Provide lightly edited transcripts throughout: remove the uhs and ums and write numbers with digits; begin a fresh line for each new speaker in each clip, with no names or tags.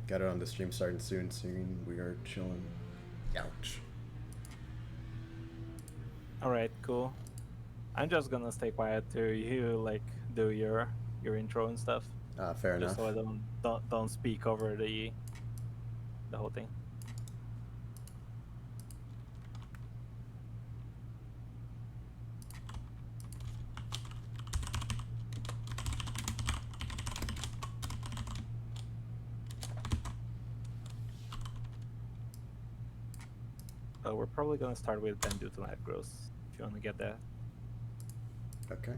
Got it on the stream starting soon. We are chilling. Ouch.
All right, cool. I'm just gonna stay quiet to you like do your intro and stuff,
Fair
just
enough.
so I don't speak over the whole thing. We're probably gonna start with Bandit and Light Gross if you want to get that.
Okay.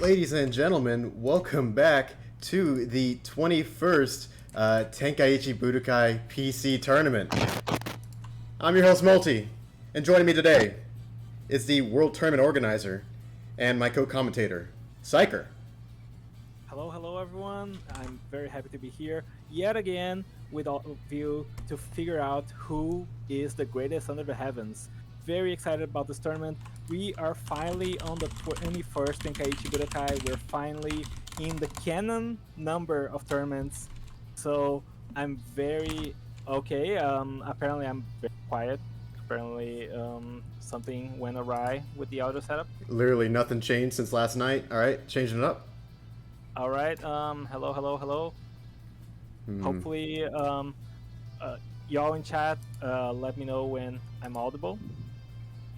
Ladies and gentlemen, welcome back to the 21st Tenkaichi Budokai PC Tournament. I'm your host, Multi, and joining me today is the World Tournament Organizer and my co-commentator, Psyker.
Hello everyone. I'm very happy to be here yet again with all of you to figure out who is the greatest under the heavens. Very excited about this tournament. We are finally on the 21st Tenkaichi Budokai. We're finally in the canon number of tournaments. So I'm very okay. Apparently I'm very quiet. Apparently something went awry with the audio setup.
Literally nothing changed since last night. All right, changing it up.
All right. Hello. Hopefully, y'all in chat, let me know when I'm audible,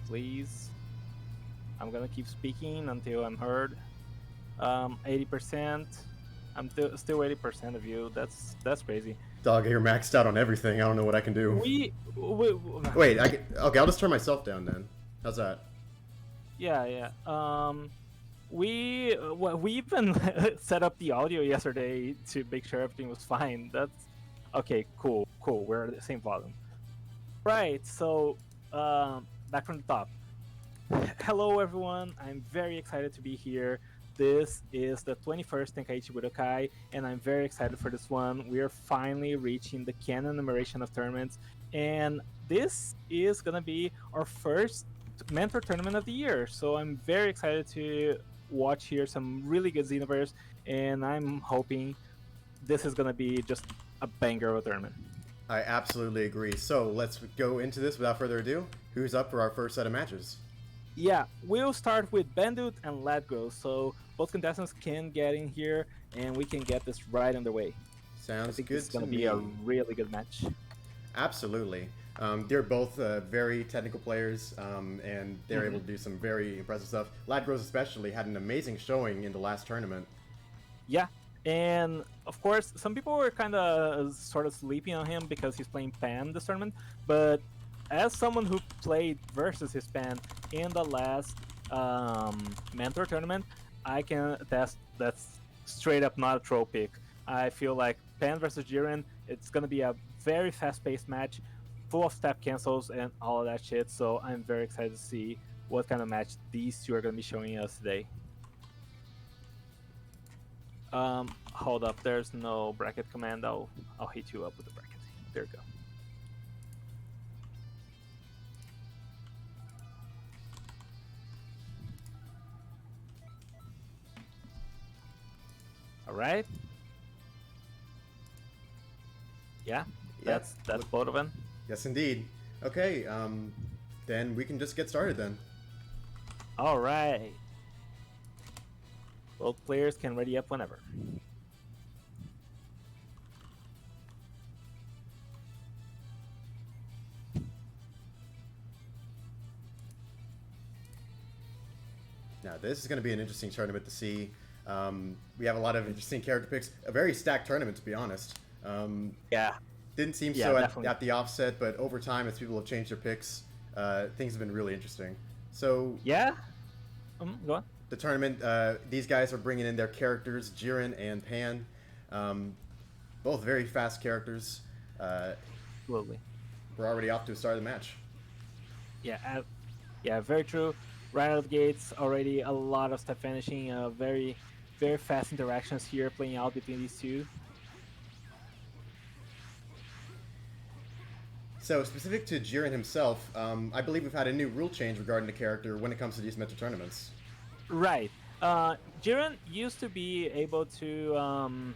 please. I'm gonna keep speaking until I'm heard. 80%. I'm still 80% of you. That's crazy.
Dog, you're maxed out on everything. I don't know what I can do.
Wait.
Okay, I'll just turn myself down then. How's that?
Yeah. We even set up the audio yesterday to make sure everything was fine. That's okay. Cool. We're at the same volume. Right. So, back from the top. Hello, everyone. I'm very excited to be here. This is the 21st Tenkaichi Budokai, and I'm very excited for this one. We are finally reaching the canon numeration of tournaments, and this is gonna be our first mentor tournament of the year. So I'm very excited to watch here some really good Xenoverse, and I'm hoping this is gonna be just a banger of a tournament.
I absolutely agree. So let's go into this without further ado. Who's up for our first set of matches?
Yeah, we'll start with Bandit and Ladgo, so both contestants can get in here and we can get this right underway.
Sounds
I think
good
it's going
to
to be
me.
a really good match.
Absolutely. They're both very technical players, and they're able to do some very impressive stuff. Ladgros especially had an amazing showing in the last tournament.
Yeah, and of course, some people were kind of sort of sleeping on him because he's playing Pan this tournament, but as someone who played versus his Pan in the last mentor tournament, I can attest that's straight up not a troll pick. I feel like Pan versus Jiren, it's going to be a very fast-paced match, full of step cancels and all of that shit. So I'm very excited to see what kind of match these two are going to be showing us today. Hold up, there's no bracket command. I'll hit you up with the bracket. There you go. All right. Yeah, that's both of them.
Yes, indeed. Okay, then we can just get started then.
All right. Both players can ready up whenever.
Now, this is going to be an interesting tournament to see. We have a lot of interesting character picks. A very stacked tournament, to be honest.
Yeah.
Didn't seem so at the offset, but over time, as people have changed their picks, things have been really interesting. So
yeah, Go on.
The tournament, these guys are bringing in their characters, Jiren and Pan. Both very fast characters.
Absolutely.
We're already off to a start of the match.
Yeah, yeah, very true. Right out of the gates, already a lot of step finishing. Very, very fast interactions here playing out between these two.
So, specific to Jiren himself, I believe we've had a new rule change regarding the character when it comes to these Metro tournaments.
Right. Jiren used to be able to,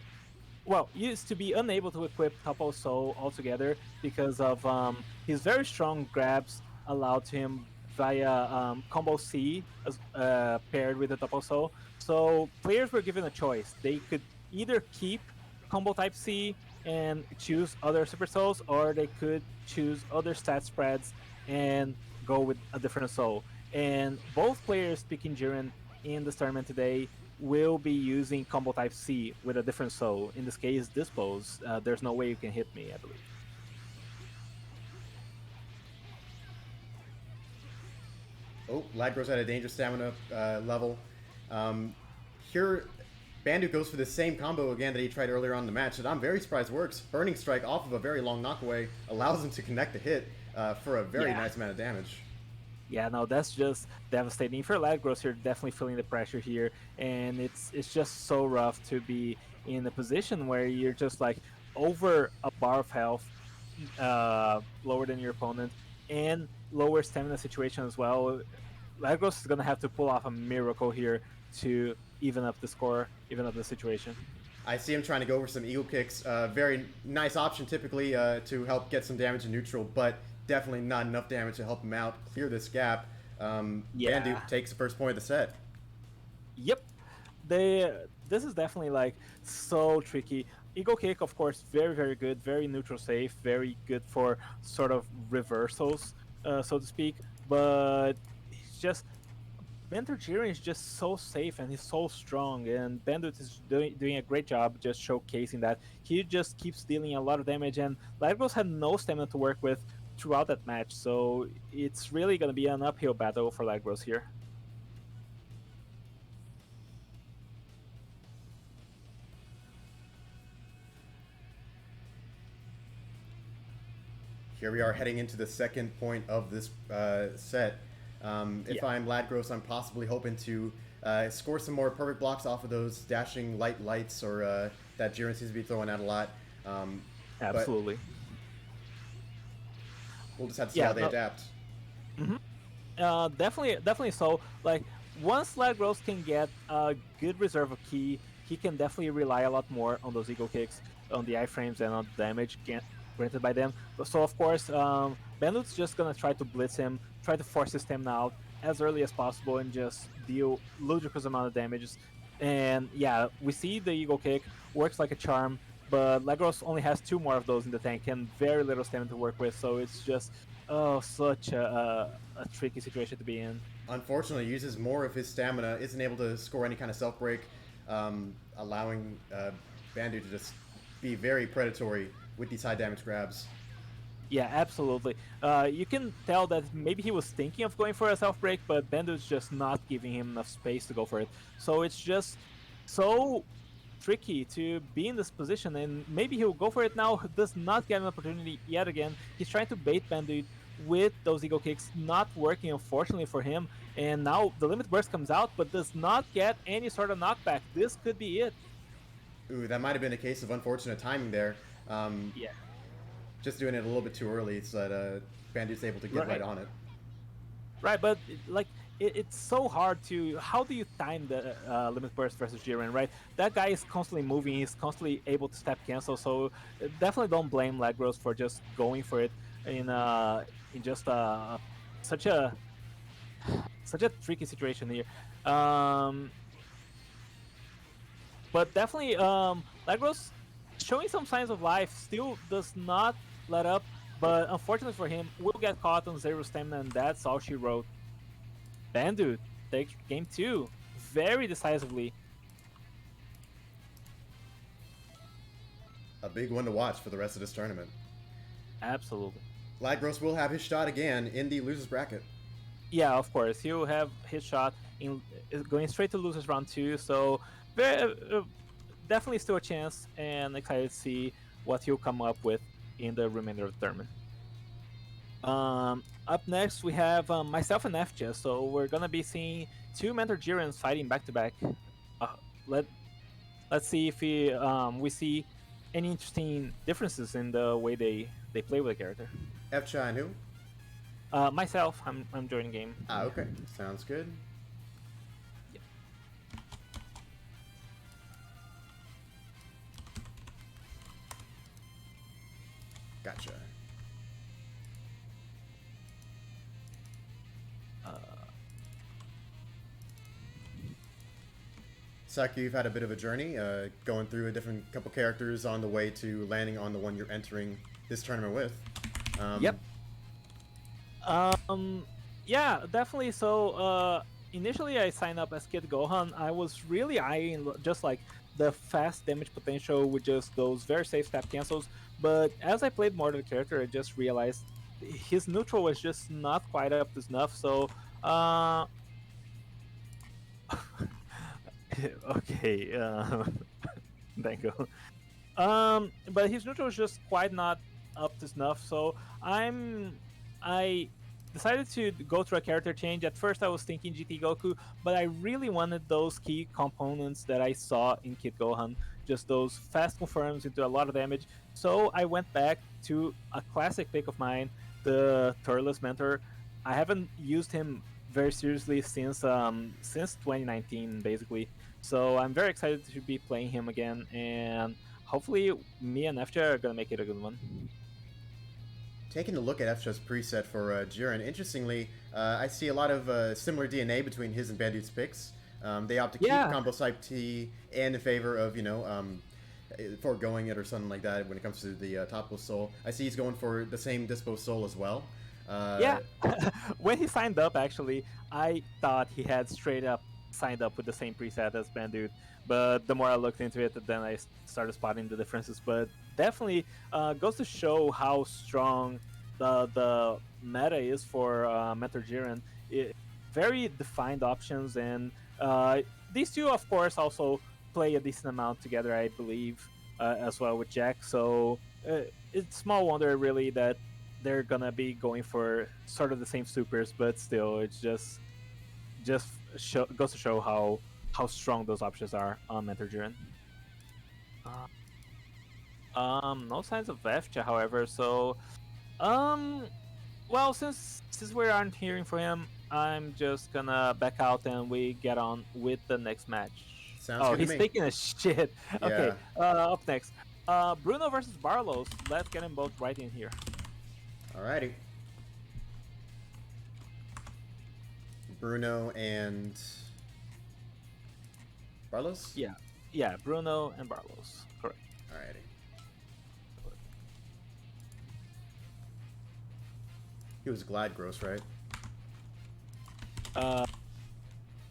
used to be unable to equip Topo Soul altogether because of his very strong grabs allowed to him via combo C paired with the Topo Soul. So players were given a choice. They could either keep combo type C and choose other Super Souls, or they could choose other stat spreads and go with a different soul. And both players picking Jiren in this tournament today will be using combo type C with a different soul. In this case, Dispose. There's no way you can hit me, I believe.
Oh, Ladgro's at a dangerous stamina level. Here, Bandu goes for the same combo again that he tried earlier on in the match, and I'm very surprised works. Burning Strike off of a very long knockaway allows him to connect the hit for a very nice amount of damage.
Yeah, no, that's just devastating. For Ladgros, you're definitely feeling the pressure here, and it's just so rough to be in a position where you're just like over a bar of health, lower than your opponent, and lower stamina situation as well. Ladgros is gonna have to pull off a miracle here to even up the score, even up the situation.
I see him trying to go for some eagle kicks. Very nice option typically to help get some damage in neutral, but definitely not enough damage to help him out clear this gap. Bandu takes the first point of the set.
Yep, this is definitely like so tricky. Eagle kick, of course, very very good, very neutral safe, very good for sort of reversals, so to speak. But it's just Mentor Jiren is just so safe and he's so strong, and Bandit is doing a great job just showcasing that. He just keeps dealing a lot of damage, and Ladgros had no stamina to work with throughout that match, so it's really going to be an uphill battle for Ladgros here.
Here we are heading into the second point of this set. If I'm Ladgros, I'm possibly hoping to score some more perfect blocks off of those dashing light lights or that Jiren seems to be throwing out a lot.
Absolutely.
We'll just have to see how they adapt.
Definitely so. Like, once Ladgros can get a good reserve of ki, he can definitely rely a lot more on those eagle kicks, on the iframes, and on the damage granted by them. So, of course, Bandut's just going to try to blitz him, try to force his stamina out as early as possible and just deal ludicrous amount of damages. And yeah, we see the eagle kick works like a charm, but Ladgros only has 2 more of those in the tank and very little stamina to work with, so it's just such a tricky situation to be in.
Unfortunately, uses more of his stamina, isn't able to score any kind of self-break, allowing Bandu to just be very predatory with these high damage grabs.
Yeah, absolutely. You can tell that maybe he was thinking of going for a self-break, but Bandu's just not giving him enough space to go for it. So it's just so tricky to be in this position, and maybe he'll go for it now, does not get an opportunity yet again. He's trying to bait Bandu with those eagle kicks, not working unfortunately for him, and now the limit burst comes out, but does not get any sort of knockback. This could be it.
Ooh, that might have been a case of unfortunate timing there.
Yeah.
Just doing it a little bit too early so that Bandu's able to get right on it.
Right, but like it's so hard to. How do you time the limit burst versus Jiren? Right, that guy is constantly moving. He's constantly able to step cancel. So definitely don't blame Ladgros for just going for it in just such a tricky situation here. But definitely Ladgros showing some signs of life, still does not let up, but unfortunately for him, will get caught on 0 stamina, and that's all she wrote. Bandu takes game 2 very decisively.
A big one to watch for the rest of this tournament.
Absolutely.
Ladgros will have his shot again in the losers bracket.
Yeah, of course. He'll have his shot going straight to losers round 2. So very, definitely still a chance, and excited to see what he'll come up with in the remainder of the tournament. Up next, we have myself and FJ. So we're gonna be seeing two Mentor Jirans fighting back to back. Let's see if we see any interesting differences in the way they play with the character.
FJ and who?
Myself, I'm joining game.
Ah, okay. Sounds good.
Yep.
Gotcha. Saki, you've had a bit of a journey, going through a different couple characters on the way to landing on the one you're entering this tournament with.
Yep. Yeah, definitely. So, initially I signed up as Kid Gohan. I was really eyeing just like the fast damage potential with just those very safe tap cancels. But as I played more of the character, I just realized his neutral was just not quite up to snuff. So, okay, thank you. But his neutral was just quite not up to snuff. So I decided to go through a character change. At first, I was thinking GT Goku, but I really wanted those key components that I saw in Kid Gohan, just those fast confirms into a lot of damage. So I went back to a classic pick of mine, the Turles Mentor. I haven't used him very seriously since 2019, basically. So I'm very excited to be playing him again, and hopefully me and FJ are gonna make it a good one.
Taking a look at FJ's preset for Jiren, interestingly, I see a lot of similar DNA between his and Bandit's picks. They opt to keep combo type T and in favor of, foregoing it or something like that when it comes to the topical soul. I see he's going for the same dispo soul as well.
Yeah, when he signed up, actually, I thought he had straight up signed up with the same preset as Bandit, but the more I looked into it, then I started spotting the differences. But definitely goes to show how strong the meta is for Mentor Jiren. Very defined options, and these two, of course, also play a decent amount together, I believe, as well with Jack. So it's small wonder, really, that they're gonna be going for sort of the same supers, but still, it's just goes to show how strong those options are on Mentor Jiren. No signs of FJ, however. So, well, since we aren't hearing from him, I'm just gonna back out and we get on with the next match.
Sounds good to
he's
me.
taking a shit. Okay, up next, Bruno versus Barlos. Let's get them both right in here.
Alrighty. Bruno and Barlos?
Yeah, Bruno and Barlos. Correct.
Alrighty. He was Gladgross, right?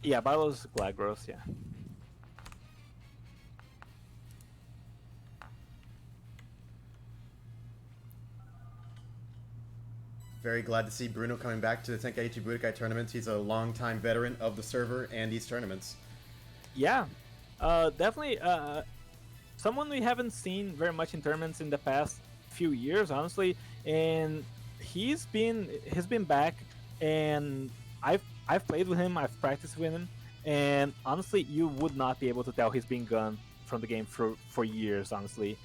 Yeah, Barlos Gladgross, yeah.
Very glad to see Bruno coming back to the Tenkaichi Budokai tournament. He's a longtime veteran of the server and these tournaments.
Yeah, definitely someone we haven't seen very much in tournaments in the past few years, honestly. And he's been back, and I've played with him, I've practiced with him, and honestly, you would not be able to tell he's been gone from the game for years. Honestly,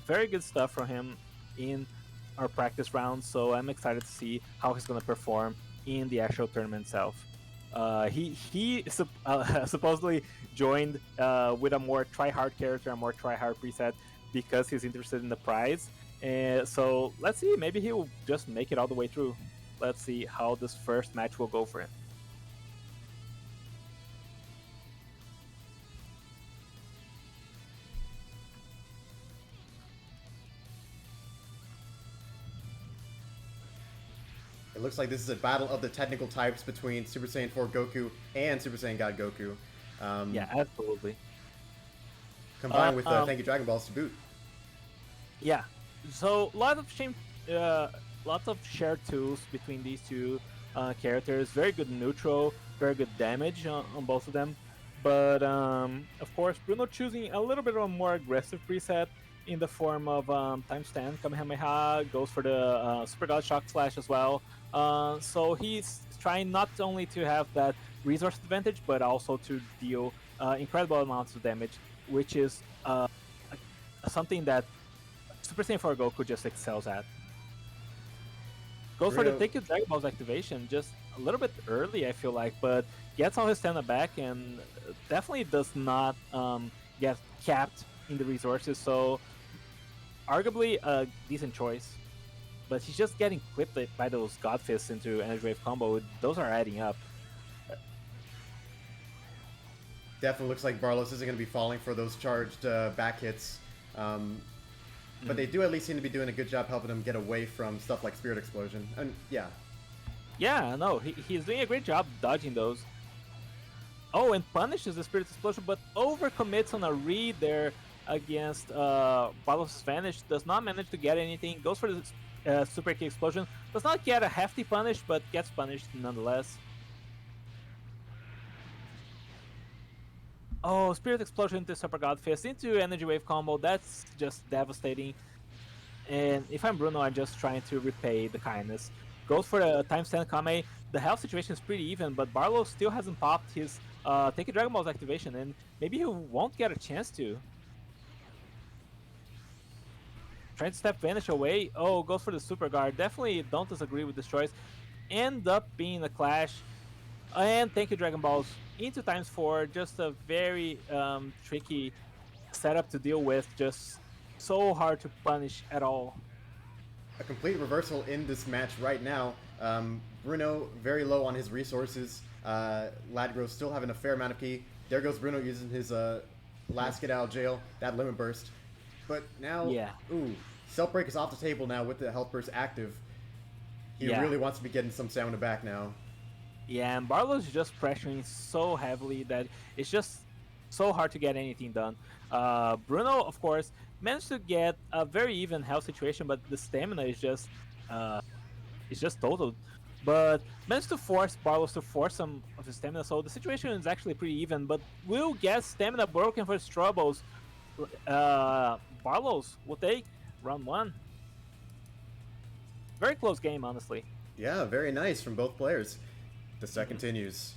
very good stuff from him in our practice rounds, so I'm excited to see how he's going to perform in the actual tournament itself. He supposedly joined with a more try-hard character, a more try-hard preset, because he's interested in the prize. And so let's see, maybe he will just make it all the way through. Let's see how this first match will go for him.
It looks like this is a battle of the technical types between Super Saiyan 4 Goku and Super Saiyan God Goku.
Yeah, absolutely.
Combined with Thank You Dragon Balls to boot.
Yeah, so lots of shared tools between these two characters. Very good neutral, very good damage on both of them. But of course, Bruno choosing a little bit of a more aggressive preset in the form of times 10 Kamehameha, goes for the Super God Shock Slash as well. So he's trying not only to have that resource advantage, but also to deal incredible amounts of damage, which is something that Super Saiyan 4 Goku just excels at. Goes for the Take Your Dragon Ball's activation just a little bit early, I feel like, but gets all his stamina back and definitely does not get capped in the resources, so arguably a decent choice. But he's just getting clipped by those God Fists into Energy Wave combo. Those are adding up.
Definitely looks like Barlos isn't going to be falling for those charged back hits. But they do at least seem to be doing a good job helping him get away from stuff like Spirit Explosion. And yeah.
Yeah, no, he's doing a great job dodging those. Oh, and punishes the Spirit Explosion, but overcommits on a read there against Barlos' Vanish. Does not manage to get anything. Goes for the Super Key Explosion. Does not get a hefty punish, but gets punished nonetheless. Oh, Spirit Explosion into Super God Fist, into Energy Wave combo. That's just devastating. And if I'm Bruno, I'm just trying to repay the kindness. Goes for the times 10 Kame. The health situation is pretty even, but Barlow still hasn't popped his Take a Dragon Ball's activation, and maybe he won't get a chance to. Trying to step Vanish away. Oh, goes for the Super Guard. Definitely don't disagree with this choice. End up being a clash. And thank you, Dragon Balls. Into times 4, just a very tricky setup to deal with. Just so hard to punish at all.
A complete reversal in this match right now. Bruno very low on his resources. Ladgrove still having a fair amount of key. There goes Bruno using his last get out of jail, that limit burst. But now, ooh, Cell Break is off the table now with the health burst active. He really wants to be getting some stamina back now.
Yeah, and Barlow's just pressuring so heavily that it's just so hard to get anything done. Bruno, of course, managed to get a very even health situation, but the stamina is just totaled. But managed to force Barlos to force some of his stamina, so the situation is actually pretty even. But will get stamina broken for his troubles. Barlos will take round 1. Very close game, honestly.
Yeah, very nice from both players. The set continues.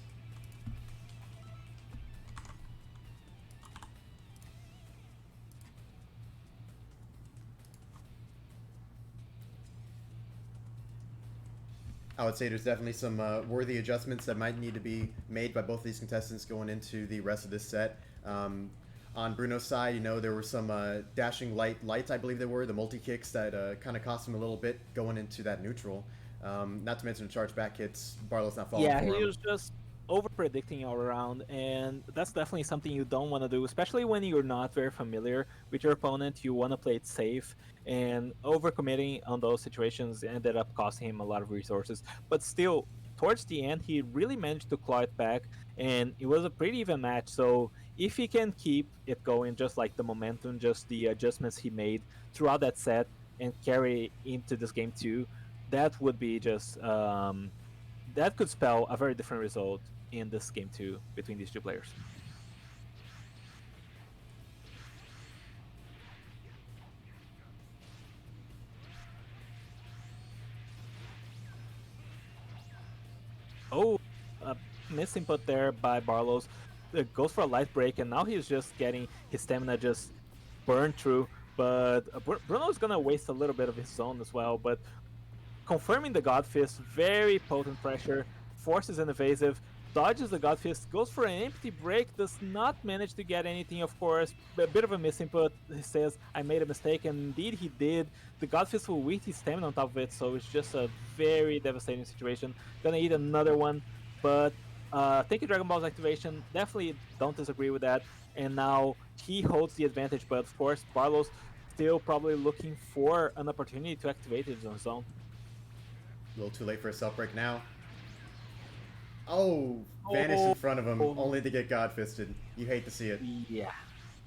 I would say there's definitely some worthy adjustments that might need to be made by both of these contestants going into the rest of this set. On Bruno's side, you know, there were some dashing lights, I believe they were, the multi-kicks that kind of cost him a little bit going into that neutral. Not to mention the charge back hits, Barlow's not falling for him.
Yeah, he was just over-predicting all around, and that's definitely something you don't want to do, especially when you're not very familiar with your opponent. You want to play it safe, and overcommitting on those situations ended up costing him a lot of resources. But still, towards the end, he really managed to claw it back, and it was a pretty even match. So if he can keep it going, just like the momentum, just the adjustments he made throughout that set, and carry into this game too, that would be just that could spell a very different result in this game too between these two players. Oh, misinput there by Barlows. Goes for a light break, and now he's just getting his stamina just burned through. But Bruno's gonna waste a little bit of his zone as well. But confirming the God Fist, very potent pressure, forces an evasive, dodges the God Fist, goes for an empty break, does not manage to get anything, of course. A bit of a misinput. He says, I made a mistake, and indeed he did. The God Fist will eat his stamina on top of it, so it's just a very devastating situation. Gonna eat another one, but thank you, Dragon Ball's activation. Definitely don't disagree with that. And now he holds the advantage, but of course, Barlow's still probably looking for an opportunity to activate his own zone.
A little too late for a self-break now. Oh, vanished in front of him, only to get God-fisted. You hate to see it.
Yeah,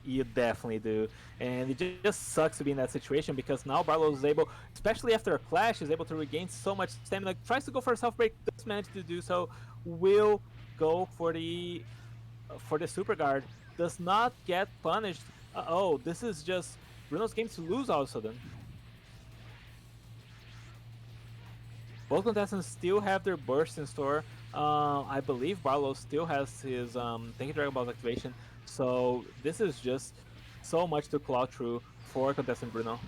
you definitely do. And it just sucks to be in that situation, because now Barlow is able, especially after a clash, is able to regain so much stamina. Tries to go for a self-break, does manage to do so. Will go for the super guard. Does not get punished. Oh, this is just Bruno's game to lose all of a sudden. Both contestants still have their burst in store. I believe Barlow still has his Thank you Dragon Ball's activation. So this is just so much to claw through for contestant Bruno.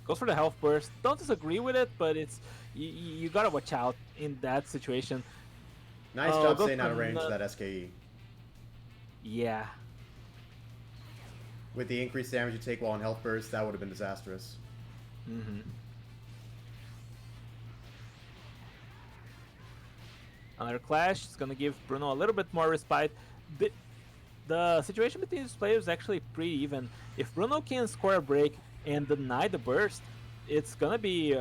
Goes for the health burst. Don't disagree with it, but it's you gotta watch out in that situation.
Nice job staying out of range of that SKE.
Yeah.
With the increased damage you take while on health burst, that would have been disastrous.
Mm-hmm. Another clash is gonna give Bruno a little bit more respite. The situation between these players is actually pretty even. If Bruno can score a break and deny the burst, it's gonna be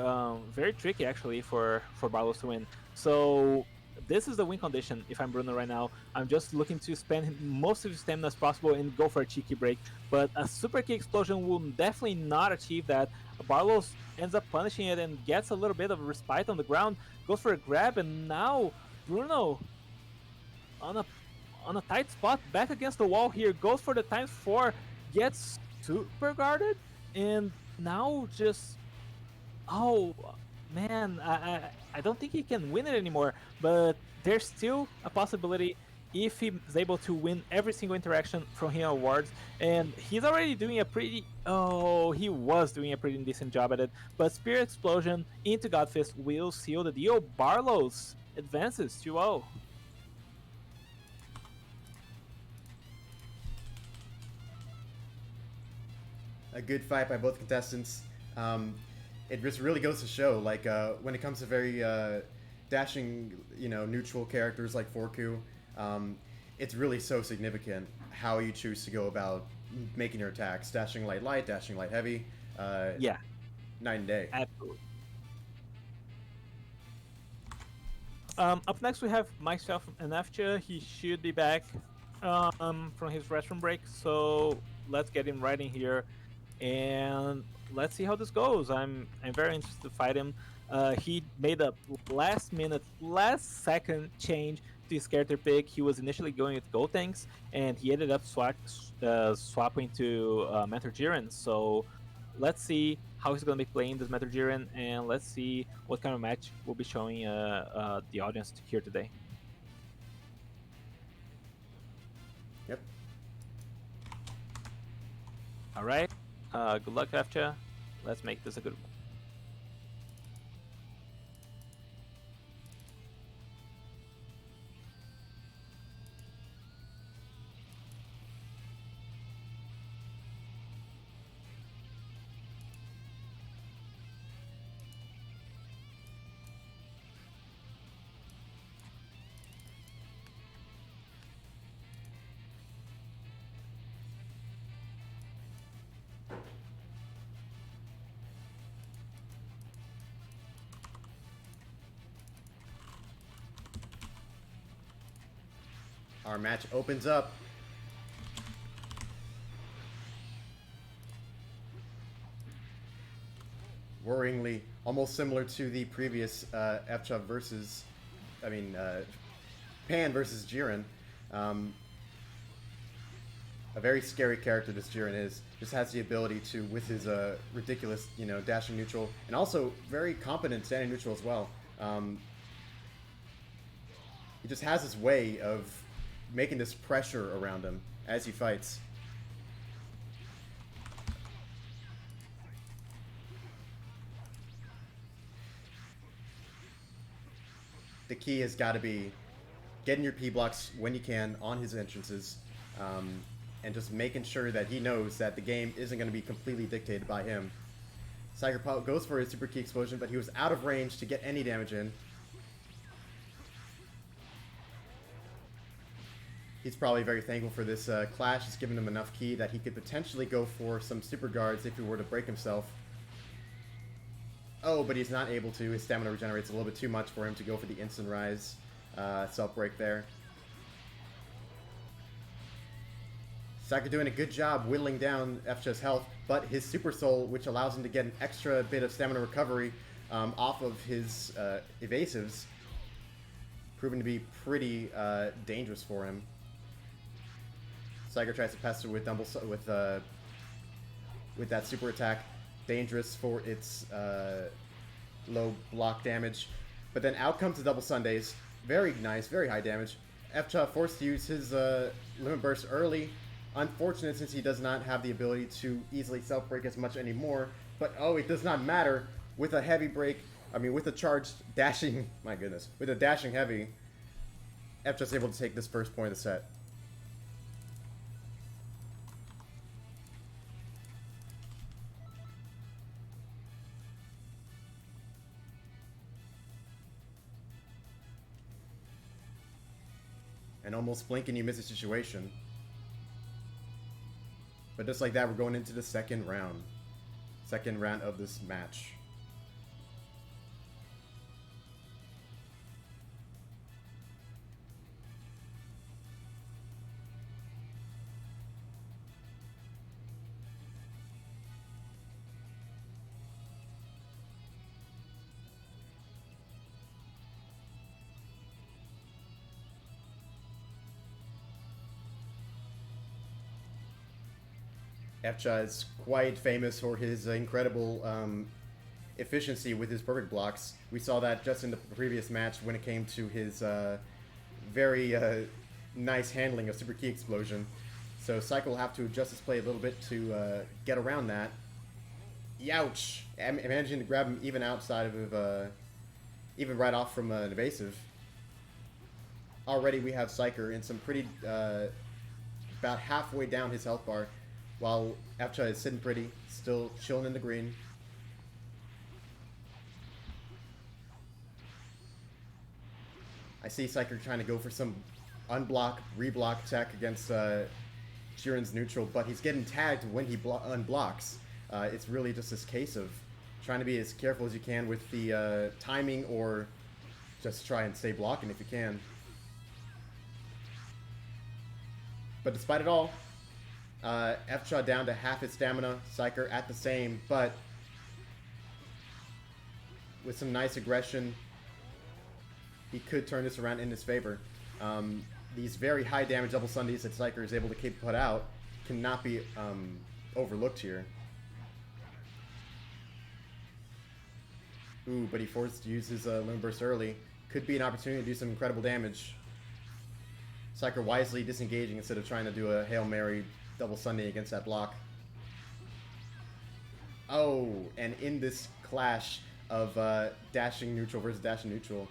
very tricky actually for Barlos to win. So this is the win condition. If I'm Bruno right now, I'm just looking to spend most of his stamina as possible and go for a cheeky break. But a super key explosion will definitely not achieve that. Barlos ends up punishing it and gets a little bit of respite on the ground, goes for a grab, and now Bruno on a tight spot back against the wall here, goes for the ×4, gets super guarded, and now just, oh man, I don't think he can win it anymore, but there's still a possibility if he's able to win every single interaction from here onwards. And he's already doing a pretty, he was doing a pretty decent job at it, but Spirit Explosion into Godfist will seal the deal. Barlos advances 2-0.
A good fight by both contestants. It just really goes to show, like, when it comes to very dashing, neutral characters like Forku, it's really so significant how you choose to go about making your attacks. Dashing light, dashing light heavy.
Yeah.
Night and day.
Absolutely. Up next we have myself and Nefcha. He should be back from his restroom break, so let's get him right in here and let's see how this goes. I'm very interested to fight him. He made a last second change to his character pick. He was initially going with Gotenks, and he ended up swapping to Mentor Jiren. So let's see how he's going to be playing this Mentor Jiren, and let's see what kind of match we'll be showing the audience here today.
Yep.
All right. Good luck, Nefcha. Let's make this a good one.
Our match opens up. Worryingly, almost similar to the previous FCHUB versus, Pan versus Jiren. A very scary character this Jiren is. Just has the ability to, with his ridiculous, dashing neutral, and also very competent standing neutral as well. He just has his way of making this pressure around him as he fights. The key has got to be getting your P blocks when you can on his entrances, and just making sure that he knows that the game isn't going to be completely dictated by him. Cypher goes for his super key explosion, but he was out of range to get any damage in. He's probably very thankful for this clash. It's given him enough ki that he could potentially go for some super guards if he were to break himself. Oh, but he's not able to. His stamina regenerates a little bit too much for him to go for the instant rise self-break there. Saka doing a good job whittling down Efcha's health, but his Super Soul, which allows him to get an extra bit of stamina recovery off of his evasives, proving to be pretty dangerous for him. Saka tries to pester with that super attack, dangerous for its low block damage. But then out comes the double Sundays, very nice, very high damage. Efcha forced to use his limit burst early. Unfortunate since he does not have the ability to easily self-break as much anymore. But oh, it does not matter. With a heavy break, with a charged dashing, my goodness, with a dashing heavy, Efcha's able to take this first point of the set. And almost blink and you miss a situation. But just like that, we're going into the second round. Second round of this match. Efcha is quite famous for his incredible efficiency with his perfect blocks. We saw that just in the previous match when it came to his very nice handling of Super Key Explosion. So Cycle will have to adjust his play a little bit to get around that. Youch! Managing to grab him even outside of, even right off from an evasive. Already we have Psyker in some pretty, about halfway down his health bar. While Efcha is sitting pretty, still chilling in the green. I see Psyker trying to go for some unblock, reblock tech against Jiren's neutral, but he's getting tagged when he unblocks. It's really just this case of trying to be as careful as you can with the timing, or just try and stay blocking if you can. But despite it all, Efcha down to half his stamina, Psyker at the same, but with some nice aggression, he could turn this around in his favor. These very high damage double Sundays that Psyker is able to put out cannot be overlooked here. Ooh, but he forced to use his Limit Burst early. Could be an opportunity to do some incredible damage. Psyker wisely disengaging instead of trying to do a Hail Mary double Sunday against that block. Oh, and in this clash of dashing neutral versus dashing neutral,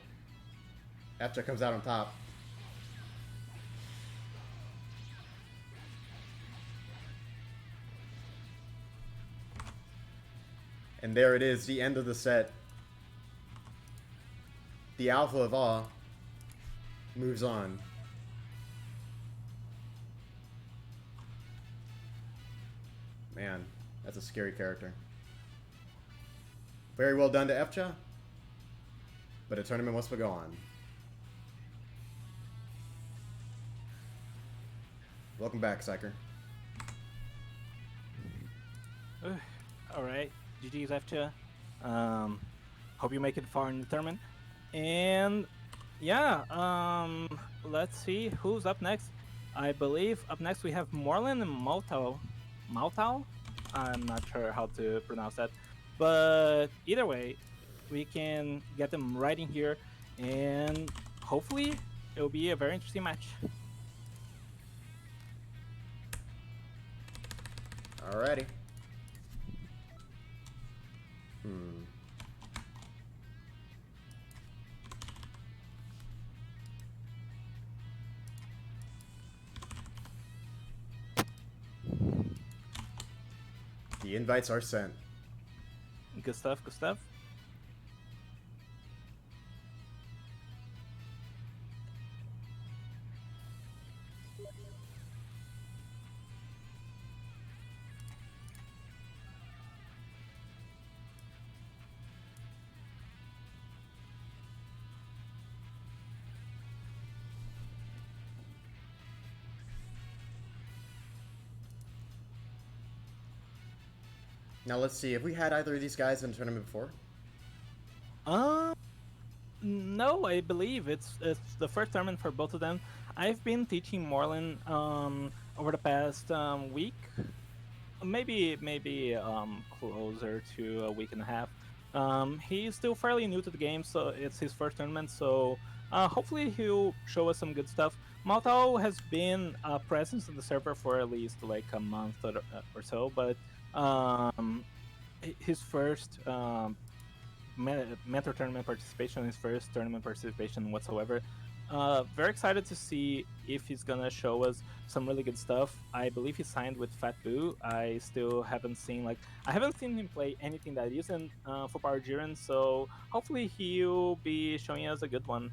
Efcha comes out on top. And there it is, the end of the set. The Alpha of Awe moves on. Man, that's a scary character. Very well done to Efcha, but a tournament must go on. Welcome back, Psyker.
Alright, GG's Efcha. Hope you make it far in the tournament. And yeah, let's see who's up next. I believe up next we have Morlan and Maltao. Maltao? I'm not sure how to pronounce that. But either way, we can get them right in here, and hopefully it'll be a very interesting match.
Alrighty. The invites are sent.
Good stuff, good stuff.
Now let's see. Have we had either of these guys in a tournament before?
Um, no, I believe it's the first tournament for both of them. I've been teaching Morlin over the past week, maybe closer to a week and a half. He's still fairly new to the game, so it's his first tournament. So hopefully he'll show us some good stuff. Maltao has been a presence in the server for at least like a month or so, but um, his first mentor tournament participation, his first tournament participation whatsoever. Very excited to see if he's gonna show us some really good stuff. I believe he signed with Fat Boo. I still haven't seen I haven't seen him play anything that isn't for Power Jiren, so hopefully he'll be showing us a good one.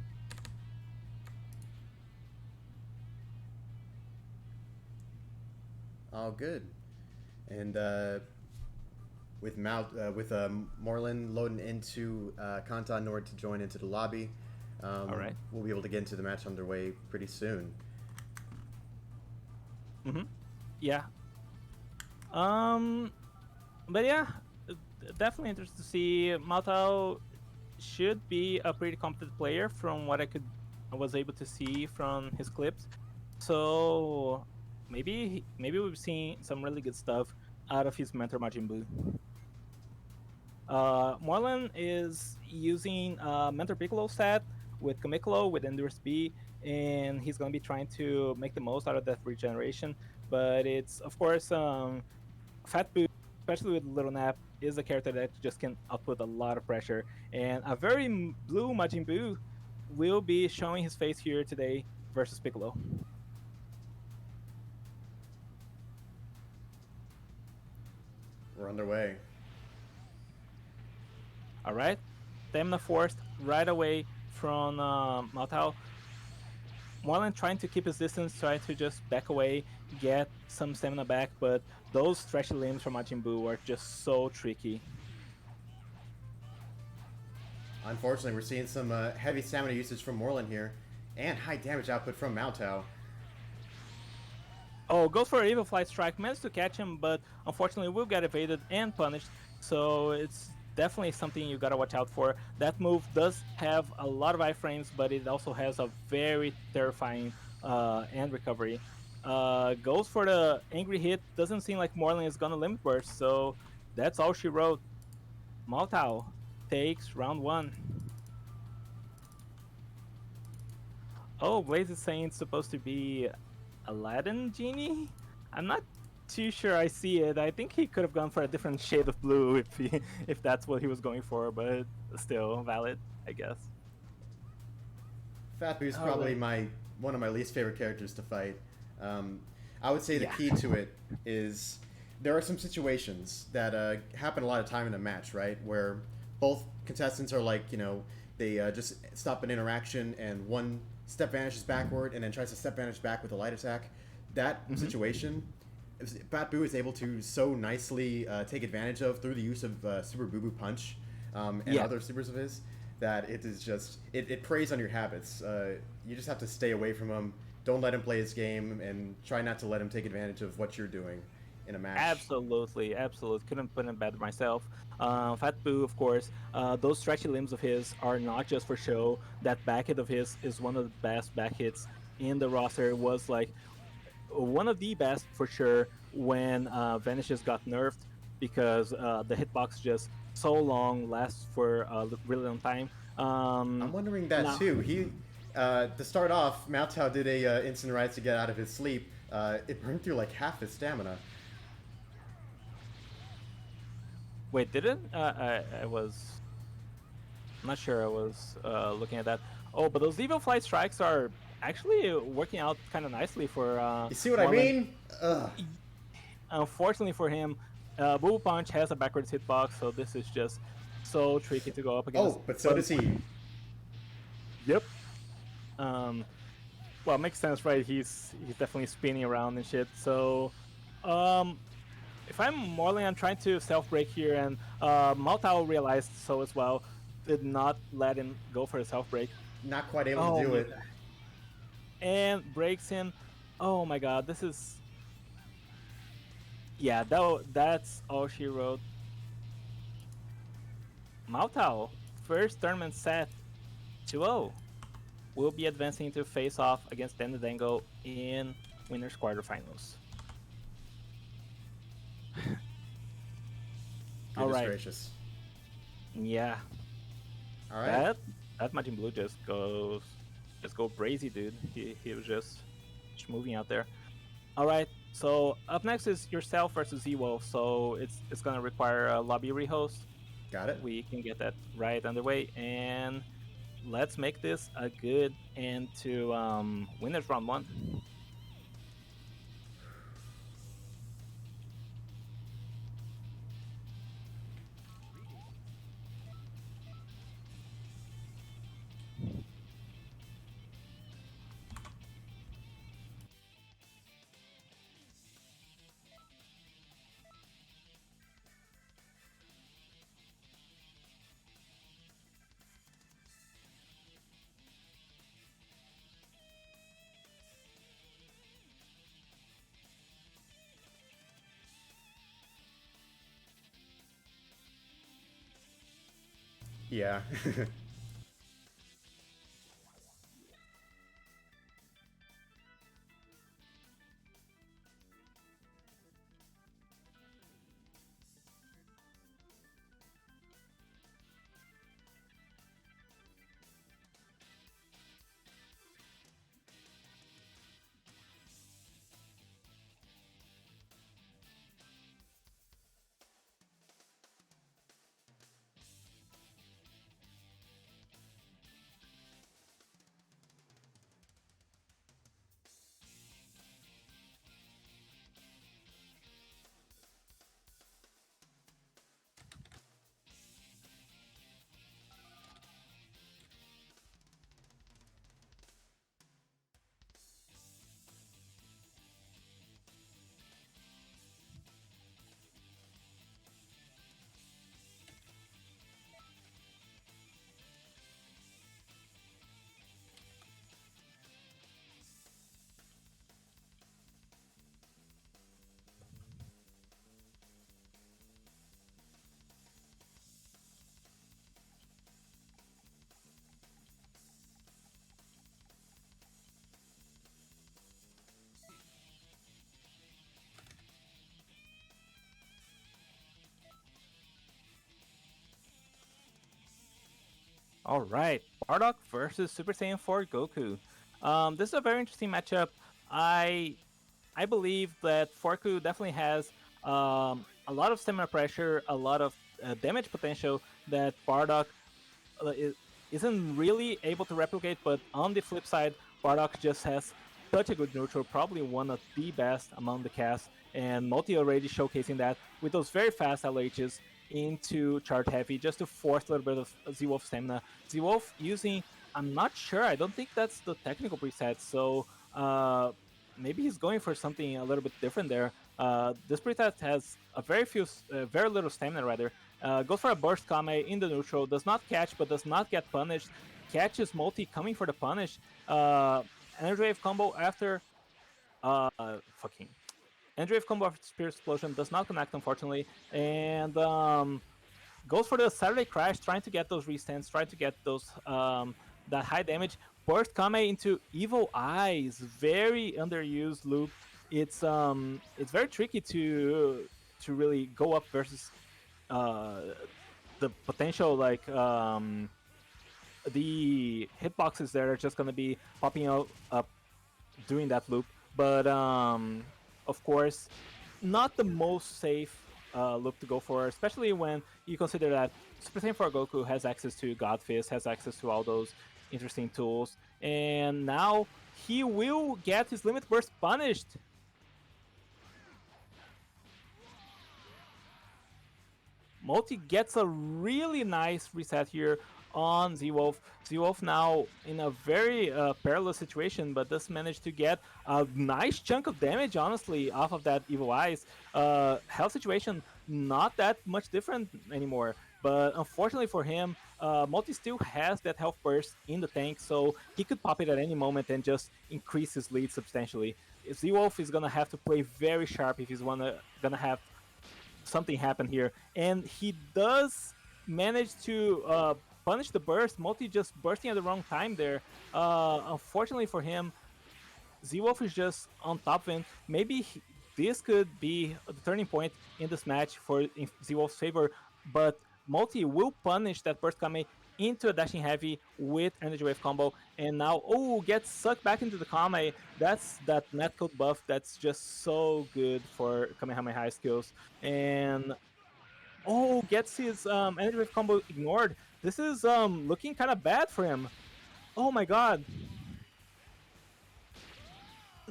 Oh, good. And with Morlin loading into Kantan Nord to join into the lobby,
All right.
we'll be able to get into the match underway pretty soon.
Yeah. But yeah, definitely interested to see. Maltao should be a pretty competent player from what I was able to see from his clips. So maybe we've seen some really good stuff out of his mentor Majin Buu. Morlan is using Mentor Piccolo set with Kamiklo with Endurance B, and he's going to be trying to make the most out of that regeneration. But it's, of course, Fat Boo, especially with Little Nap, is a character that just can output a lot of pressure. And a very blue Majin Buu will be showing his face here today versus Piccolo.
We're underway.
All right, Stamina forced right away from Maltao. Morlan trying to keep his distance, trying to just back away, get some stamina back, but those stretchy limbs from Majin Buu are just so tricky.
Unfortunately, we're seeing some heavy stamina usage from Morlin here, and high damage output from Maltao.
Oh, goes for an Evil Flight Strike, managed to catch him, but unfortunately will get evaded and punished, so it's definitely something you gotta watch out for. That move does have a lot of iframes, but it also has a very terrifying end recovery. Goes for the angry hit, doesn't seem like Morlin is gonna limit burst, so that's all she wrote. Maltao takes round 1. Oh, Blaze is saying it's supposed to be Aladdin Genie? I'm not too sure I see it. I think he could have gone for a different shade of blue if that's what he was going for, but still valid, I guess.
Fat Boo's probably one of my least favorite characters to fight. I would say the key to it is there are some situations that happen a lot of time in a match, right? Where both contestants are like, they just stop an interaction and one step vanishes backward and then tries to step vanish back with a light attack. That situation, Fat Boo is able to so nicely take advantage of through the use of Super Boo Boo Punch and other supers of his, that it is just, it preys on your habits. You just have to stay away from him. Don't let him play his game, and try not to let him take advantage of what you're doing in a match.
Absolutely. Couldn't put it better myself. Fat Boo, of course, those stretchy limbs of his are not just for show. That back hit of his is one of the best back hits in the roster. It was like one of the best for sure when Vanishes got nerfed, because the hitbox just so long, lasts for a really long time.
I'm wondering that too. He, to start off, Maltao did a instant rise to get out of his sleep. It burned through like half his stamina.
Wait, did it? I was not sure. I was looking at that. Oh, but those Evil Flight Strikes are actually working out kind of nicely for.
You see what I mean?
Unfortunately for him, Boo Boo Punch has a backwards hitbox, so this is just so tricky to go up against.
Oh, but so does he.
Yep. Well, it makes sense, right? He's definitely spinning around and shit. So, if I'm Morlin, I'm trying to self-break here, and Maltao realized so as well. Did not let him go for the self-break.
Not quite able to do it.
And breaks him. Oh my god, this is... Yeah, that's all she wrote. Maotao, first tournament set 2-0, will be advancing to face off against Dango in winners quarterfinals. All
Goodness
right.
gracious.
Yeah.
All right.
That Majin Blue just go crazy, dude. He was just moving out there. All right. So up next is yourself versus Z-Wolf. So it's gonna require a lobby rehost.
Got it.
We can get that right underway, and let's make this a good end to winners round 1.
Yeah.
All right, Bardock versus Super Saiyan 4 Goku. This is a very interesting matchup. I I believe that Forku definitely has a lot of stamina pressure, a lot of damage potential that Bardock isn't really able to replicate. But on the flip side, Bardock just has such a good neutral, probably one of the best among the cast, and Multi already showcasing that with those very fast LHs into Chart Heavy just to force a little bit of Z-Wolf stamina. Z-Wolf using, I'm not sure, I don't think that's the technical preset, so maybe he's going for something a little bit different there. This preset has a very little stamina rather. Goes for a burst Kame in the neutral, does not catch but does not get punished. Catches Multi coming for the punish. Energy Wave combo after fucking Energy Wave combo after Spirit Explosion does not connect unfortunately, and goes for the Saturday Crash, trying to get those restands, trying to get those that high damage. Burst Kame into Evil Eyes, very underused loop. It's very tricky to really go up versus the potential like the hitboxes that are just gonna be popping out up during that loop. But of course, not the most safe loop to go for, especially when you consider that Super Saiyan 4 Goku has access to God Fist, has access to all those interesting tools, and now he will get his Limit Burst punished. Multi gets a really nice reset here on Z-Wolf. Z-Wolf now in a very perilous situation, but does manage to get a nice chunk of damage, honestly, off of that Evil Eyes. Health situation, not that much different anymore. But unfortunately for him, Multi still has that health burst in the tank, so he could pop it at any moment and just increase his lead substantially. Z-Wolf is gonna have to play very sharp if he's gonna have something happen here, and he does managed to punish the burst. Multi just bursting at the wrong time there. Unfortunately for him, Z-Wolf is just on top of him. Maybe this could be the turning point in this match for Z-Wolf's favor, but Multi will punish that burst Kame into a dashing heavy with energy wave combo, and now gets sucked back into the Kame. That's that netcode buff that's just so good for Kamehameha skills, and gets his energy wave combo ignored. This is looking kind of bad for him. Oh my god.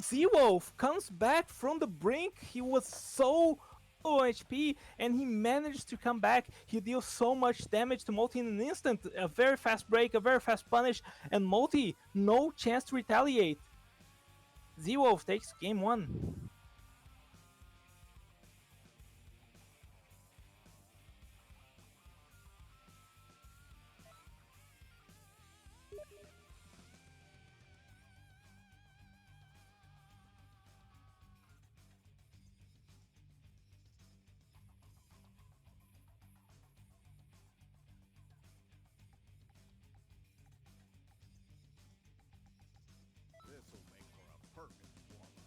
Z-Wolf comes back from the brink. He was so low HP and he managed to come back. He deals so much damage to Multi in an instant. A very fast break, a very fast punish, and Multi, no chance to retaliate. Z-Wolf takes game 1.
This'll make for a perfect warm-up.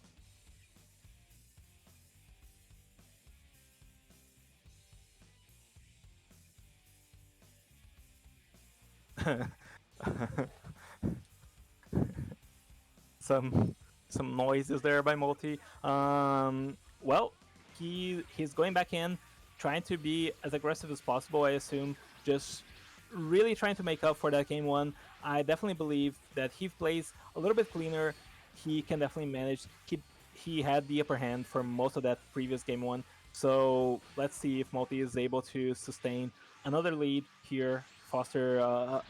some noises there by Multi. Well, he's going back in, trying to be as aggressive as possible, I assume, just really trying to make up for that game 1. I definitely believe that he plays a little bit cleaner. He can definitely manage. He had the upper hand for most of that previous game 1. So let's see if Multi is able to sustain another lead here, foster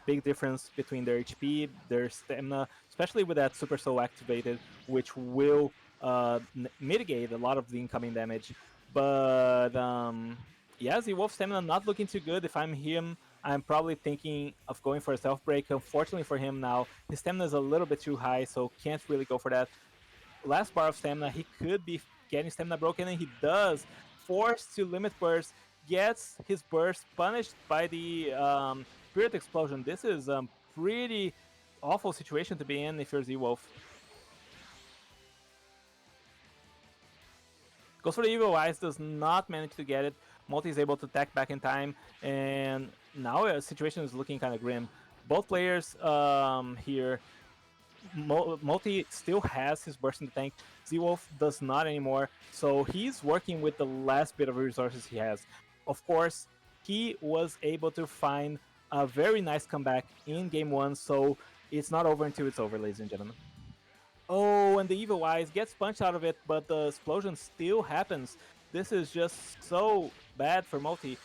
big difference between their HP, their stamina, especially with that Super Soul activated, which will mitigate a lot of the incoming damage. But yeah, Z-Wolf stamina not looking too good. If I'm him, I'm probably thinking of going for a self break. Unfortunately for him now, his stamina is a little bit too high, so can't really go for that. Last bar of stamina, he could be getting stamina broken, and he does. Forced to limit burst, gets his burst punished by the Spirit Explosion. This is a pretty awful situation to be in if you're Z-Wolf. Goes for the Evil Eyes, does not manage to get it. Multi is able to attack back in time, and now the situation is looking kind of grim. Both players here, Multi still has his burst in the tank. Z-Wolf does not anymore, so he's working with the last bit of resources he has. Of course, he was able to find a very nice comeback in game 1, so it's not over until it's over, ladies and gentlemen. Oh, and the Evil Eyes gets punched out of it, but the explosion still happens. This is just so bad for Multi.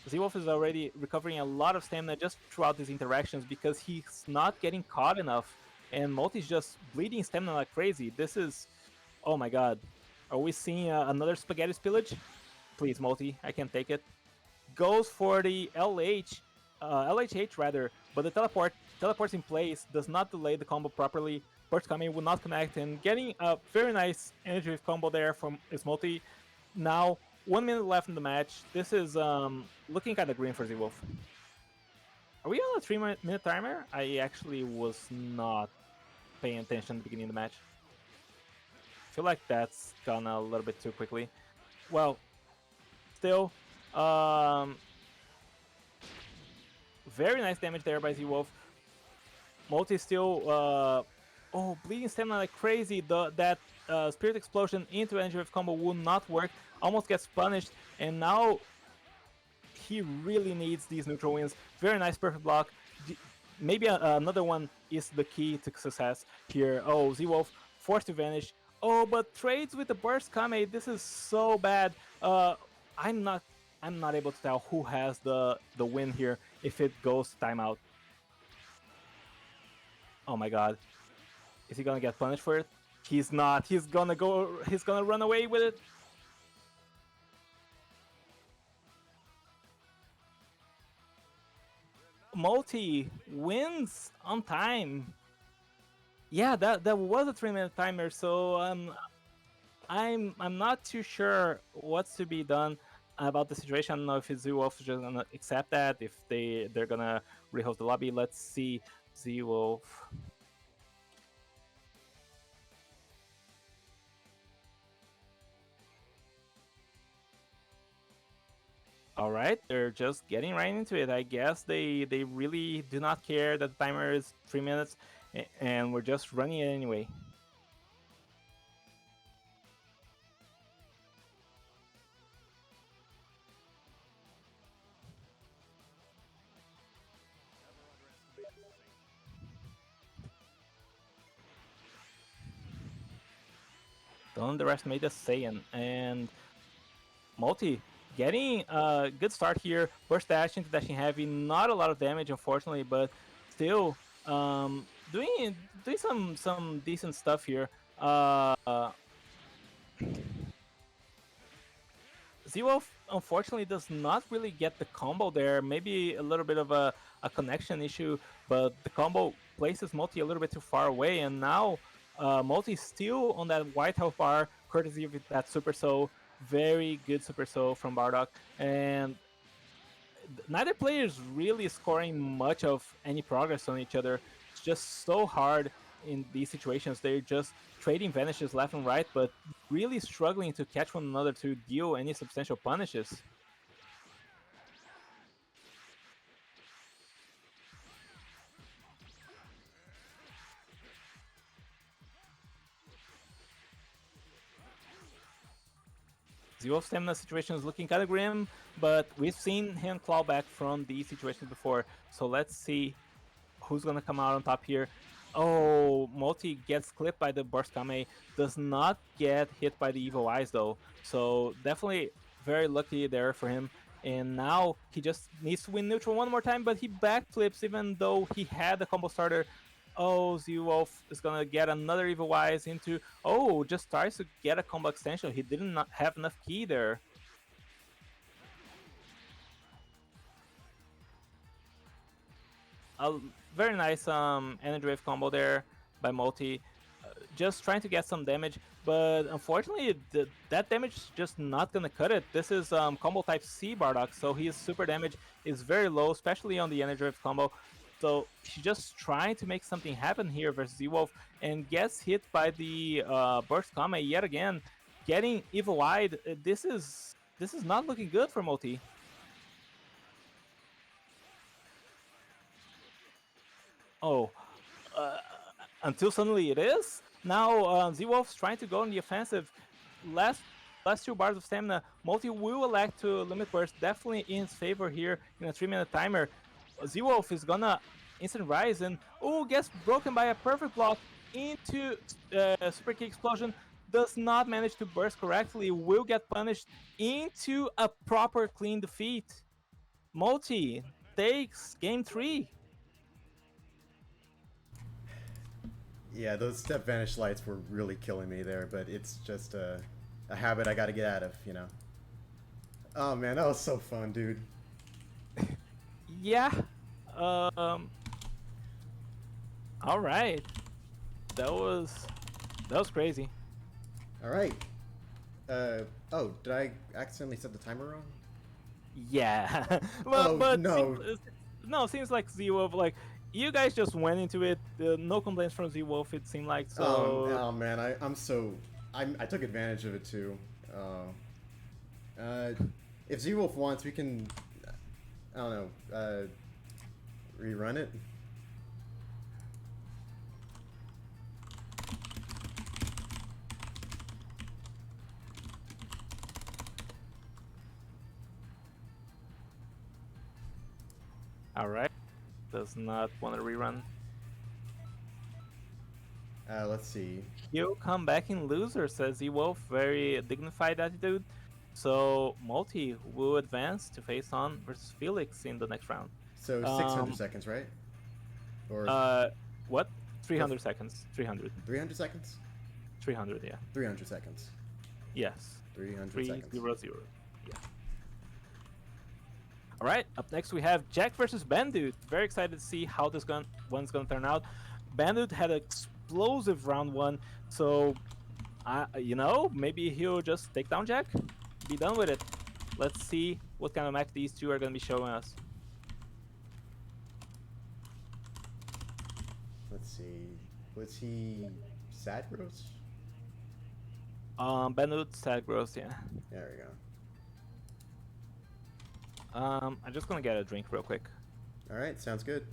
Z-Wolf is already recovering a lot of stamina just throughout these interactions because he's not getting caught enough. And Multi's just bleeding stamina like crazy. This is... oh my god. Are we seeing another spaghetti spillage? Please, Multi, I can't take it. Goes for the LHH rather, but the teleports in place, does not delay the combo properly. Burst Kami will not connect, and getting a very nice energy wave combo there from his Multi. Now, 1 minute left in the match. This is looking kind of green for Z-Wolf. Are we on a 3-minute timer? I actually was not paying attention at the beginning of the match. I feel like that's gone a little bit too quickly. Well, still, very nice damage there by Z-Wolf. Multi still... bleeding stamina like crazy. That Spirit Explosion into Energy Wave combo will not work. Almost gets punished, and now he really needs these neutral wins. Very nice perfect block. Maybe another one is the key to success here. Oh, Z-Wolf forced to vanish. Oh, but trades with the burst Kame. This is so bad. I'm not able to tell who has the win here if it goes to timeout. Oh my god. Is he gonna get punished for it? He's not. He's gonna run away with it. Multi wins on time. Yeah, that was a 3-minute timer, so I'm not too sure what's to be done. about the situation. I don't know if Z Wolf is just gonna accept that, if they're gonna rehost the lobby. Let's see. Z Wolf. All right, they're just getting right into it. I guess they really do not care that the timer is 3 minutes, and we're just running it anyway. Don't underestimate the Saiyan. And Multi getting a good start here. Burst dash into dashing heavy. Not a lot of damage, unfortunately, but still doing some decent stuff here. Z-Wolf unfortunately does not really get the combo there. Maybe a little bit of a connection issue, but the combo places Multi a little bit too far away, and now Multi still on that white health bar, courtesy of that Super Soul. Very good Super Soul from Bardock, and neither player is really scoring much of any progress on each other. It's just so hard in these situations. They're just trading vanishes left and right, but really struggling to catch one another to deal any substantial punishes. Z-Wolf's stamina situation is looking kind of grim, but we've seen him claw back from these situations before, so let's see who's gonna come out on top here. Oh, Multi gets clipped by the Burst Kame, does not get hit by the Evil Eyes though, so definitely very lucky there for him. And now he just needs to win neutral one more time, but he backflips even though he had the combo starter. Oh, Z-Wolf is gonna get another Evil Eyes into... Oh, just tries to get a combo extension. He didn't have enough key there. A very nice energy wave combo there by Multi. Just trying to get some damage, but unfortunately that damage is just not gonna cut it. This is combo type C Bardock, so his super damage is very low, especially on the energy wave combo. So he's just trying to make something happen here versus Z-Wolf, and gets hit by the Burst Kame yet again, getting Evil Eyed. This is not looking good for Multi. Oh, until suddenly it is. Now Z-Wolf's trying to go on the offensive. Last 2 bars of stamina. Multi will elect to limit burst, definitely in his favor here in a 3-minute timer. Z-Wolf is gonna instant rise and gets broken by a perfect block into super kick explosion. Does not manage to burst correctly. Will get punished into a proper clean defeat. Multi takes game 3.
Yeah, those step vanish lights were really killing me there, but it's just a habit I gotta get out of, you know. Oh man, that was so fun, dude.
Yeah. All right. That was crazy.
All right. Oh, did I accidentally set the timer wrong?
Yeah. Well,
Oh,
but
no.
Seems like Z-Wolf, like, you guys just went into it. No complaints from Z-Wolf, it seemed like. So.
Oh man, I took advantage of it too. If Z-Wolf wants, we can, I don't know, rerun it.
All right. Does not want to rerun.
Let's see.
He'll come back in loser, says Z-Wolf. Very dignified attitude. So Multi will advance to face on versus Felix in the next round.
So 600 seconds, right? Or
what? 300 seconds. 300.
300 seconds?
300, yeah.
300 seconds.
Yes.
300 seconds.
300. Yeah. All right. Up next we have Jack versus Bandit. Very excited to see how this one's gonna turn out. Bandit had an explosive round 1, so maybe he'll just take down Jack. Be done with it. Let's see what kind of mech these two are going to be showing us.
Let's see. Was he Sadros?
Benut, Sagros, yeah.
There we go.
I'm just going to get a drink real quick.
All right, sounds good.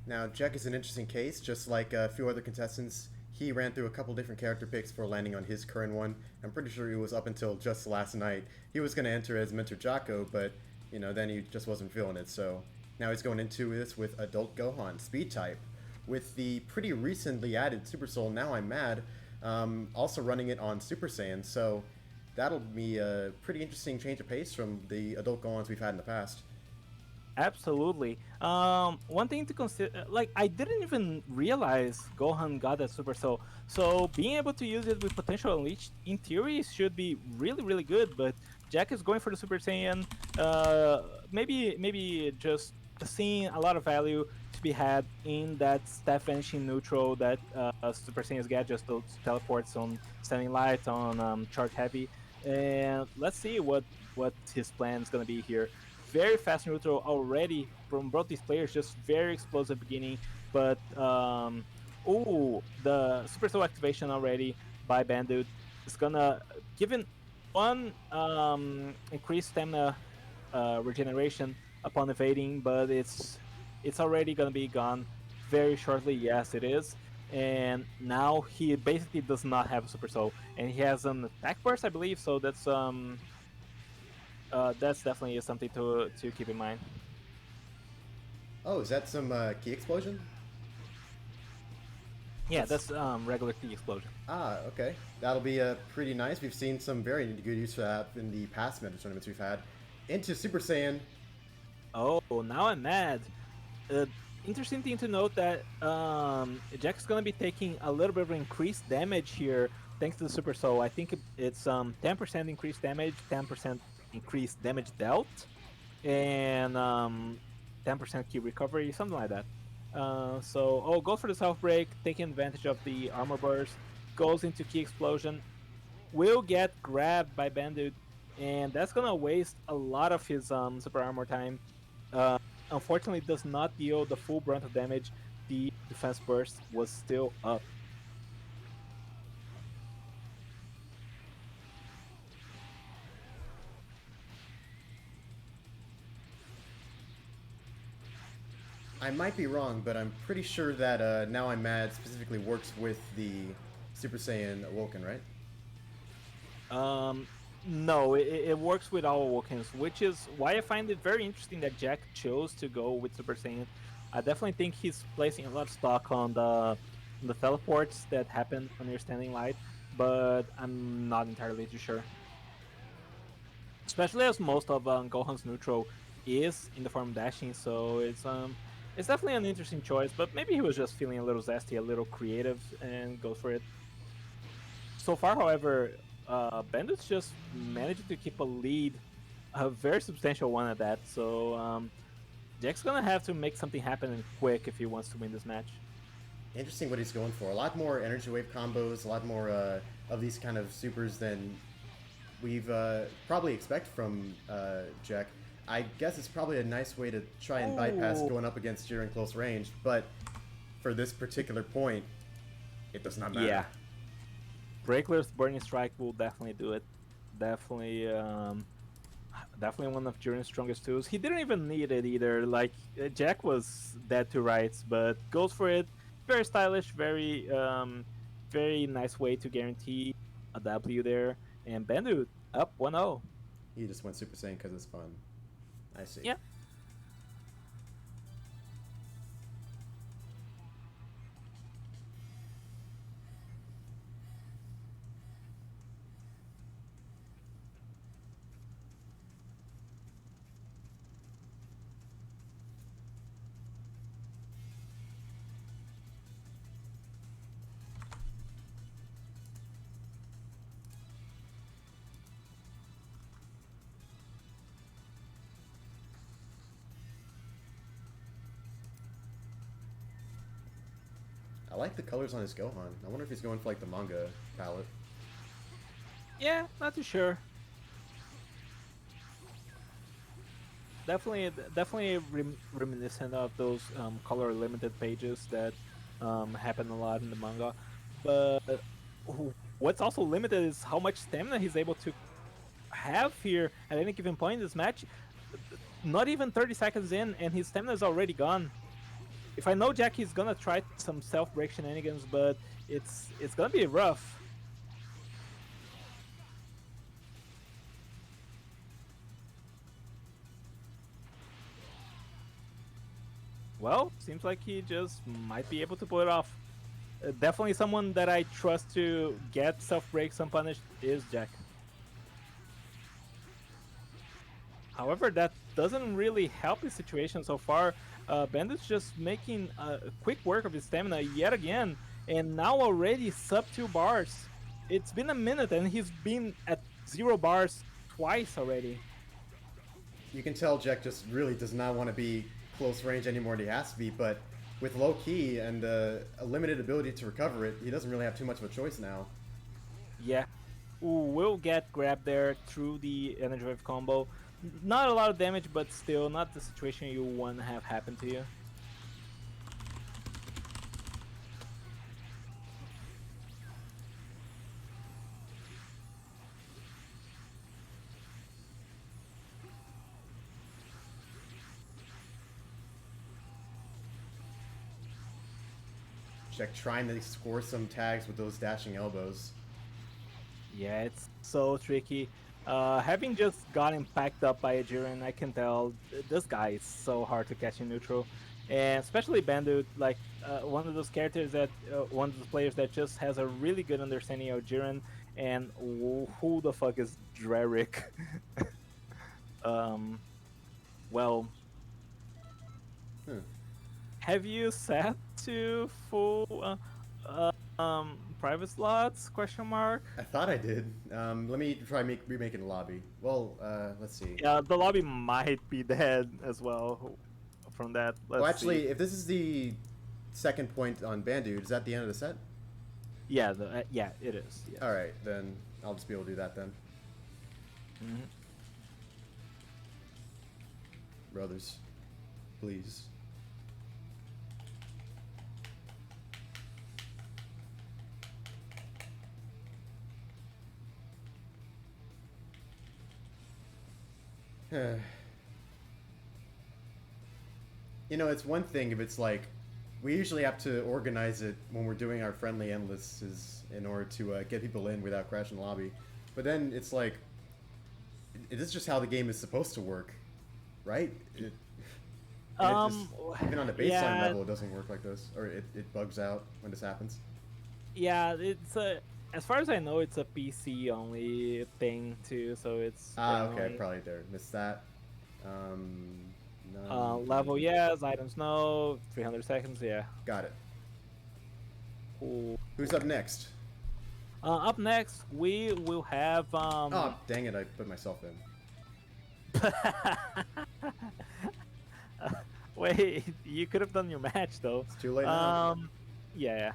Now, Jack is an interesting case. Just like a few other contestants, he ran through a couple different character picks before landing on his current one. I'm pretty sure it was up until just last night. He was going to enter as Mentor Jocko, but, you know, then he just wasn't feeling it. So now he's going into this with Adult Gohan, Speed type. With the pretty recently added Super Soul, Now I'm Mad, also running it on Super Saiyan. So that'll be a pretty interesting change of pace from the Adult Gohans we've had in the past.
Absolutely. One thing to consider, like, I didn't even realize Gohan got that Super Soul. So being able to use it with potential unleashed, in theory, should be really, really good. But Jack is going for the Super Saiyan. Maybe just seeing a lot of value to be had in that staff vanishing neutral that Super Saiyans get, just those teleports on Standing Light, on Charge Heavy. And let's see what his plan is going to be here. Very fast neutral already from both these players, just very explosive beginning. But ooh, the Super Soul activation already by Bandit is gonna given one increased stamina regeneration upon evading, but it's already gonna be gone very shortly. Yes, it is. And now he basically does not have a Super Soul, and he has an attack burst, I believe. So that's definitely something to keep in mind.
Oh, is that some key explosion?
Yeah, that's regular key explosion.
Ah, okay. That'll be pretty nice. We've seen some very good use for that in the past meta tournaments we've had. Into Super Saiyan.
Oh, now I'm mad. Interesting thing to note that Jack's gonna be taking a little bit of increased damage here thanks to the Super Soul. I think it's 10% increased damage, 10% increased damage dealt, and 10% key recovery, something like that. So go for the self break, taking advantage of the armor burst, goes into key explosion, will get grabbed by Bandit, and that's gonna waste a lot of his super armor time. Unfortunately, does not deal the full brunt of damage. The defense burst was still up.
I might be wrong, but I'm pretty sure that Now I'm Mad specifically works with the Super Saiyan Awoken, right?
No, it works with all Awokens, which is why I find it very interesting that Jack chose to go with Super Saiyan. I definitely think he's placing a lot of stock on the teleports that happen on your Standing Light, but I'm not entirely too sure. Especially as most of Gohan's neutral is in the form of dashing, so it's definitely an interesting choice. But maybe he was just feeling a little zesty, a little creative, and goes for it. So far, however, Bandit's just managed to keep a lead, a very substantial one at that. So Jack's gonna have to make something happen and quick if he wants to win this match.
Interesting what he's going for. A lot more energy wave combos, a lot more of these kind of supers than we've probably expect from Jack. I guess it's probably a nice way to try and bypass going up against Jiren close range, but for this particular point, it does not matter.
Yeah. Breakler's Burning Strike will definitely do it. Definitely, definitely one of Jiren's strongest tools. He didn't even need it either. Like Jack was dead to rights, but goes for it. Very stylish, very nice way to guarantee a W there. And Bendu up 1-0.
He just went Super Saiyan because it's fun. I see.
Yeah.
I like the colors on his Gohan. I wonder if he's going for like the manga palette.
Yeah, not too sure. Definitely reminiscent of those color limited pages that happen a lot in the manga. But what's also limited is how much stamina he's able to have here at any given point in this match. Not even 30 seconds in, and his stamina is already gone. If I know Jack, he's gonna try some self-break shenanigans, but it's gonna be rough. Well, seems like he just might be able to pull it off. Definitely someone that I trust to get self-breaks unpunished is Jack. However, that doesn't really help his situation so far. Bandit's just making quick work of his stamina yet again, and now already sub 2 bars. It's been a minute and he's been at 0 bars twice already.
You can tell Jack just really does not want to be close range anymore than he has to be, but with low key and a limited ability to recover it, he doesn't really have too much of a choice now.
Yeah. Ooh, will get grabbed there through the energy wave combo. Not a lot of damage, but still not the situation you want to have happen to you.
Jack trying to score some tags with those dashing elbows.
Yeah, it's so tricky. Having just gotten packed up by a Jiren, I can tell this guy is so hard to catch in neutral. And especially Bandit, like one of those characters that, one of those players that just has a really good understanding of Jiren. And who the fuck is Drerick? Well, have you set to full private slots? Question mark.
I thought I did. Let me try remaking the lobby. Well, let's see.
Yeah, the lobby might be dead as well from that. Let's
Well, actually,
see.
if this is the second point on Bandu, is that the end of the set?
Yeah, yeah, it is. Yes.
All right, then I'll just be able to do that then.
Mhm.
Brothers, please. You know, it's one thing if it's like, we usually have to organize it when we're doing our friendly endlesses in order to get people in without crashing the lobby. But then it's like, it is just how the game is supposed to work, right? Even on the baseline
yeah,
level, it doesn't work like this, or it bugs out when this happens.
yeah, it's a. As far as I know, it's a PC only thing too, so it's.
Okay,
only,
probably there. Missed that.
level yes, items no, 300 seconds, yeah.
Got it.
Cool.
Who's up next?
Up next, we will have.
Oh, dang it, I put myself in.
Wait, you could have done your match though.
It's too late now.
Yeah.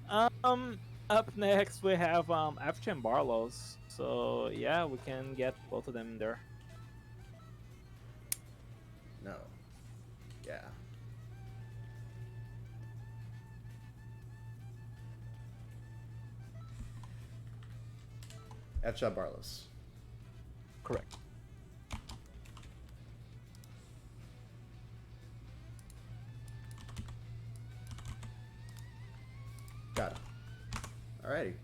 Up next we have After and Barlow's. So yeah, we can get both of them in there.
No. Yeah. F-Shot Barlos.
Correct.
Got it. Alrighty.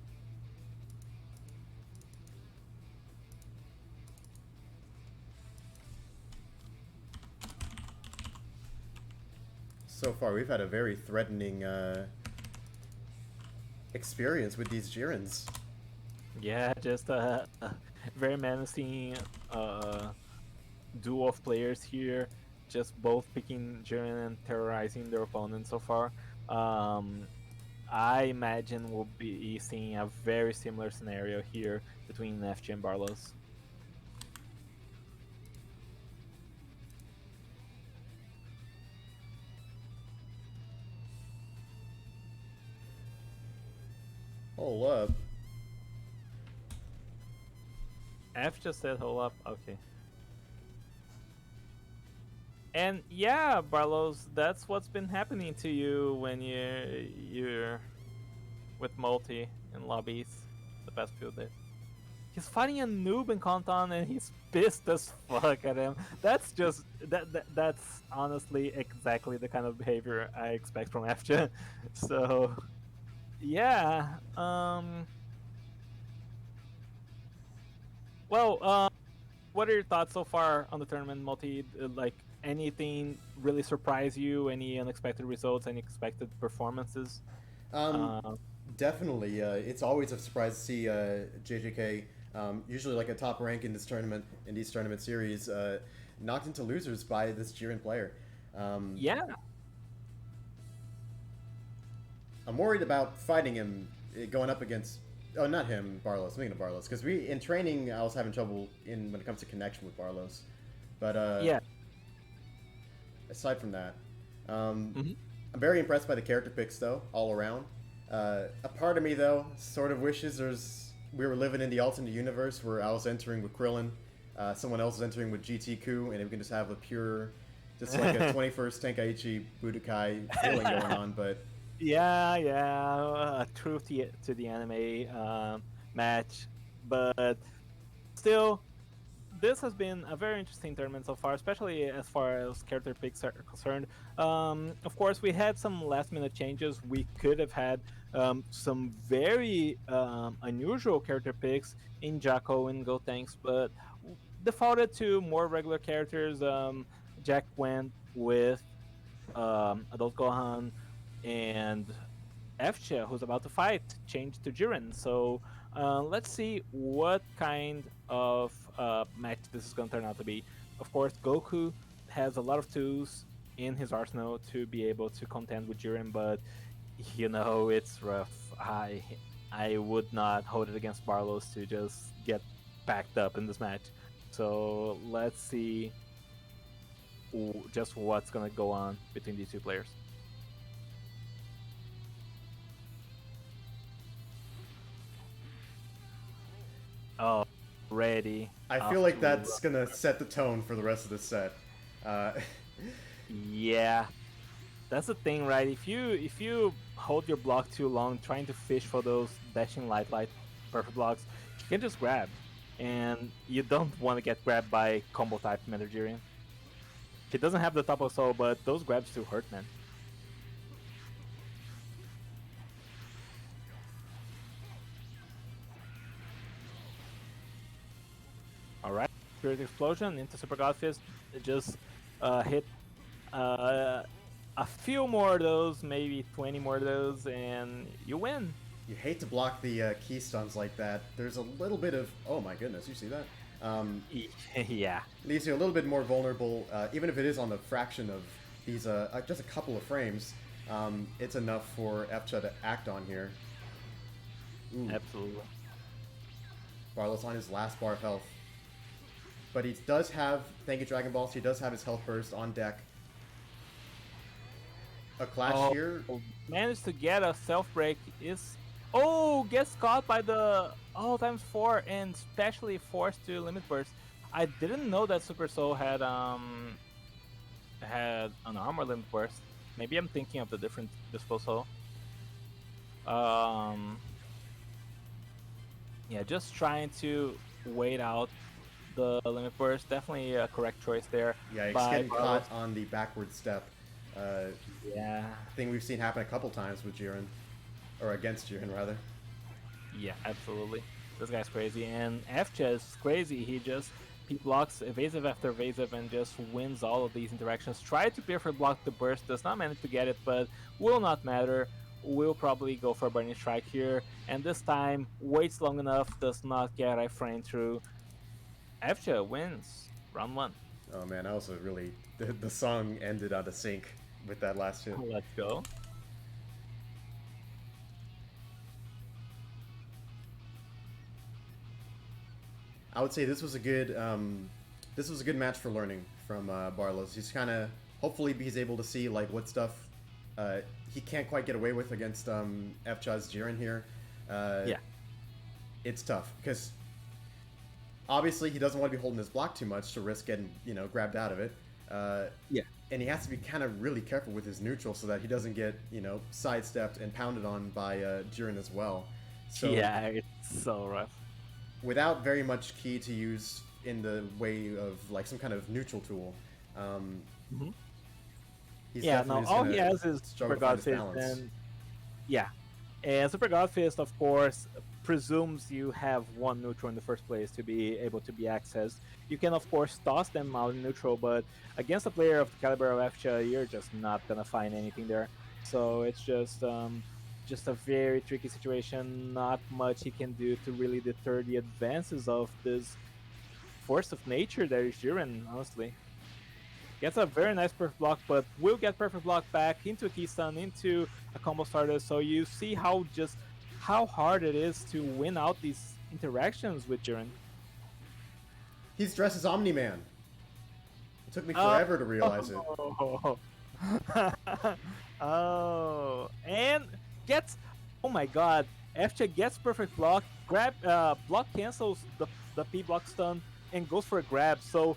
So far, we've had a very threatening experience with these Jirens.
Yeah, just a very menacing duo of players here. Just both picking Jiren and terrorizing their opponent so far. I imagine we'll be seeing a very similar scenario here between FG and Barlow's.
Hold up.
F just said hold up. Okay. And yeah, Barlos, that's what's been happening to you when you're with multi in lobbies the past few days. He's fighting a noob in Konton and he's pissed as fuck at him. That's just that's honestly exactly the kind of behavior I expect from FJ. So yeah. Well, what are your thoughts so far on the tournament, Multi? Like anything really surprise you? Any unexpected results? Any expected performances?
Um,
Uh,
Definitely. It's always a surprise to see JJK, usually like a top rank in this tournament, in these tournament series, knocked into losers by this Jiren player.
yeah.
I'm worried about fighting him, going up against. Oh, not him, Barlos. Speaking of Barlos, because in training I was having trouble when it comes to connection with Barlos, but
Yeah.
aside from that,
Mhm.
I'm very impressed by the character picks though, all around. A part of me though sort of wishes we were living in the alternate universe where I was entering with Krillin, someone else is entering with GT-Ku, and we can just have a pure, just like a 21st Tenkaichi Budokai feeling going on. But
Yeah. A truth to the anime match, but still, this has been a very interesting tournament so far, especially as far as character picks are concerned. Of course, we had some last-minute changes. We could have had some very unusual character picks in Jacko and Gotenks, but defaulted to more regular characters. Jack went with Adult Gohan, and Efcha, who's about to fight, changed to Jiren. So let's see what kind of match this is going to turn out to be. Of course, Goku has a lot of tools in his arsenal to be able to contend with Jiren, but it's rough. I would not hold it against Barlos to just get packed up in this match. So let's see just what's going to go on between these two players. Oh, ready.
I feel like that's gonna set the tone for the rest of the set. Uh,
Yeah, that's the thing, right? If you hold your block too long, trying to fish for those dashing light perfect blocks, you can just grab, and you don't want to get grabbed by combo type Managerian. He doesn't have the top of soul, but those grabs still hurt, man. All right, Spirit Explosion into Super God Fist. Just hit a few more of those, maybe 20 more of those, and you win.
you hate to block the key stuns like that. There's a little bit of, oh my goodness, you see that?
Yeah.
Leaves you a little bit more vulnerable, even if it is on the fraction of these, just a couple of frames. It's enough for Efcha to act on here. Ooh.
Absolutely.
Barlos on his last bar of health. But he does have, thank you Dragon Balls, he does have his health burst on deck. A clash here.
Managed to get a self break is. Oh, gets caught by the times 4 and specially forced to limit burst. I didn't know that Super Soul had an armor limit burst. Maybe I'm thinking of the different disposal. Yeah, just trying to wait out the limit burst. Definitely a correct choice there.
Yeah, he's getting caught on the backward step.
Yeah.
Thing we've seen happen a couple times with Jiren. Or against Jiren, rather.
Yeah, absolutely. This guy's crazy. And Fcha is crazy. He blocks evasive after evasive and just wins all of these interactions. Tried to perfect block the burst, does not manage to get it, but will not matter. Will probably go for a Burning Strike here. And this time, waits long enough, does not get a frame through. Fcha wins round 1.
Oh man, I also really... The song ended on a sync with that last hit.
Let's go.
I would say this was a good match for learning from Barlos. He's kind of hopefully he's able to see like what stuff he can't quite get away with against Fcha's Jiren here.
Yeah.
It's tough because obviously he doesn't want to be holding his block too much to risk getting grabbed out of it.
Yeah.
And he has to be kind of really careful with his neutral so that he doesn't get sidestepped and pounded on by Jiren as well. So
Yeah, it's so rough.
without very much ki to use in the way of like some kind of neutral tool,
Mhm.
he's
Yeah,
definitely
no,
just
all
gonna
he has is
struggle
Super
to find
God
his
Fist,
balance.
and yeah, and Super God Fist, of course, presumes you have one neutral in the first place to be able to be accessed. You can, of course, toss them out in neutral, but against a player of the caliber of Efcha, you're just not gonna find anything there. So it's just a very tricky situation. Not much he can do to really deter the advances of this force of nature that is Jiren, honestly. Gets a very nice perfect block, but will get perfect block back into a keystun, into a combo starter. So you see how hard it is to win out these interactions with Jiren.
He's dressed as Omni-Man. It took me
Oh,
forever to realize it.
oh, and gets, oh my god, FJ gets perfect block, grab, block cancels the P block stun and goes for a grab. So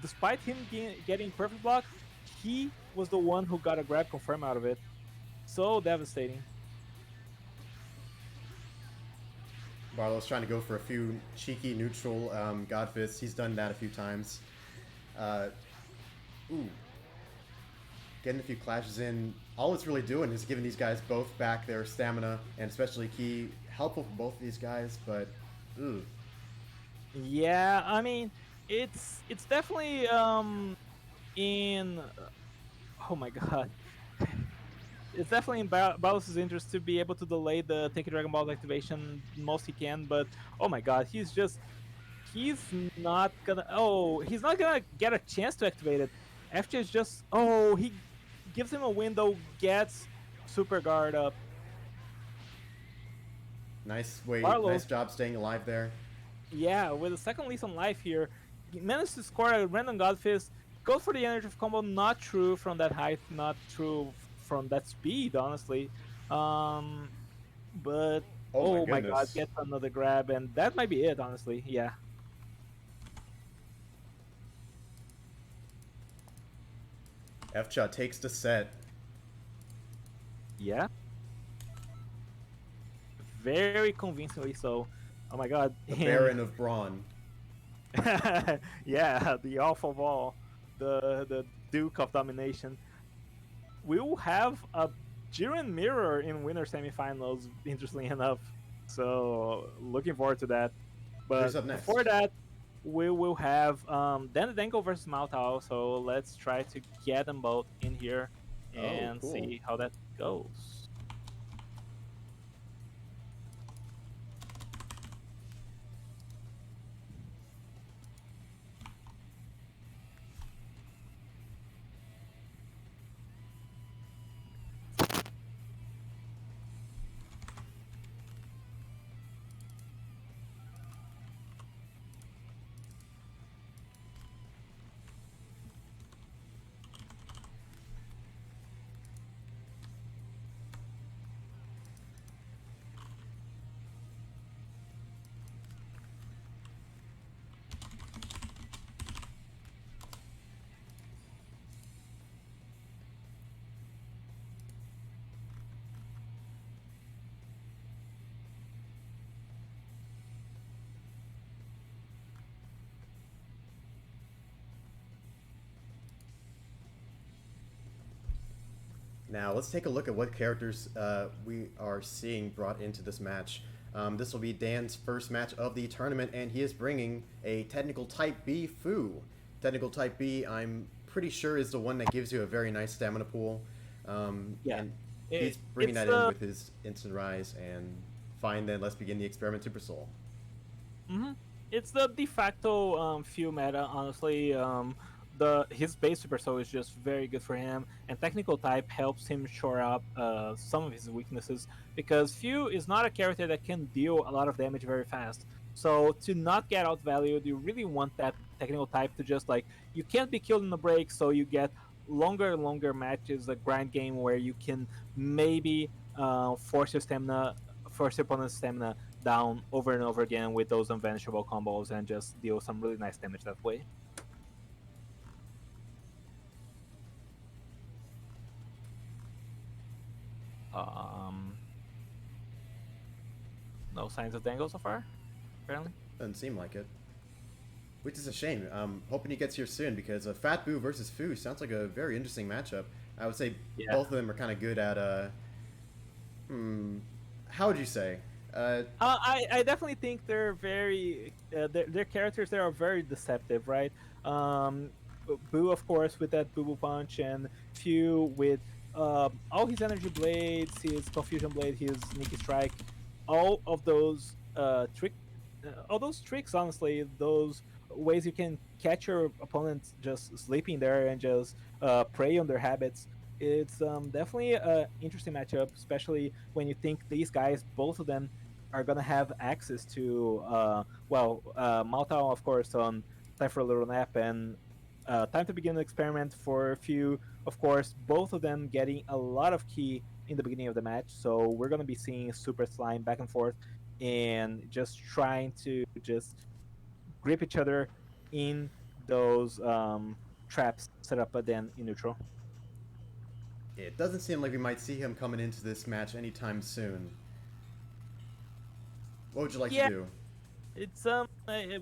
despite him getting perfect block, he was the one who got a grab confirm out of it. So devastating.
Barlow's trying to go for a few cheeky neutral God Fists. He's done that a few times. Ooh. Getting a few clashes in. All it's really doing is giving these guys both back their stamina, and especially ki. Helpful for both of these guys, but ooh.
Yeah, I mean, it's definitely in oh my god. It's definitely in Balus' interest to be able to delay the Take Dragon Ball activation most he can, but oh my god, he's not gonna get a chance to activate it. FJ is just he gives him a window, gets super guard up.
Nice
Barlow's,
job staying alive there.
yeah, with a second lease on life here, he managed to score a random God Fist, goes for the energy of combo, not true from that height, not true from that speed, honestly. But
Oh my
oh my god,
goodness.
gets another grab, and that might be it, honestly. Yeah.
Fcha takes the set.
Yeah. Very convincingly so. Oh my god.
The Baron of Brawn.
Yeah, the alpha of all, the Duke of Domination. We will have a Jiren mirror in winner semifinals, interestingly enough. So looking forward to that. But
Who's up next?
before that, we will have Dan Danko versus Maltao. So let's try to get them both in here and
cool.
see how that goes.
Now let's take a look at what characters we are seeing brought into this match. This will be Dan's first match of the tournament, and he is bringing a Technical Type B Fu. Technical Type B, I'm pretty sure, is the one that gives you a very nice stamina pool.
Yeah.
And he's bringing that in with his Instant Rise, and fine then, let's begin the experiment Super Soul.
It's the de facto few meta, honestly. His base Super Soul is just very good for him, and Technical Type helps him shore up some of his weaknesses, because Few is not a character that can deal a lot of damage very fast. So to not get outvalued, you really want that Technical Type to just like, you can't be killed in the break, so you get longer and longer matches, a grind game where you can maybe force your stamina force your opponent's stamina down over and over again with those unvanishable combos and just deal some really nice damage that way. Um, no signs of Dango so far, apparently.
Doesn't seem like it. Which is a shame. I'm hoping he gets here soon because Fat Boo versus Fu sounds like a very interesting matchup. I would say
Yeah.
both of them are kind of good at, how would you say?
I definitely think they're very their characters there are very deceptive, right? Um, Boo, of course, with that Boo Boo Punch, and Few with all his energy blades, his confusion blade, his sneaky strike, all of those all those tricks. Honestly, those ways you can catch your opponent just sleeping there and just prey on their habits. It's definitely a interesting matchup, especially when you think these guys, both of them, are gonna have access to Maltao, of course, on Time for a Little Nap, and Time to Begin an Experiment for a few, of course, both of them getting a lot of key in the beginning of the match. So we're gonna be seeing Super Slime back and forth and just trying to just grip each other in those traps set up then in neutral.
It doesn't seem like we might see him coming into this match anytime soon. What would you like
Yeah,
to do?
it's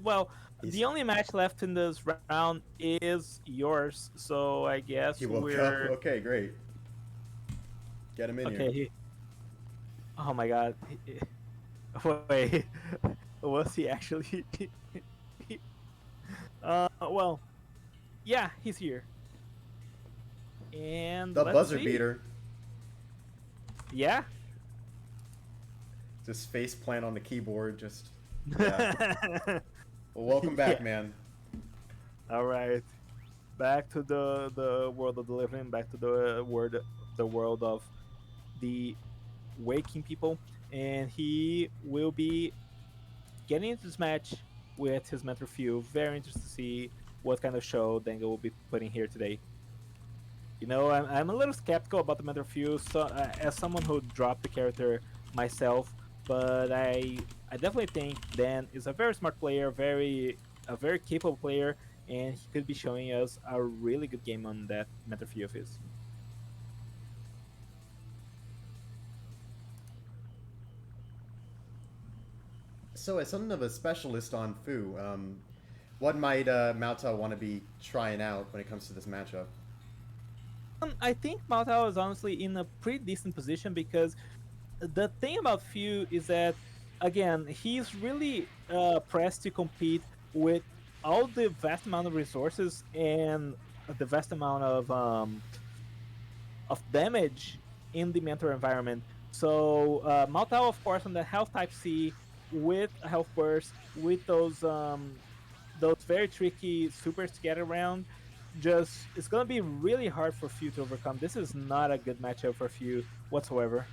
well,
He's-
the only match left in this round is yours, so I guess
He woke
we're
up. Okay, great. Get him in here.
okay. Oh my god. Wait, was he actually? Well, yeah, he's here. And
The
let's
buzzer
see.
beater.
Yeah.
Just face plant on the keyboard. Just. Yeah. Well, welcome back,
Yeah.
man.
All right. Back to the world of the living. Back to the world of the waking people, and he will be getting into this match with his mentor Few. Very interested to see what kind of show Dango will be putting here today. You know, I'm a little skeptical about the mentor Few, so as someone who dropped the character myself, but I definitely think Dan is a very smart player, a very capable player, and he could be showing us a really good game on that mentor Few of his.
So, as something of a specialist on Fu, what might Mao want to be trying out when it comes to this matchup?
I think Maltao is honestly in a pretty decent position because the thing about Few is that, again, he's really pressed to compete with all the vast amount of resources and the vast amount of damage in the mentor environment. So Maltao, of course, on the health type C with a health burst, with those very tricky supers to get around, just it's gonna be really hard for Few to overcome. This is not a good matchup for Few whatsoever.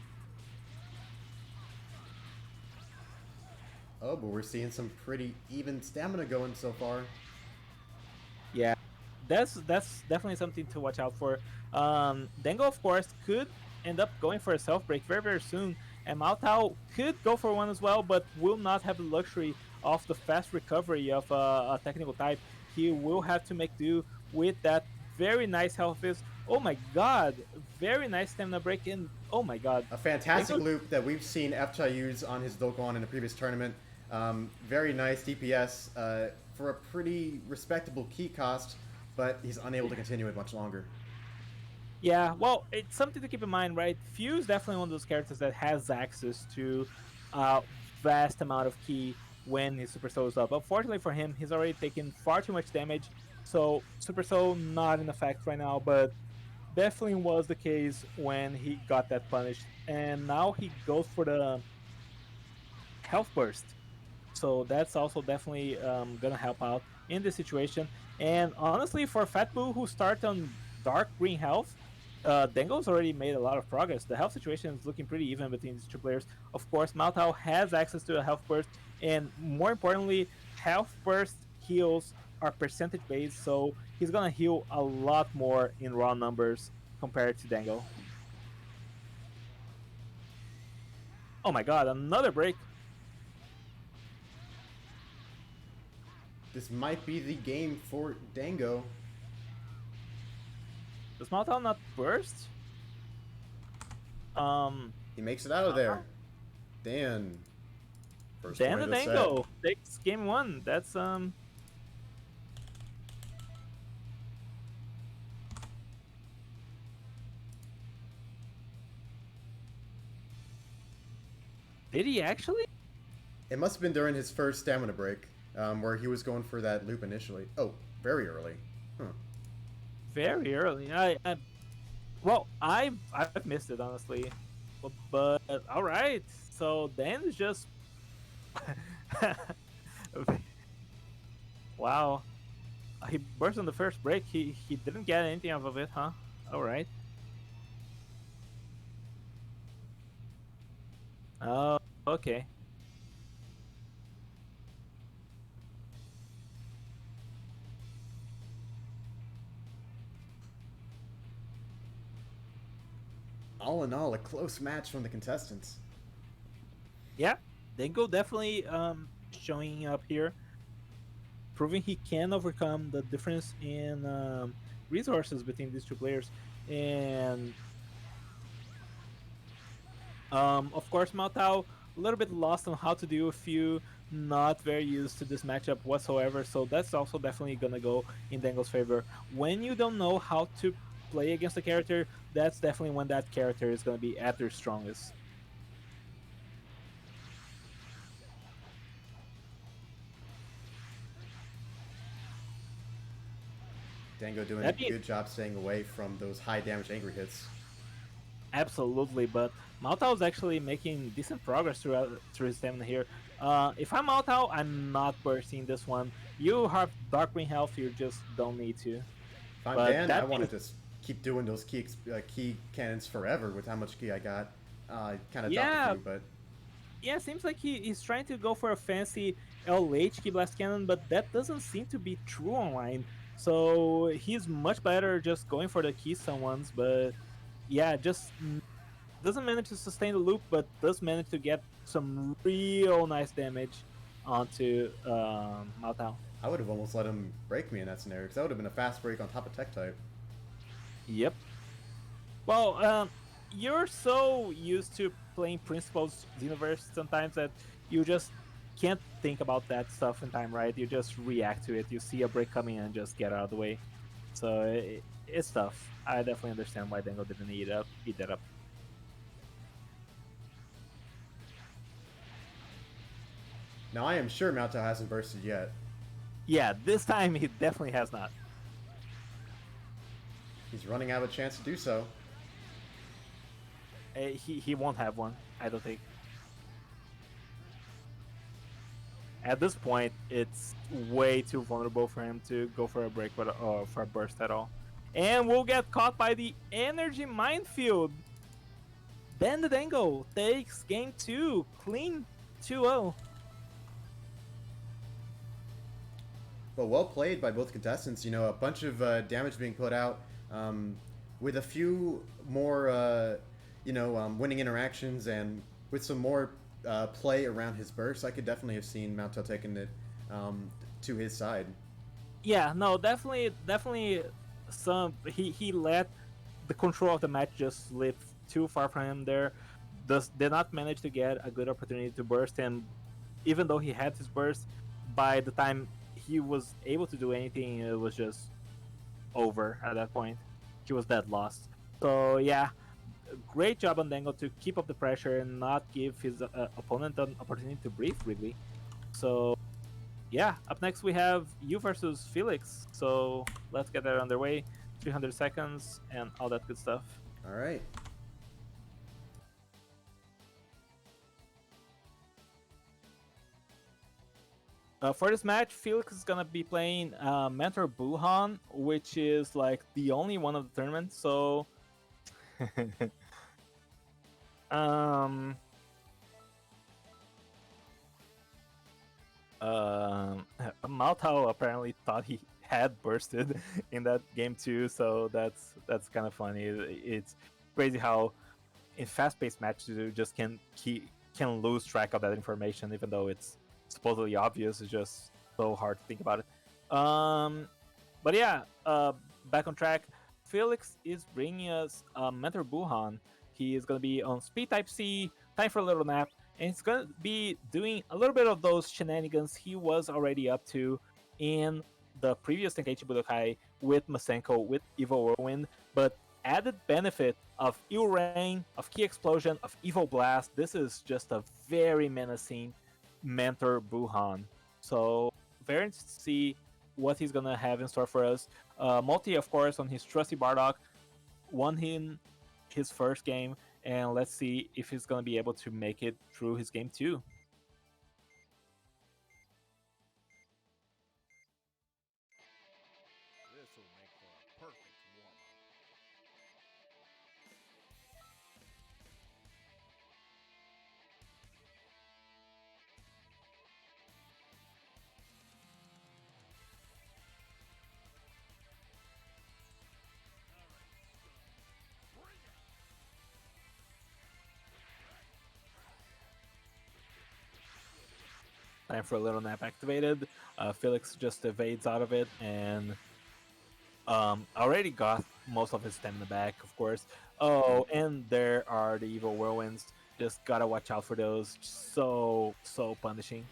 Oh, but we're seeing some pretty even stamina going so far.
Yeah, that's definitely something to watch out for. Dango, of course, could end up going for a self break very soon, and Mao Tao could go for one as well, but will not have the luxury of the fast recovery of a technical type. He will have to make do with that very nice health fist. Oh my god, very nice stamina break, and oh my god,
A fantastic
Dango-
loop that we've seen FCHA use on his Dokkan in a previous tournament. Very nice DPS for a pretty respectable key cost, but he's unable to continue it much longer.
Yeah, well, it's something to keep in mind, right? Few is definitely one of those characters that has access to a vast amount of key when his Super Soul is up. Unfortunately for him, he's already taken far too much damage, so Super Soul not in effect right now, but definitely was the case when he got that punished. And now he goes for the health burst. So that's also definitely gonna help out in this situation. And honestly, for Fat Boo, who started on dark green health, Dengo's already made a lot of progress. The health situation is looking pretty even between these two players. Of course, Maltao has access to a health burst, and more importantly, health burst heals are percentage based, so he's gonna heal a lot more in raw numbers compared to Dango. Oh my god, another break.
This might be the game for Dango.
Does Maltao not burst?
He makes it out of there. Dan. First
Dan
point
the
of the set.
Dango takes game 1. That's Did he actually?
It must have been during his first stamina break, where he was going for that loop initially. Oh, very early. Huh.
Very early. Well, I've missed it honestly, but all right. So Dan is just wow. He burst on the first break. He didn't get anything out of it, huh? All right. Oh, okay.
All in all, a close match from the contestants.
Yeah, Dango definitely showing up here, proving he can overcome the difference in resources between these two players. And of course, Maltao a little bit lost on how to deal with you, not very used to this matchup whatsoever. So that's also definitely gonna go in Dango's favor. When you don't know how to play against a character, that's definitely when that character is gonna be at their strongest.
Dango doing
That'd
a
be-
good job staying away from those high damage angry hits.
Absolutely, but Maltao is actually making decent progress through his stamina here. If I'm Maltao, I'm not bursting this one. You have Dark Green health, you just don't need to.
If I'm
But
Dan,
that
I want to
is-
just keep doing those key cannons forever with how much key I got. Kind of
Yeah.
dropped a few, but
Yeah, it seems like he's trying to go for a fancy LH Key Blast Cannon, but that doesn't seem to be true online. So he's much better just going for the Keystone ones, but yeah, just doesn't manage to sustain the loop, but does manage to get some real nice damage onto Maltao.
I would have almost let him break me in that scenario because that would have been a fast break on top of Tech type.
Yep. Well, you're so used to playing Principles Xenoverse sometimes that you just can't think about that stuff in time, right? You just react to it. You see a break coming and just get out of the way. So it's tough. I definitely understand why Dango didn't eat that up.
Now I am sure Maltao hasn't bursted yet.
Yeah, this time he definitely has not.
He's running out of a chance to do so.
He won't have one, I don't think. At this point, it's way too vulnerable for him to go for a break, but for a burst at all. And we'll get caught by the energy minefield. Then the Dango takes game 2, clean 2-0.
But well played by both contestants. You know, a bunch of damage being put out with a few more, winning interactions and with some more play around his burst. I could definitely have seen Maltao taking it to his side.
Yeah, no, definitely some he let the control of the match just slip too far from him there. Did not manage to get a good opportunity to burst him, even though he had his burst. By the time he was able to do anything, it was just over at that point. He was dead lost. So yeah, great job on Dango to keep up the pressure and not give his opponent an opportunity to breathe, really. So yeah, up next we have you versus Felix. So let's get that underway. 300 seconds and all that good stuff.
All right.
For this match, Felix is gonna be playing Mentor Buhan, which is like the only one of the tournament. So, Maltao apparently thought he had bursted in that game too. So that's kind of funny. It's crazy how in fast-paced matches you just can't can lose track of that information, even though it's supposedly obvious. It's just so hard to think about it. But yeah, back on track. Felix is bringing us Mentor Buhan. He is going to be on Speed Type C, time for a little nap, and he's going to be doing a little bit of those shenanigans he was already up to in the previous Tenkaichi Budokai with Masenko, with Evil Whirlwind, but added benefit of Ill Rain, of Key Explosion, of Evil Blast. This is just a very menacing Mentor Buhan. So very interested to see what he's gonna have in store for us. Multi, of course, on his trusty Bardock, won him his first game, and let's see if he's gonna be able to make it through his game 2.
This will make for a perfect warm-up.
Time for a little nap activated. Felix just evades out of it and already got most of his stamina back, of course. Oh, and there are the evil whirlwinds. Just gotta watch out for those. So punishing.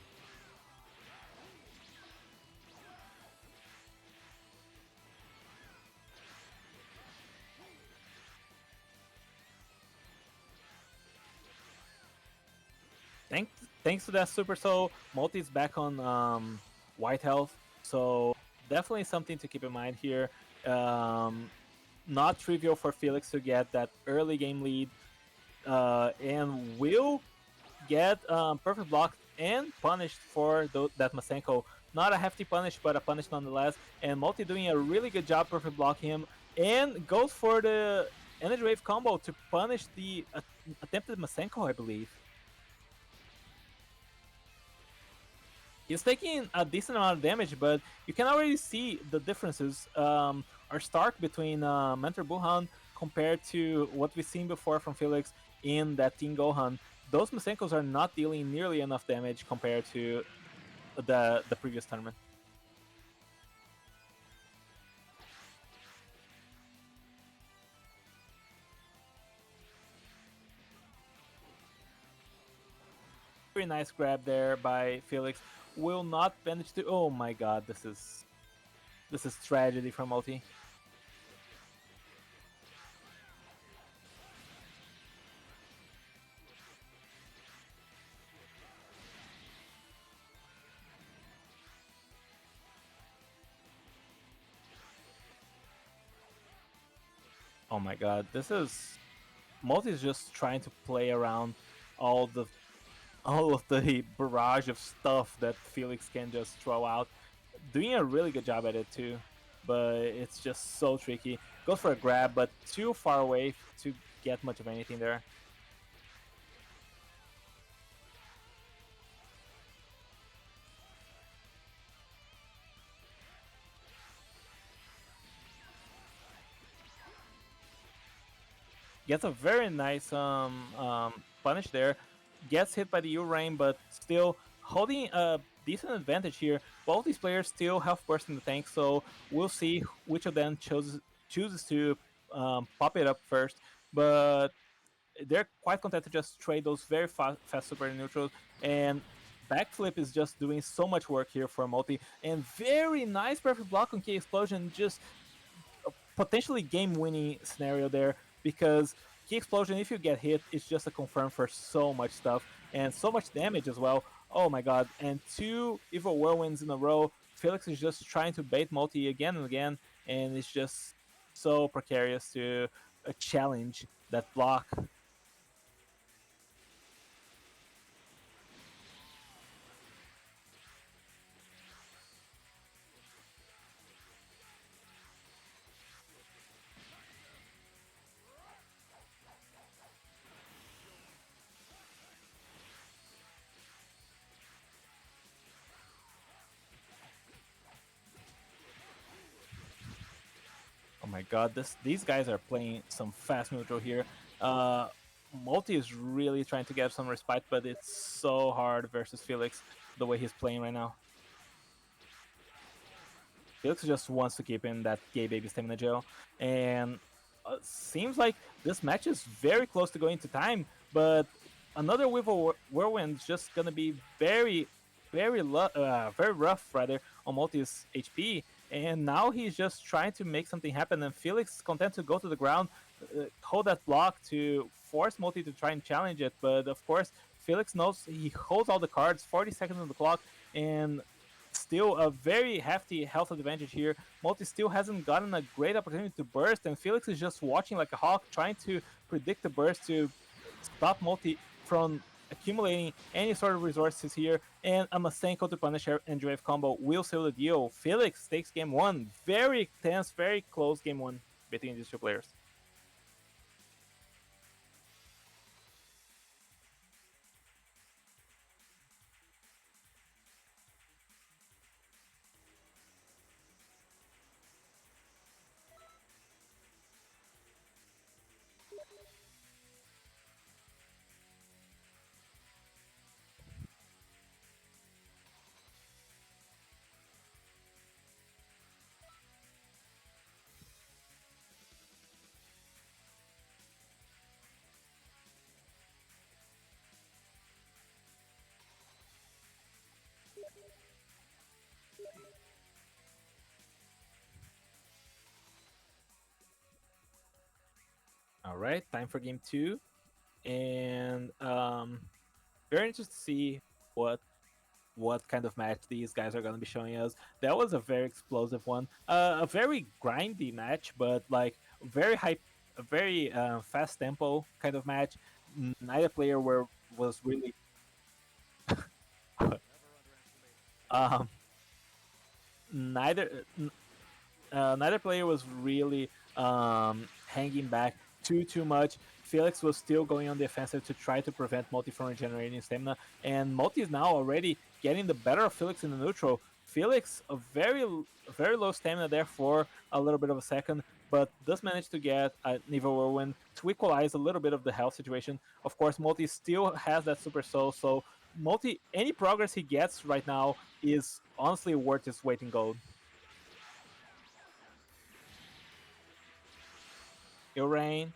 Thanks to that Super Soul, Multi's back on white health, so definitely something to keep in mind here. Not trivial for Felix to get that early game lead, and will get perfect blocked and punished for that Masenko. Not a hefty punish, but a punish nonetheless. And Multi doing a really good job perfect blocking him, and goes for the Energy Wave combo to punish the attempted Masenko, I believe. He's taking a decent amount of damage, but you can already see the differences are stark between Mentor Buhan compared to what we've seen before from Felix in that Team Gohan. Those Masenkos are not dealing nearly enough damage compared to the previous tournament. Very nice grab there by Felix. Will not manage to. Oh my god, this is tragedy from Multi. Oh my god, this is Multi is just trying to play around all of the barrage of stuff that Felix can just throw out. Doing a really good job at it too, but it's just so tricky. Goes for a grab, but too far away to get much of anything there. Gets a very nice punish there. Gets hit by the U-Rain, but still holding a decent advantage here. Both these players still have burst in the tank, so we'll see which of them chooses to pop it up first. But they're quite content to just trade those very fast super neutrals, and backflip is just doing so much work here for Multi. And very nice perfect block on Key Explosion, just a potentially game-winning scenario there, because Key Explosion, if you get hit, it's just a confirm for so much stuff and so much damage as well. Oh my god, and 2 Evil Whirlwinds in a row. Felix is just trying to bait Multi again and again, and it's just so precarious to challenge that block. Oh my god, these guys are playing some fast neutral here. Multi is really trying to get some respite, but it's so hard versus Felix the way he's playing right now. Felix just wants to keep in that gay baby stamina gel, and seems like this match is very close to going to time. But another whirlwind is just gonna be very rough rather on Multi's HP. And now he's just trying to make something happen, and Felix is content to go to the ground, hold that block to force Multi to try and challenge it. But of course, Felix knows he holds all the cards, 40 seconds on the clock, and still a very hefty health advantage here. Multi still hasn't gotten a great opportunity to burst, and Felix is just watching like a hawk, trying to predict the burst to stop Multi from accumulating any sort of resources here. And a Masenko to punish and Drive combo will seal the deal. Felix takes game one. Very tense, very close game one between these two players. All right, time for game two, and very interested to see what kind of match these guys are going to be showing us. That was a very explosive one, a very grindy match, but like very high, a very fast tempo kind of match. Neither player was really um, neither neither player was really hanging back too much. Felix was still going on the offensive to try to prevent Multi from regenerating stamina, and Multi is now already getting the better of Felix in the neutral. Felix, a very low stamina there for a little bit of a second, but does manage to get a Niva Whirlwind to equalize a little bit of the health situation. Of course, Multi still has that Super Soul, so Multi, any progress he gets right now is honestly worth its weight in gold. Rain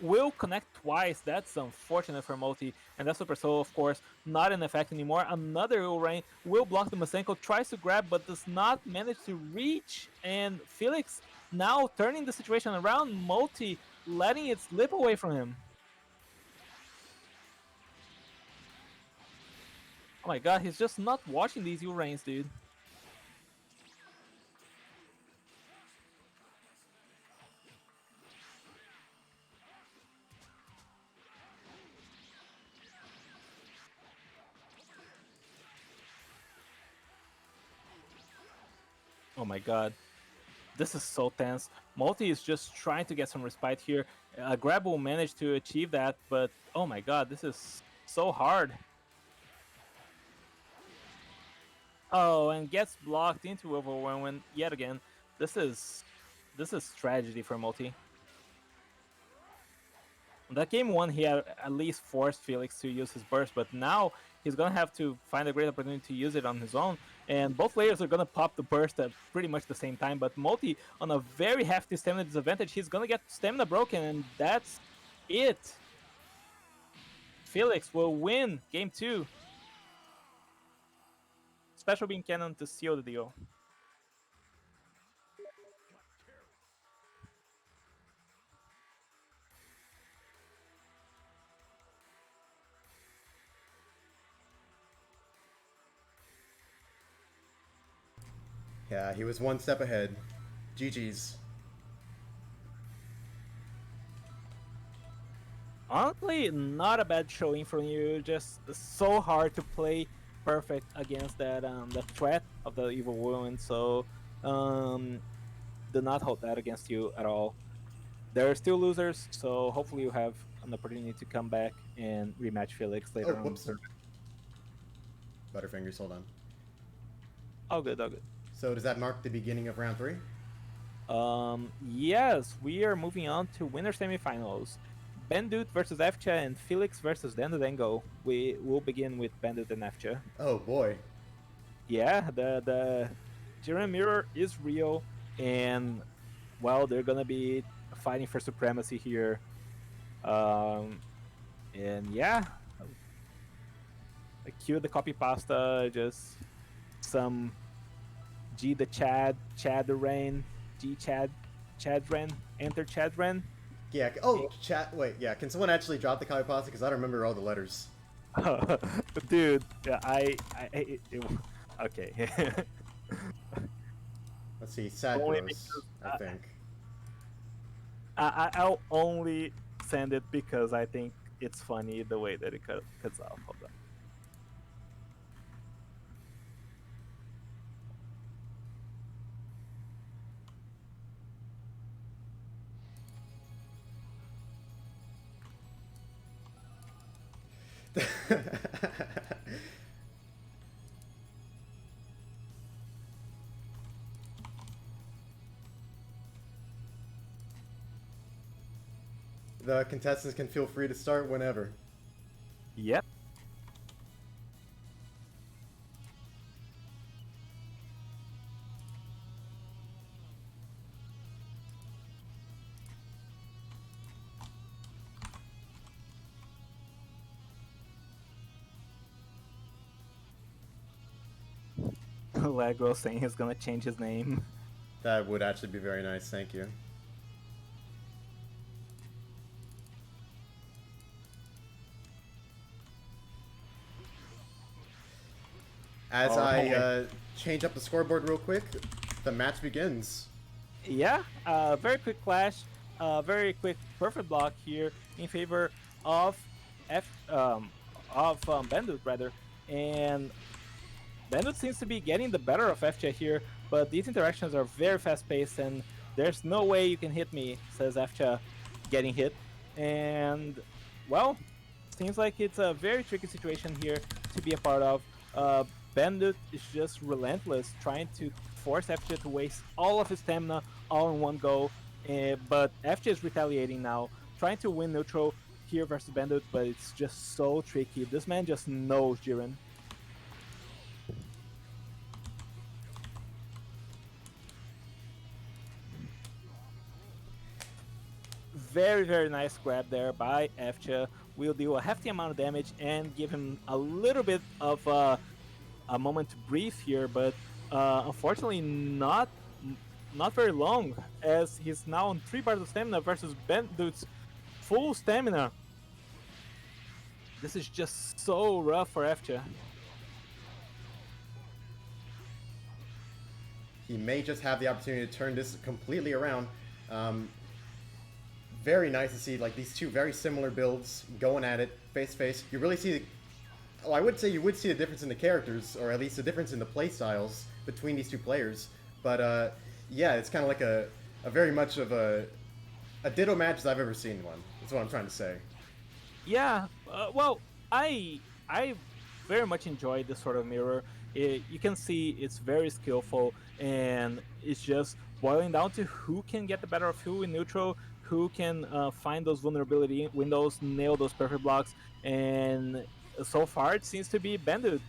will connect twice. That's unfortunate for Multi. And that Super Soul, of course, not in effect anymore. Another Rain will block the Masenko, tries to grab, but does not manage to reach. And Felix now turning the situation around. Multi letting it slip away from him. Oh my god, he's just not watching these Rains, dude. Oh my god. This is so tense. Multi is just trying to get some respite here. Grab will manage to achieve that, but oh my god, this is so hard. Oh, and gets blocked into Overwhelming yet again. This is tragedy for Multi. That game one, he had at least forced Felix to use his burst, but now he's gonna have to find a great opportunity to use it on his own. And both players are gonna pop the burst at pretty much the same time, but Multi on a very hefty stamina disadvantage, he's gonna get stamina broken, and that's it. Felix will win game two. Special Beam Cannon to seal the deal.
Yeah, he was one step ahead. GG's.
Honestly, not a bad showing from you. Just so hard to play perfect against that the threat of the evil woman. So do not hold that against you at all. There are still losers, so hopefully you have an opportunity to come back and rematch Felix later on.
Whoops. Butterfingers, hold on.
All good, all good.
So does that mark the beginning of round 3?
Yes, we are moving on to winner semifinals. Bandit versus Efcha and Felix versus Dandadango. We will begin with Bandit and Efcha.
Oh boy.
Yeah, the Jiren mirror is real, and well, they're gonna be fighting for supremacy here. Um, and yeah, I cue the copy pasta, just some G the Chad the Rain, G Chad Ren, enter Chad Ren.
Yeah. Oh, chat. Wait. Yeah. Can someone actually drop the copy pasta? Because I don't remember all the letters.
Dude, yeah, okay.
Let's see. Sad
Only
Bros,
because,
I think.
I'll only send it because I think it's funny the way that it cuts off. Hold on.
The contestants can feel free to start whenever.
Yep. Lego saying he's gonna change his name.
That would actually be very nice. Thank you. As I change up the scoreboard real quick, the match begins.
Yeah, very quick clash, very quick perfect block here in favor of Bandit rather, and Bandit seems to be getting the better of FJ here, but these interactions are very fast paced and there's no way you can hit me, says FJ, getting hit, and well, seems like it's a very tricky situation here to be a part of. Bandit is just relentless, trying to force FJ to waste all of his stamina all in one go, but FJ is retaliating now, trying to win neutral here versus Bandit, but it's just so tricky. This man just knows Jiren. Very, very nice grab there by FJ. Will do a hefty amount of damage and give him a little bit of a moment to breathe here, but unfortunately not very long, as he's now on 3 bars of stamina versus Bandit's full stamina. This is just so rough for FJ.
He may just have the opportunity to turn this completely around. Very nice to see like these two very similar builds going at it face to face. You really see, well, I would say you would see a difference in the characters, or at least a difference in the play styles between these two players. But yeah, it's kind of like a very much of a ditto match as I've ever seen one. That's what I'm trying to say.
Yeah, well, I very much enjoy this sort of mirror. You can see it's very skillful, and it's just boiling down to who can get the better of who in neutral, who can find those vulnerability windows, nail those perfect blocks, and so far it seems to be Bandit.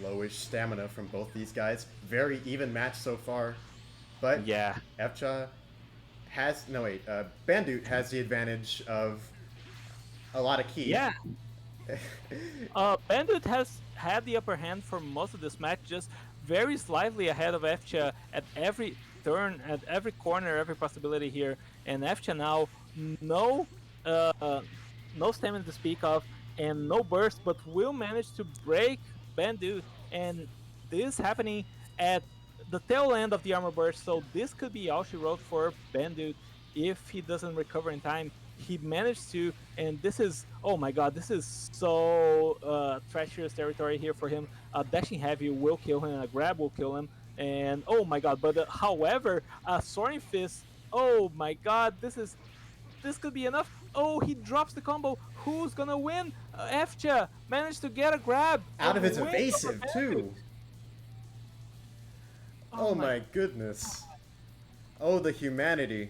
Lowish stamina from both these guys. Very even match so far. But
Yeah.
Efcha has Bandit has the advantage of a lot of key.
Yeah. Bandit has had the upper hand for most of this match, just very slightly ahead of Efcha at every turn, at every corner, every possibility here. And Efcha now no stamina to speak of and no burst, but will manage to break Bandit, and this happening at the tail end of the armor burst, so this could be all she wrote for Bandit if he doesn't recover in time. He managed to, and this is, oh my god, this is so treacherous territory here for him. A dashing heavy will kill him, a grab will kill him, And oh my god, but however, Soaring Fist, oh my god, this could be enough. Oh, he drops the combo. Who's gonna win? Efcha managed to get a grab
Out
and
of his
win over
evasive,
Bandit.
too.
Oh
Oh
my
my goodness. Oh, the humanity.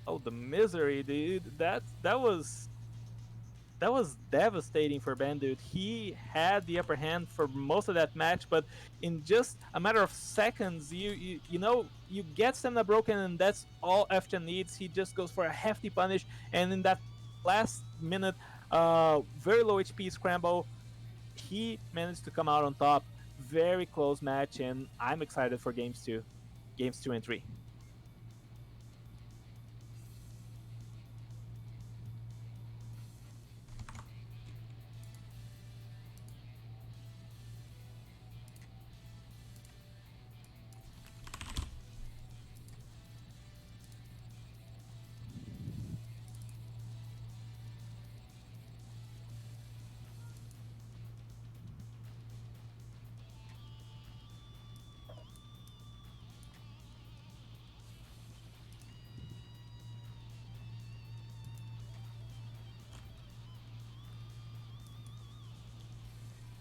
Oh, the misery, dude. That was devastating for Bandit. He had the upper hand for most of that match, but in just a matter of seconds, you get stamina broken, and that's all Efcha needs. He just goes for a hefty punish, and in that last minute, very low HP scramble, he managed to come out on top. Very close match, and I'm excited for games 2 and 3.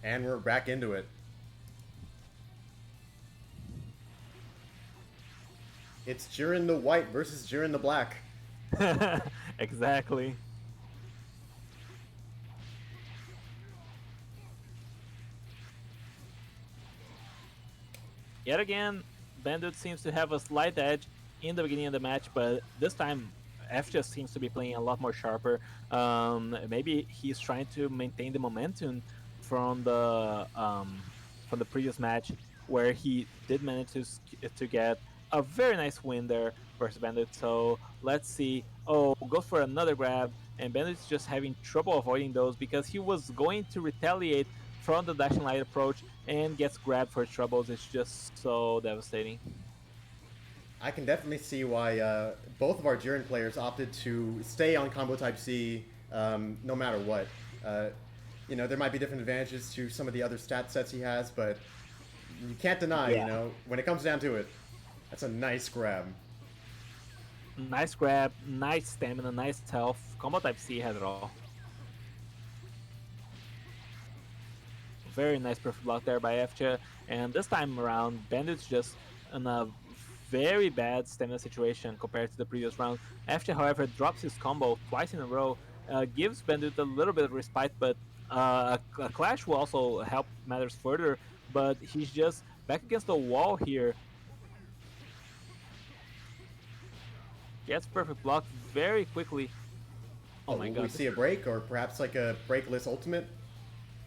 And we're back into it. It's Jiren the White versus Jiren the Black.
Exactly. Yet again, Bandit seems to have a slight edge in the beginning of the match, but this time F just seems to be playing a lot more sharper. Maybe he's trying to maintain the momentum from the previous match, where he did manage to get a very nice win there versus Bandit. So let's see. Oh, goes for another grab, and Bandit's just having trouble avoiding those because he was going to retaliate from the dashing light approach and gets grabbed for troubles. It's just so devastating.
I can definitely see why both of our Jiren players opted to stay on combo type C no matter what. There might be different advantages to some of the other stat sets he has, but you can't deny,
Yeah.
when it comes down to it, that's a nice grab.
Nice grab, nice stamina, nice health. Combo type C has it all. Very nice perfect block there by Efcha. And this time around, Bandit's just in a very bad stamina situation compared to the previous round. Efcha, however, drops his combo twice in a row, gives Bandit a little bit of respite, but a clash will also help matters further. But he's just back against the wall here. Gets perfect block very quickly. Oh my
will
god.
we see a break, or perhaps like a breakless ultimate?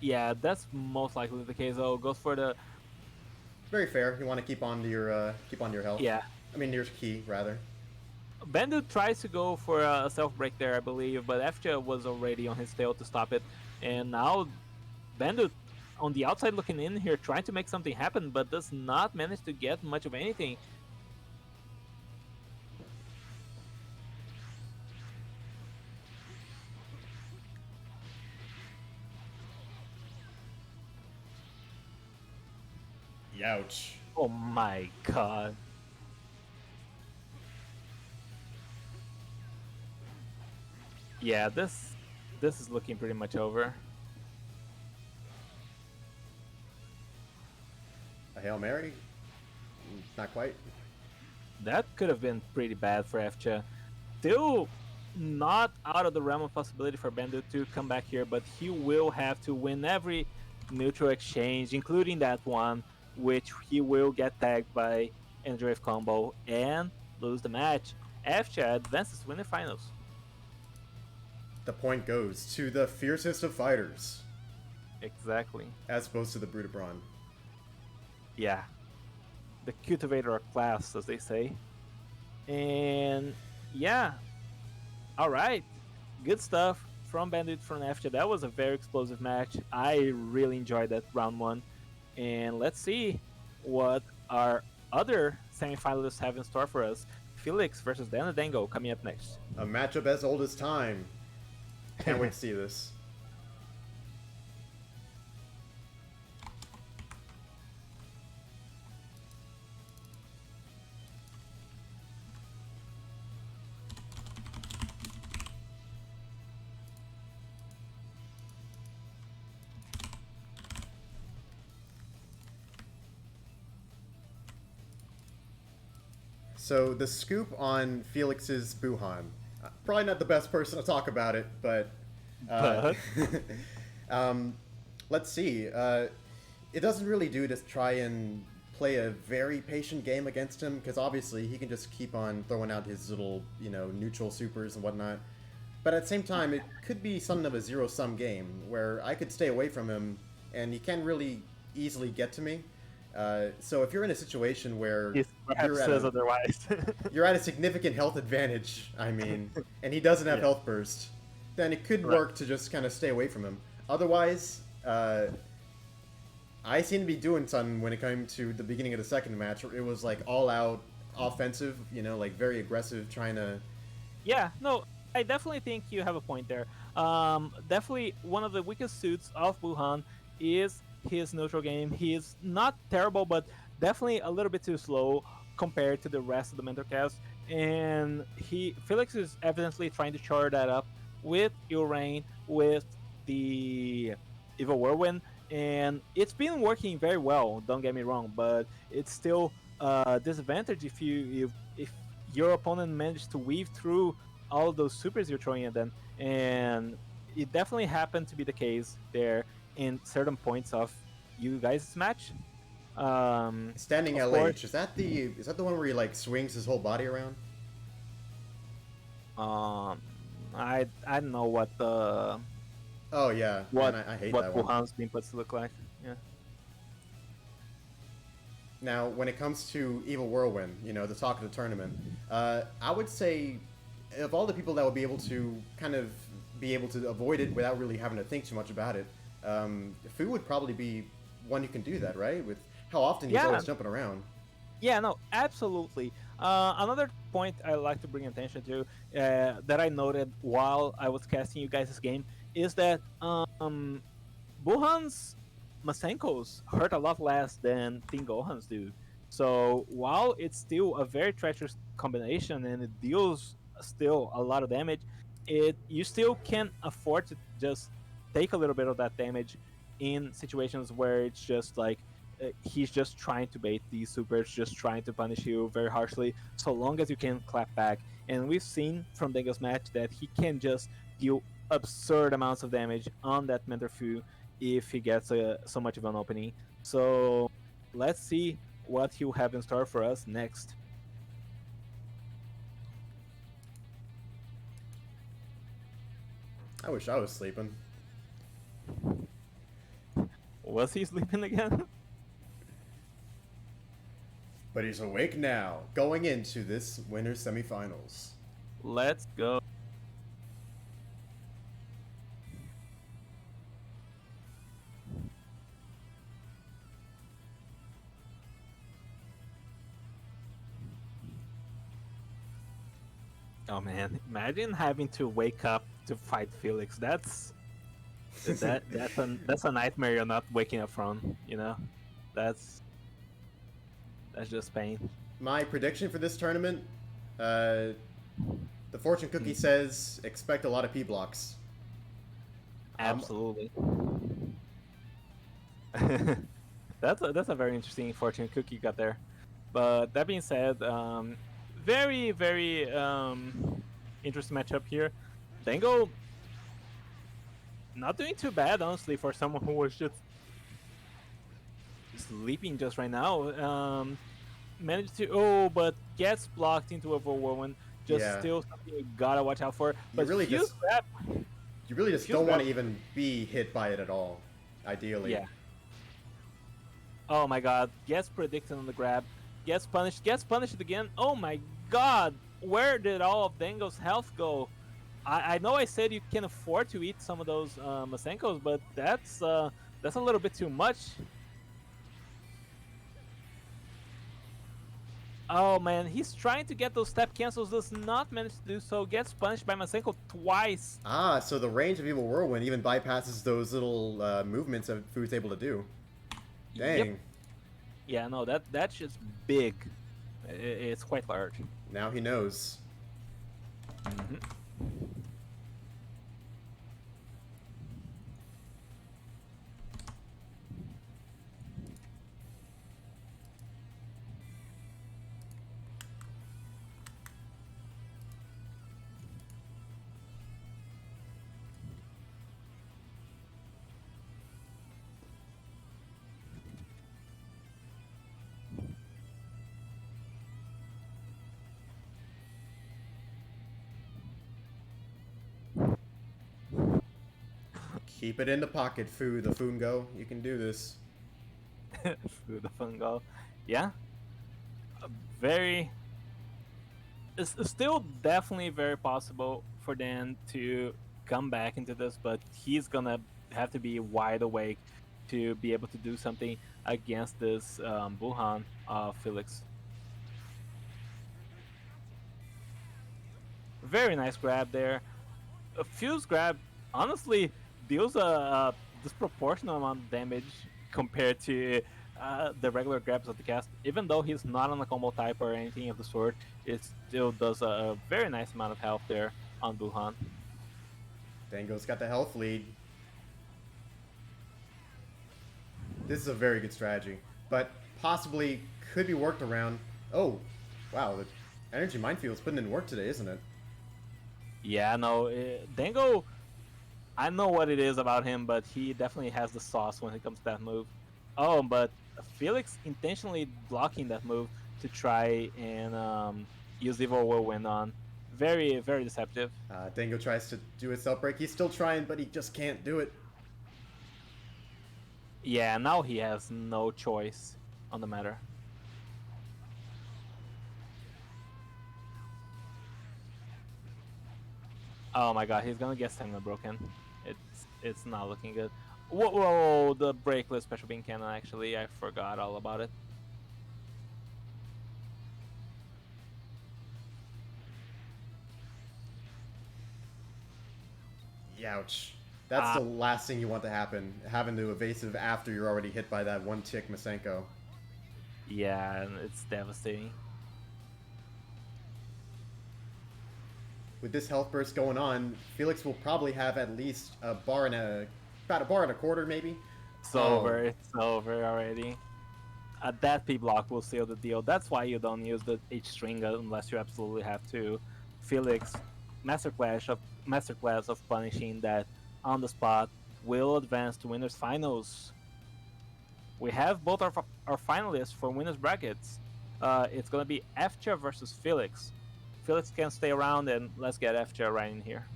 Yeah, that's most likely the case though. Goes for the
Very fair. You want to keep on to your health.
yeah.
I mean, your key rather.
Bandit tries to go for a self break there, I believe, but Efcha was already on his tail to stop it. And now Bandit on the outside looking in here, trying to make something happen, but does not manage to get much of anything.
Youch.
Oh my god. Yeah, this is looking pretty much over.
A Hail Mary? Not quite.
That could have been pretty bad for Efcha. Still not out of the realm of possibility for Bandit to come back here, but he will have to win every neutral exchange, including that one, which he will get tagged by Andreev combo and lose the match. Efcha advances to win the finals.
The point goes to the fiercest of fighters,
Exactly.
as opposed to the Brutibron.
Yeah. The cultivator of class, as they say. And yeah. Alright. Good stuff from Bandit from Efcha. That was a very explosive match. I really enjoyed that round one. And let's see what our other semifinalists have in store for us. Felix versus Danadango coming up next.
A matchup as old as time. Can't wait to see this. So the scoop on Felix's Buhan. Probably not the best person to talk about it, but um, let's see. It doesn't really do to try and play a very patient game against him, because obviously he can just keep on throwing out his little, neutral supers and whatnot. But at the same time, it could be something of a zero-sum game, where I could stay away from him, and he can't really easily get to me. So if you're in a situation where
He perhaps says otherwise.
you're at a significant health advantage, I mean, and he doesn't have health burst, then it could work to just kind of stay away from him. Otherwise, I seem to be doing something when it came to the beginning of the second match. Where it was like all out offensive, like very aggressive, trying to.
Yeah, no, I definitely think you have a point there. Definitely one of the weakest suits of Wuhan is his neutral game. He is not terrible, but definitely a little bit too slow compared to the rest of the mentor cast. And Felix is evidently trying to char that up with Ilrain, with the Evil Whirlwind, and it's been working very well. Don't get me wrong, but it's still a disadvantage if your opponent managed to weave through all of those supers you're throwing at them. And it definitely happened to be the case there in certain points of you guys' match.
Standing
of
LH,
course-
is that the one where he like swings his whole body around?
I don't know what the
Oh yeah,
what
man, I hate
what
that one.
Wuhan's inputs look like. Yeah.
Now, when it comes to Evil Whirlwind, the talk of the tournament, I would say of all the people that would be able to kind of be able to avoid it without really having to think too much about it, Fu would probably be one who can do that, right? With how often he's always jumping around.
Yeah, no, absolutely. Another point I like to bring attention to that I noted while I was casting you guys' game is that Buhan's Masenkos hurt a lot less than Team Gohan's do. So while it's still a very treacherous combination and it deals still a lot of damage, you still can afford to just take a little bit of that damage in situations where it's just like he's just trying to bait these supers, just trying to punish you very harshly, so long as you can clap back. And we've seen from Dengo's match that he can just deal absurd amounts of damage on that Mentor Fu if he gets so much of an opening. So let's see what he'll have in store for us next.
I wish I was sleeping.
Was he sleeping again?
But he's awake now, going into this winner's semifinals.
Let's go. Oh man, imagine having to wake up to fight Felix. That's a nightmare you're not waking up from, That's just pain.
My prediction for this tournament, the fortune cookie says expect a lot of P blocks.
Absolutely. That's a very interesting fortune cookie you got there. But that being said, very, very interesting matchup here. Dango not doing too bad, honestly, for someone who was just sleeping just right now. Managed to, but gets blocked into a whirlwind. Just still something you gotta watch out for. But
really
Fuse
just-
grab,
You really just
Feels
don't want
bad.
to even be hit by it at all, ideally.
yeah. Oh my god, gets predicted on the grab, gets punished again. Oh my god, where did all of Dango's health go? I know I said you can afford to eat some of those Masenkos, but that's a little bit too much. Oh man, he's trying to get those step cancels, does not manage to do so, gets punished by Masenko twice.
Ah, so the range of Evil Whirlwind even bypasses those little movements that Fu's able to do. Dang.
Yep. Yeah, no, that's just big. It's quite large.
Now he knows.
Mhm.
Keep it in the pocket, Fu the Fungo. You can do this.
Through the fungo. Yeah. Very. It's still definitely very possible for Dan to come back into this, but he's gonna have to be wide awake to be able to do something against this Buhan Felix. Very nice grab there. A Fuse grab honestly deals a disproportionate amount of damage compared to the regular grabs of the cast. Even though he's not on a combo type or anything of the sort, it still does a very nice amount of health there on Buhan.
Dango's got the health lead. This is a very good strategy, but possibly could be worked around. Oh, wow, the energy minefield's putting in work today, isn't it?
Yeah, no, Dango, I know what it is about him, but he definitely has the sauce when it comes to that move. Oh, but Felix intentionally blocking that move to try and use Evil Whirlwind on. Very, very deceptive.
Dango tries to do his self break. He's still trying, but he just can't do it.
Yeah, now he has no choice on the matter. Oh my god, he's gonna get stamina broken. It's not looking good. Whoa, whoa, the breakless special beam cannon, actually, I forgot all about it.
Youch. That's the last thing you want to happen, having to evasive after you're already hit by that one tick Masenko.
Yeah, and it's devastating.
With this health burst going on, Felix will probably have at least a bar and about a bar and a quarter, maybe.
It's over. It's over already. That P block will seal the deal. That's why you don't use the H string unless you absolutely have to. Felix, masterclass of punishing that on the spot, will advance to winners finals. We have both our finalists for winners brackets. It's gonna be FJ versus Felix. Felix can stay around, and let's get FJ right in here.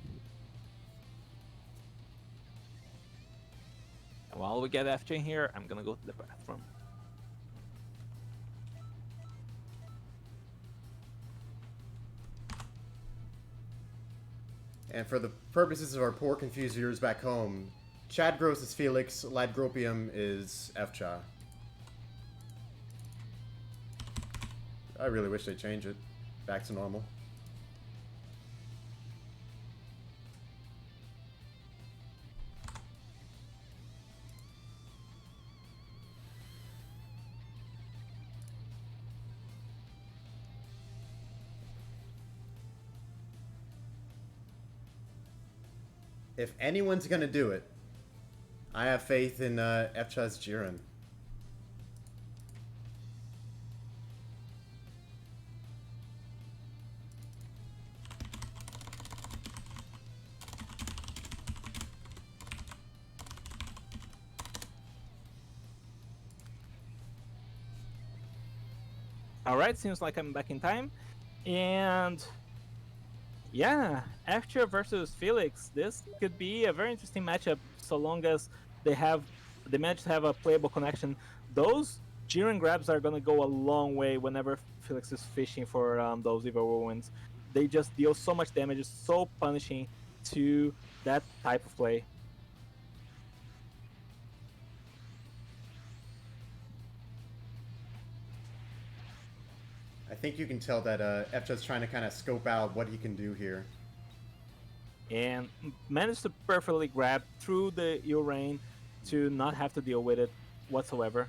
And while we get FJ in here, I'm gonna go to the bathroom.
And for the purposes of our poor confused viewers back home, Chad Gross is Felix, Ladgropium is Fcha. I really wish they'd change it back to normal. If anyone's gonna do it, I have faith in Fcha's Jiren.
Alright, seems like I'm back in time. And yeah, FJ versus Felix. This could be a very interesting matchup so long as they manage to have a playable connection. Those Jiren grabs are gonna go a long way whenever Felix is fishing for those Evil Whirlwinds. They just deal so much damage, it's so punishing to that type of play.
I think you can tell that Fcha's trying to kind of scope out what he can do here.
And managed to perfectly grab through the Urain to not have to deal with it whatsoever.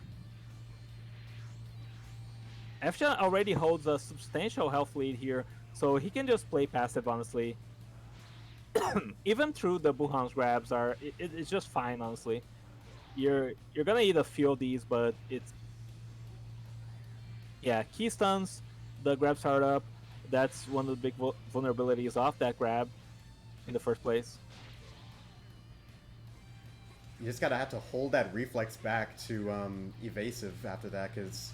Fcha already holds a substantial health lead here, so he can just play passive, honestly. Even through the Buhan's grabs it's just fine, honestly. You're gonna eat a few of these, but it's yeah, key stuns, the grab startup. That's one of the big vulnerabilities of that grab in the first place.
You just gotta have to hold that reflex back to evasive after that, because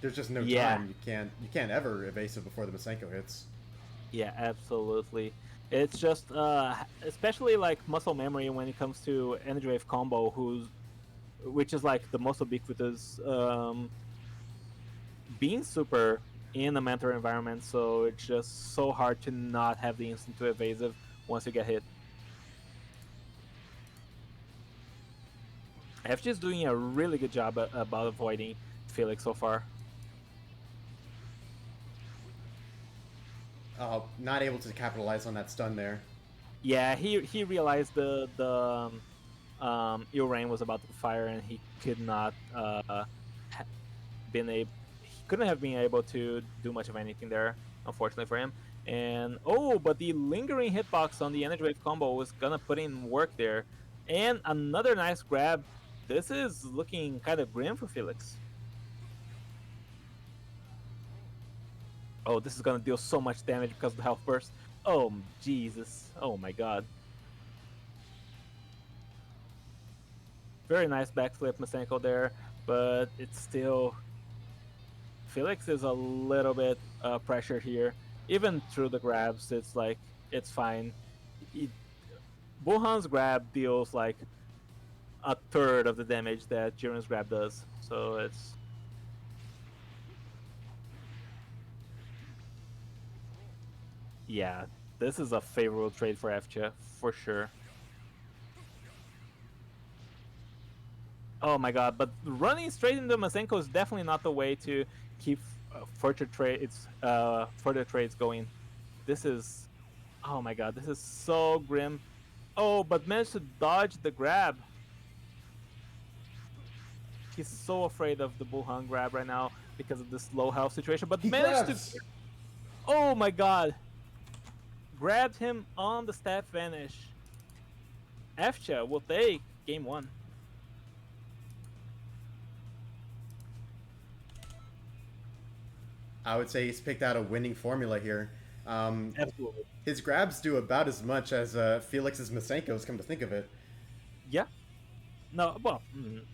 there's just no time. You can't ever evasive before the Masenko hits.
Yeah, absolutely. It's just especially like muscle memory when it comes to energy wave combo, which is like the most ubiquitous being super in a mentor environment. So it's just so hard to not have the instant to evasive once you get hit. FG is doing a really good job about avoiding Felix so far.
Not able to capitalize on that stun there.
Yeah, he realized the Ilrain was about to fire and he could not he couldn't have been able to do much of anything there, unfortunately for him. And oh, but the lingering hitbox on the energy wave combo was gonna put in work there. And another nice grab. This is looking kind of grim for Felix. Oh, this is gonna deal so much damage because of the health burst. Oh, Jesus. Oh my god. Very nice backflip Masenko there, but it's still... Felix is a little bit pressure here. Even through the grabs, it's like, it's fine. Buhan's grab deals like a third of the damage that Jiren's grab does. So it's... Yeah, this is a favorable trade for FJ, for sure. Oh my god, but running straight into Masenko is definitely not the way to keep further trades going. This is... Oh my god, this is so grim. Oh, but managed to dodge the grab. He's so afraid of the Buhan grab right now because of this low health situation, but
He
managed
grabs.
to... Oh my god. Grabbed him on the stab vanish. FJ will take game 1.
I would say he's picked out a winning formula here.
Absolutely.
His grabs do about as much as Felix's Masenko's, come to think of it.
Yeah. No, well,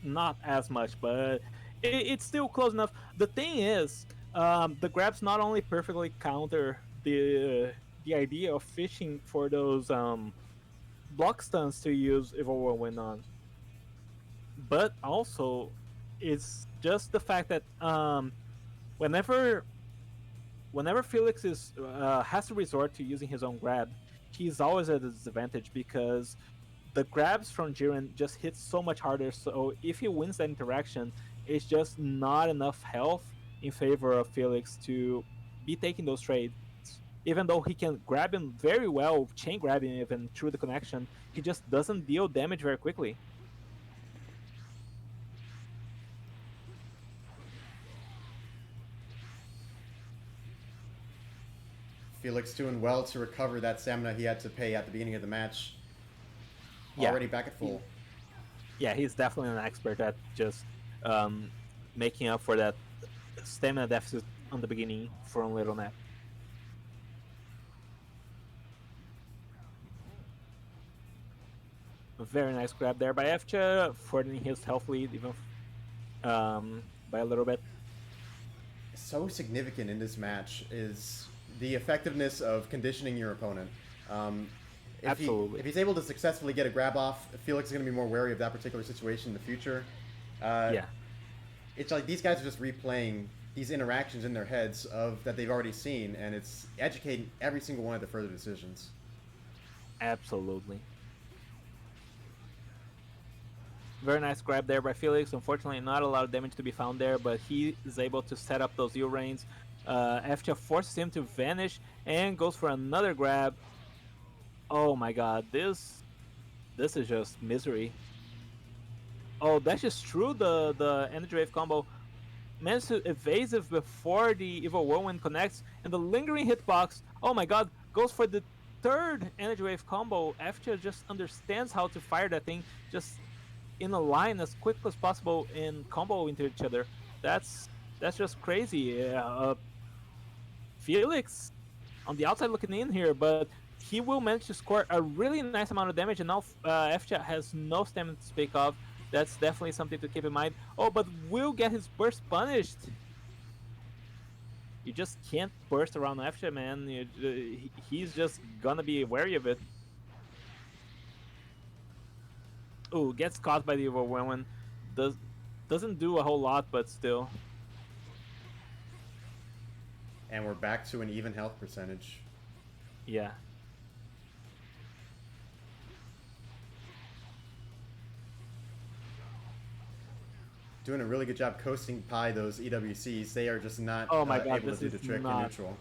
not as much, but it's still close enough. The thing is, the grabs not only perfectly counter the idea of fishing for those block stuns to use Evil Whirlwind on, but also it's just the fact that whenever Felix has to resort to using his own grab, he's always at a disadvantage because the grabs from Jiren just hit so much harder. So if he wins that interaction, it's just not enough health in favor of Felix to be taking those trades. Even though he can grab him very well, chain grabbing even through the connection, he just doesn't deal damage very quickly.
Felix doing well to recover that stamina he had to pay at the beginning of the match.
Yeah.
Already back at full.
Yeah, he's definitely an expert at just making up for that stamina deficit on the beginning from Little Nap. A very nice grab there by Efcha, furthering his health lead even by a little bit.
So significant in this match is the effectiveness of conditioning your opponent.
Absolutely.
If he's able to successfully get a grab off, Felix is going to be more wary of that particular situation in the future.
Yeah.
It's like these guys are just replaying these interactions in their heads of that they've already seen, and it's educating every single one of their further decisions.
Absolutely. Very nice grab there by Felix. Unfortunately, not a lot of damage to be found there, but he is able to set up those U-Rains. FJ forces him to vanish and goes for another grab. Oh my god, this is just misery. Oh, that's just true. The energy wave combo managed to evasive before the evil whirlwind connects, and the lingering hitbox. Oh my god, goes for the third energy wave combo. FJ just understands how to fire that thing just in a line as quick as possible and combo into each other. That's just crazy. Felix on the outside looking in here, but he will manage to score a really nice amount of damage, and now FJ has no stamina to speak of. That's definitely something to keep in mind. Oh, but will get his burst punished. You just can't burst around FJ, man. He's just gonna be wary of it. Ooh, gets caught by the overwhelming. Doesn't do a whole lot, but still.
And we're back to an even health percentage.
Yeah.
Doing a really good job coasting by those EWCs. They are just not
Oh my God,
able to
this
do the
is
trick in
not-
neutral.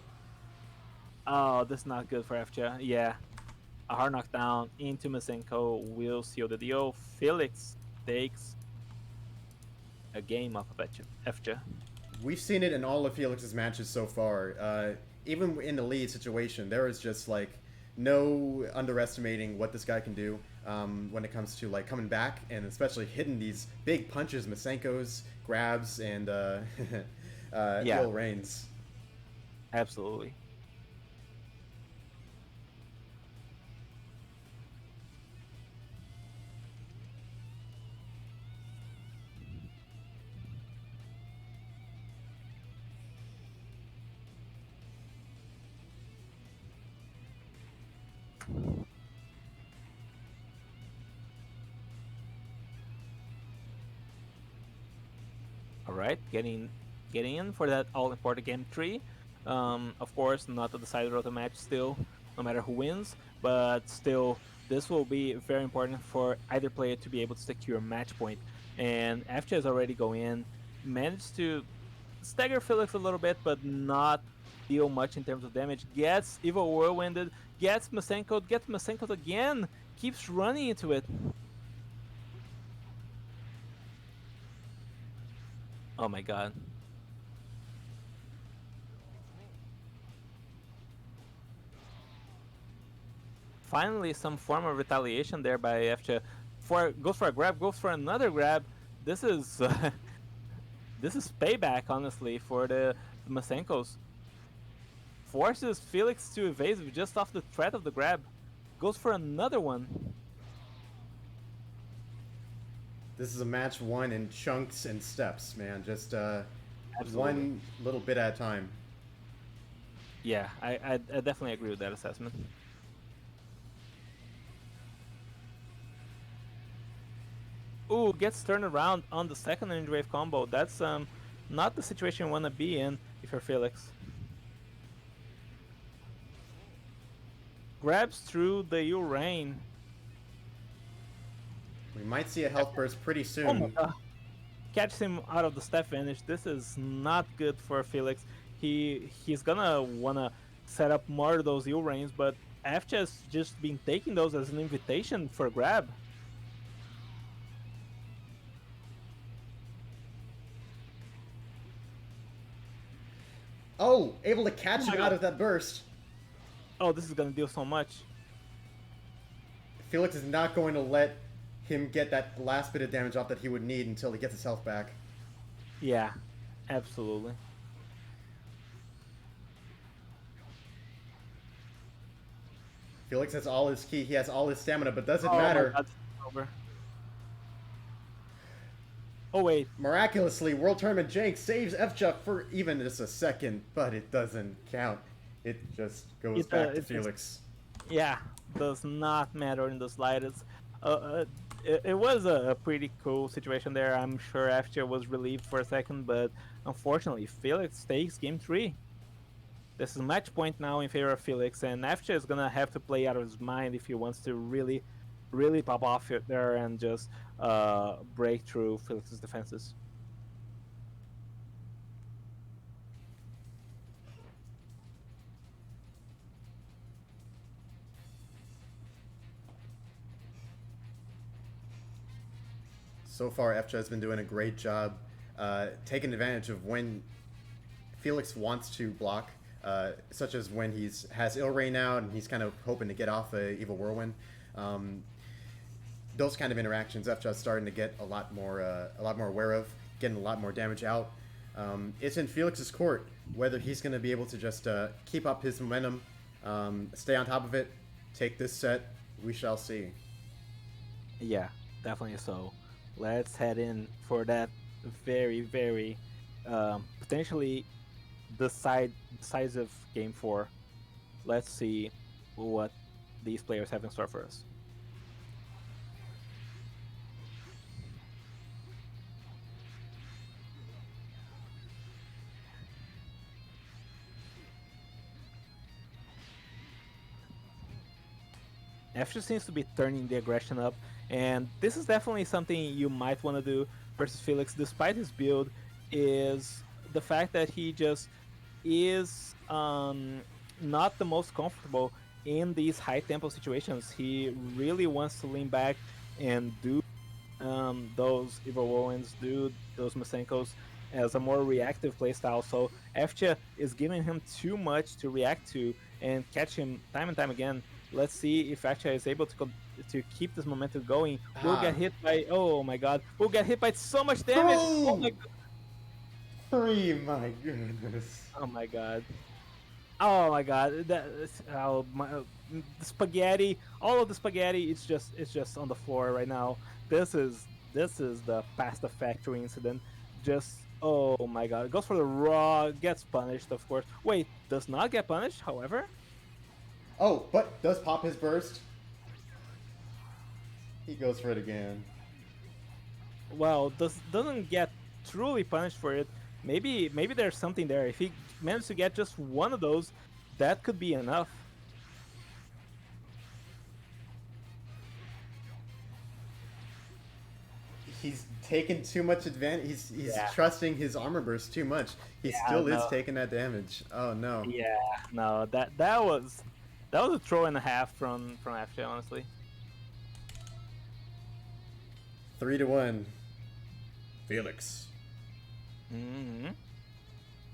Oh, this is not good for FJ. Yeah. A hard knockdown into Masenko will seal the deal. Felix takes a game off of FJ.
We've seen it in all of Felix's matches so far. Even in the lead situation, there is just like no underestimating what this guy can do when it comes to like coming back and especially hitting these big punches, Masenko's, grabs, and
Yeah.
heel reigns.
Absolutely. All right, getting in for that all important game 3. Of course, not the decider of the match still, no matter who wins, but still, this will be very important for either player to be able to secure a match point. And FJ is already going in, managed to stagger Felix a little bit, but not deal much in terms of damage. Gets Evil Whirlwinded, gets Masenko again, keeps running into it. Oh my God. Finally, some form of retaliation there by FJ. Goes for a grab, goes for another grab. This is this is payback, honestly, for the Masenkos. Forces Felix to evade just off the threat of the grab. Goes for another one.
This is a match won in chunks and steps, man. Just
Absolutely.
one little bit at a time.
Yeah, I definitely agree with that assessment. Ooh, gets turned around on the second range wave combo. That's not the situation you want to be in if you're Felix. Grabs through the U-Rain.
We might see a health burst pretty
Oh my
soon.
God. Catches him out of the step finish. This is not good for Felix. He's gonna wanna set up more of those U-Rains, but FJ has just been taking those as an invitation for grab.
Oh, able to catch
Oh
him
my
out
God.
of that burst.
Oh, this is gonna deal so much.
Felix is not going to let him get that last bit of damage off that he would need until he gets his health back.
Yeah, absolutely.
Felix has all his ki, he has all his stamina, but doesn't
Oh my
matter.
God, this is over. Oh wait,
Miraculously, World Tournament Jank saves FJ for even just a second, but it doesn't count. It just goes back to
it just-
Felix.
yeah, does not matter in the slightest. It was a pretty cool situation there. I'm sure FJ was relieved for a second, but unfortunately, Felix takes game 3. This is match point now in favor of Felix, and FJ is gonna have to play out of his mind if he wants to really, really pop off it there and just break through Felix's defenses.
So far, FJ has been doing a great job taking advantage of when Felix wants to block, such as when has Ill Rain out and he's kind of hoping to get off a Evil Whirlwind. Those kind of interactions, FJ is starting to get a lot more aware of, getting a lot more damage out. It's in Felix's court whether he's going to be able to just keep up his momentum, stay on top of it, take this set. We shall see.
Yeah, definitely so. Let's head in for that very, very potentially decisive game 4. Let's see what these players have in store for us. F seems to be turning the aggression up, and this is definitely something you might want to do versus Felix, despite his build, is the fact that he just is not the most comfortable in these high tempo situations. He really wants to lean back and do those Evil Owens, do those Masenkos as a more reactive playstyle. So Efcha is giving him too much to react to and catch him time and time again. Let's see if Efcha is able to keep this momentum going. We'll get hit by, oh my god, we'll get hit by so much damage. Oh my god.
3, my goodness.
Oh my god. Oh my god. The spaghetti, all of the spaghetti, it's just on the floor right now. This is the pasta factory incident. Just, oh my god. It goes for the raw, gets punished, of course. Wait, does not get punished, however?
Oh, but does pop his burst. He goes for it again.
Well, doesn't get truly punished for it. Maybe there's something there. If he managed to get just one of those, that could be enough.
He's taking too much advantage. He's trusting his armor burst too much. He still is taking that damage. Oh no.
Yeah, no, that was a throw and a half from FJ, honestly.
3-1. Felix.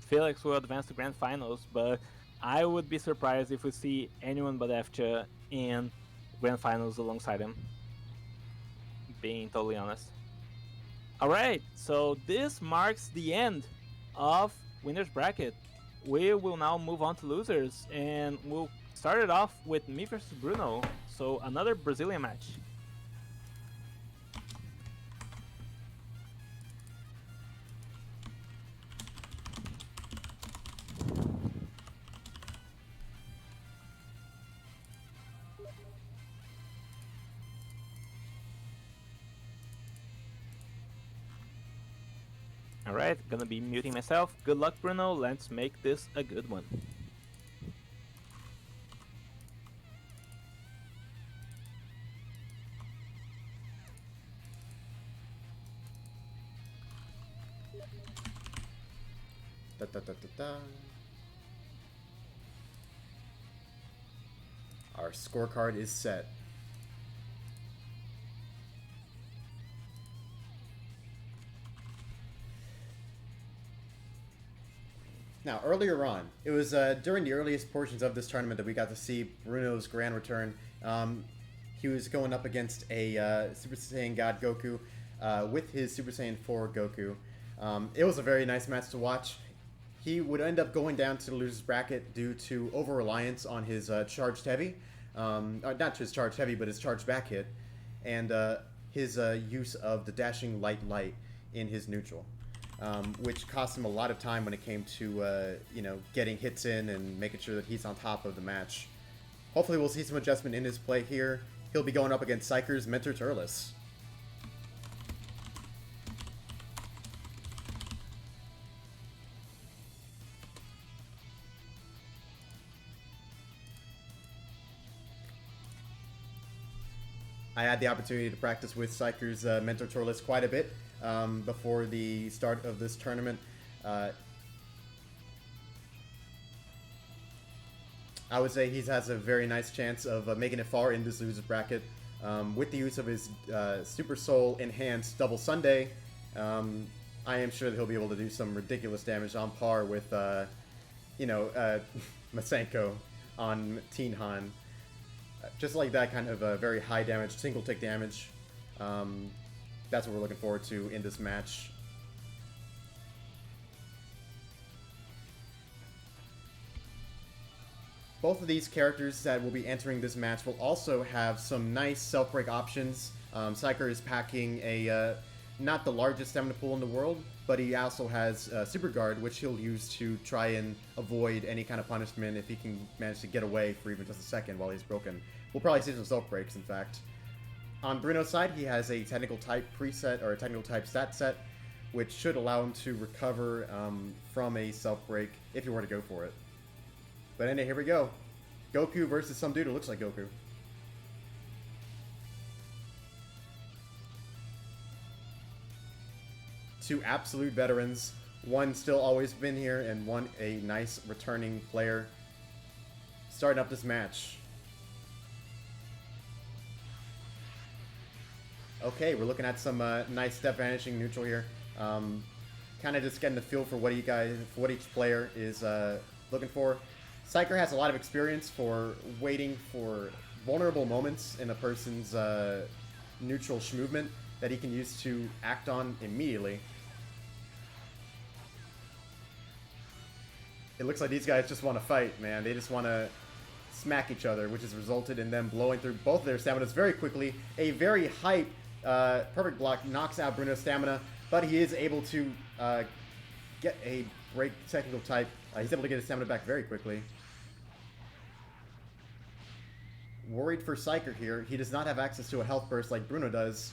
Felix will advance to grand finals, but I would be surprised if we see anyone but FJ in grand finals alongside him. Being totally honest. Alright, so this marks the end of winner's bracket. We will now move on to losers, and we'll start it off with me versus Bruno. So another Brazilian match. Alright, gonna be muting myself. Good luck, Bruno. Let's make this a good one.
Da, da, da, da, da. Our scorecard is set. Now, earlier on, it was during the earliest portions of this tournament that we got to see Bruno's grand return. He was going up against a Super Saiyan God Goku with his Super Saiyan 4 Goku. It was a very nice match to watch. He would end up going down to the loser's bracket due to over-reliance on his charged heavy. Not his charged heavy, but his charged back hit. And his use of the dashing light in his neutral. Which cost him a lot of time when it came to, getting hits in and making sure that he's on top of the match. Hopefully we'll see some adjustment in his play here. He'll be going up against Psyker's Mentor Turles. I had the opportunity to practice with Psyker's Mentor Turles quite a bit before the start of this tournament. I would say he has a very nice chance of making it far in this loser's bracket with the use of his Super Soul Enhanced Double Sunday. I am sure that he'll be able to do some ridiculous damage on par with, Masenko on Teen Han. Just like that kind of very high damage, single tick damage. That's what we're looking forward to in this match. Both of these characters that will be entering this match will also have some nice self-break options. Psyker is packing a not the largest stamina pool in the world, but he also has Super Guard, which he'll use to try and avoid any kind of punishment if he can manage to get away for even just a second while he's broken. We'll probably see some self breaks, in fact. On Bruno's side, he has a technical type preset, or a technical type stat set, which should allow him to recover from a self break if he were to go for it. But anyway, here we go. Goku versus some dude who looks like Goku. Two absolute veterans. One still always been here, and one a nice returning player. Starting up this match. Okay, we're looking at some nice step vanishing neutral here. Kind of just getting the feel for what what each player is looking for. Psyker has a lot of experience for waiting for vulnerable moments in a person's neutral movement that he can use to act on immediately. It looks like these guys just want to fight, man. They just want to smack each other, which has resulted in them blowing through both of their staminas very quickly. A very hype, perfect block knocks out Bruno's stamina, but he is able to get a break technical type. He's able to get his stamina back very quickly. Worried for Psyker here. He does not have access to a health burst like Bruno does.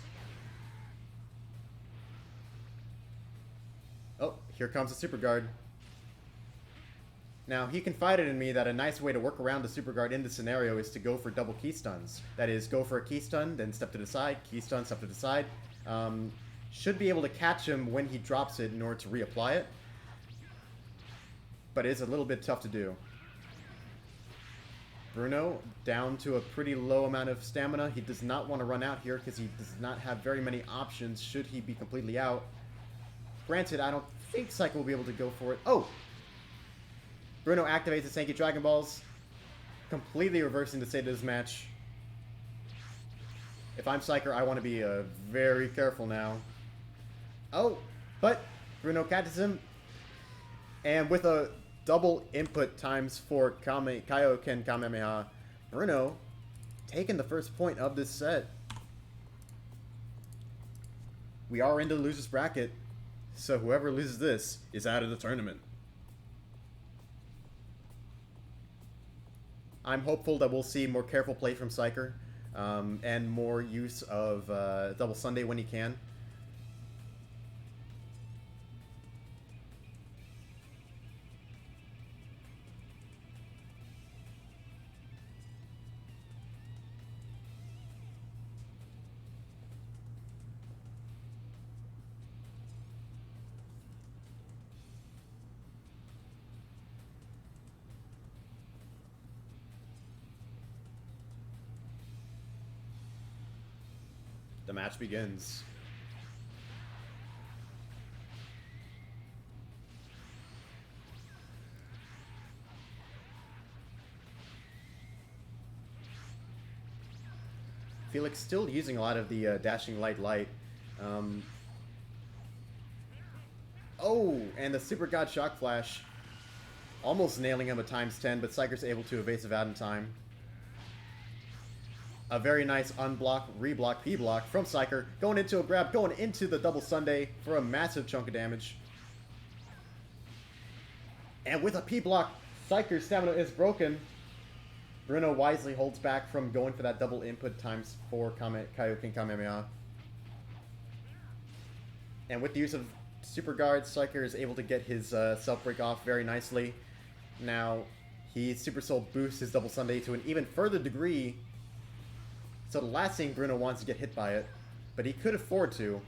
Oh, here comes a Super Guard. Now, he confided in me that a nice way to work around the Super Guard in this scenario is to go for double key stuns. That is, go for a key stun, then step to the side, key stun, step to the side. Should be able to catch him when he drops it in order to reapply it. But it is a little bit tough to do. Bruno, down to a pretty low amount of stamina. He does not want to run out here because he does not have very many options should he be completely out. Granted, I don't think Psycho will be able to go for it. Oh! Bruno activates his Senki Dragon Balls, completely reversing the state of this match. If I'm Psyker, I want to be very careful now. Oh, but Bruno catches him, and with a double input times 4 Kaioken Kamehameha, Bruno taking the first point of this set. We are into the loser's bracket, so whoever loses this is out of the tournament. I'm hopeful that we'll see more careful play from Psyker, and more use of Double Sunday when he can. The match begins. Felix still using a lot of the dashing light. Oh, and the Super God Shock Flash. Almost nailing him at ×10, but Psyker's able to evasive out in time. A very nice unblock, reblock, P-block from Psyker. Going into a grab, going into the double Sunday for a massive chunk of damage. And with a P-block, Psyker's stamina is broken. Bruno wisely holds back from going for that double input ×4 Kaioken Kamehameha. And with the use of Super Guard, Psyker is able to get his self-break off very nicely. Now, he Super Soul boosts his double Sunday to an even further degree. So the last thing Bruno wants to get hit by it, but he could afford to.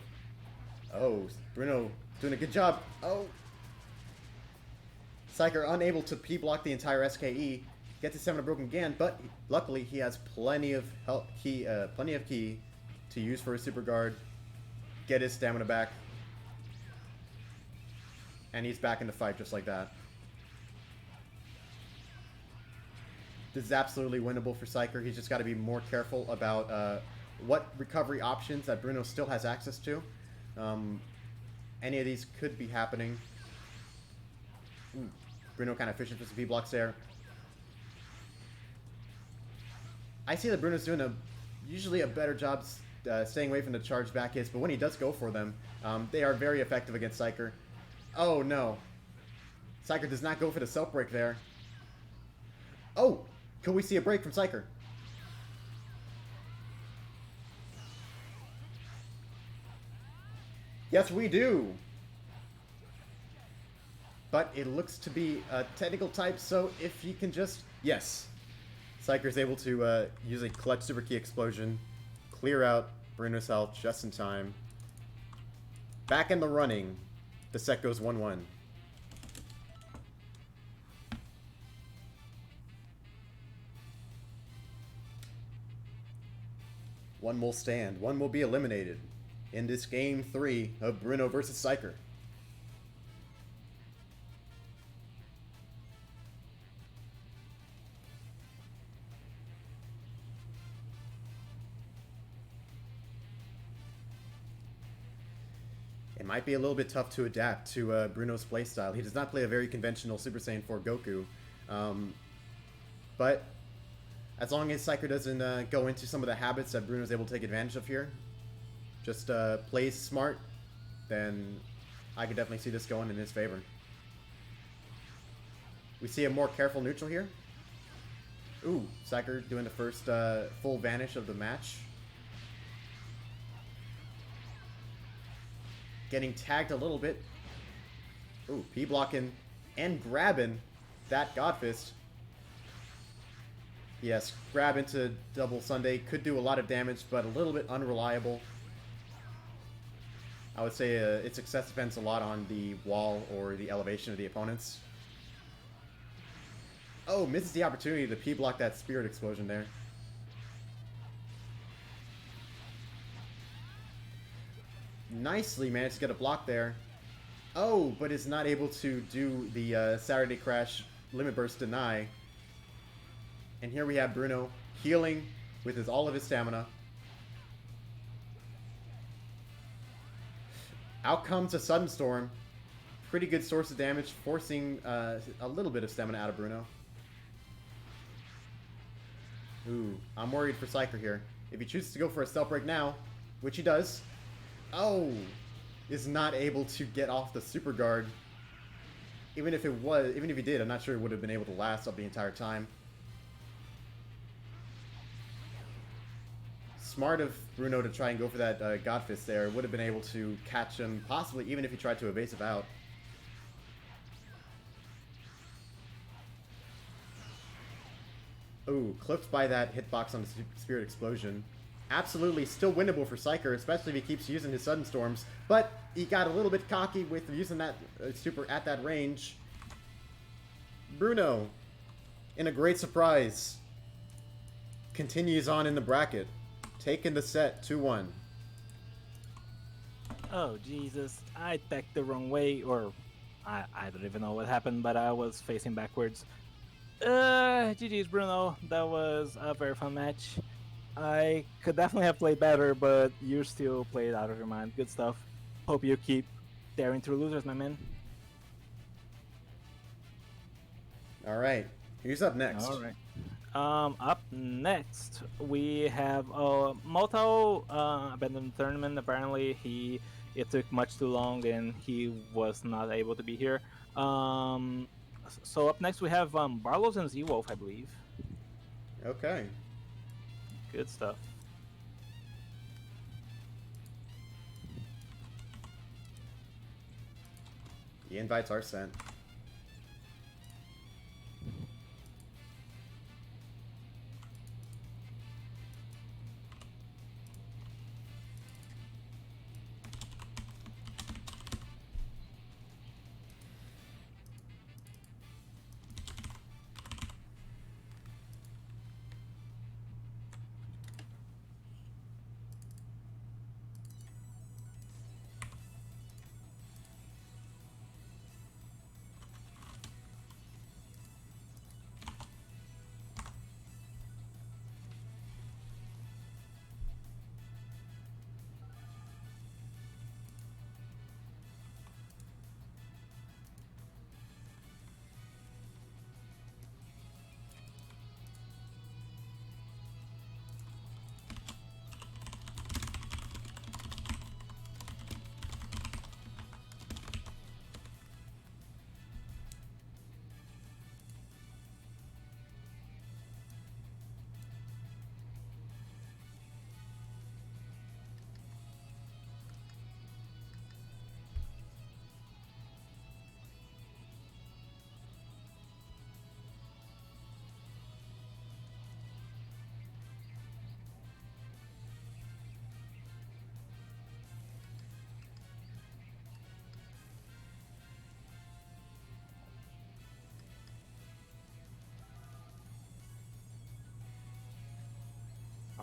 Oh, Bruno doing a good job. Oh. Psyker unable to P-block the entire SKE, gets his stamina broken again, but luckily he has plenty of key to use for his Super Guard, get his stamina back, and he's back in the fight just like that. This is absolutely winnable for Psyker. He's just got to be more careful about what recovery options that Bruno still has access to. Any of these could be happening. Ooh, Bruno kind of fishing for some P-blocks there. I see that Bruno's doing usually a better job staying away from the charge back hits, but when he does go for them, they are very effective against Psyker. Oh no. Psyker does not go for the self break there. Oh! Could we see a break from Psyker? Yes, we do! But it looks to be a technical type, so if he can just... Yes. Psyker's able to use a clutch super key explosion, clear out Bruno's health just in time. Back in the running. The set goes 1-1. One will stand. One will be eliminated in this game 3 of Bruno versus Psyker. It might be a little bit tough to adapt to Bruno's playstyle. He does not play a very conventional Super Saiyan 4 Goku. But as long as Psyker doesn't go into some of the habits that Bruno's able to take advantage of here, just plays smart, then I could definitely see this going in his favor. We see a more careful neutral here. Ooh, Psyker doing the first full vanish of the match. Getting tagged a little bit. Ooh, P-blocking and grabbing that Godfist. Yes, grab into double Sunday could do a lot of damage, but a little bit unreliable. I would say its success depends a lot on the wall or the elevation of the opponents. Oh, misses the opportunity to P-block that Spirit Explosion there. Nicely managed to get a block there. Oh, but is not able to do the Saturday Crash Limit Burst deny. And here we have Bruno healing with all of his stamina. Out comes a Sudden Storm. Pretty good source of damage, forcing a little bit of stamina out of Bruno. Ooh, I'm worried for Psyker here. If he chooses to go for a stealth break now, which he does, oh, is not able to get off the super guard. Even if he did, I'm not sure it would have been able to last up the entire time. Smart of Bruno to try and go for that Godfist there. Would have been able to catch him, possibly even if he tried to evasive out. Ooh, clipped by that hitbox on the Spirit Explosion. Absolutely still winnable for Psyker, especially if he keeps using his Sudden Storms. But he got a little bit cocky with using that super at that range. Bruno, in a great surprise, continues on in the bracket, taking the set 2-1.
Oh, Jesus. I tacked the wrong way, or I don't even know what happened, but I was facing backwards. GG's, Bruno. That was a very fun match. I could definitely have played better, but you still played out of your mind. Good stuff. Hope you keep daring through losers, my man.
Alright, who's up next?
Alright. Up next, we have Moto abandoned the tournament. Apparently, it took much too long and he was not able to be here. So up next we have Barlos and Z-Wolf, I believe.
Okay.
Good stuff.
The invites are sent.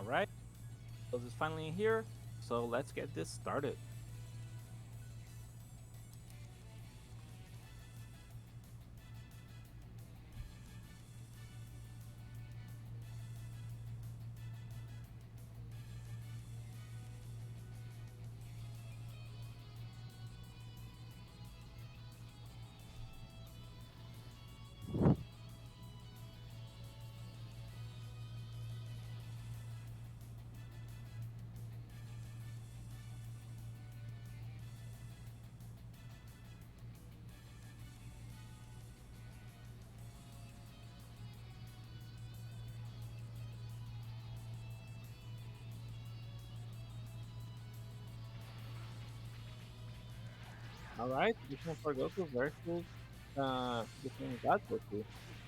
All right, Carlos is finally in here, so let's get this started. All right, this one for Goku versus between God Goku.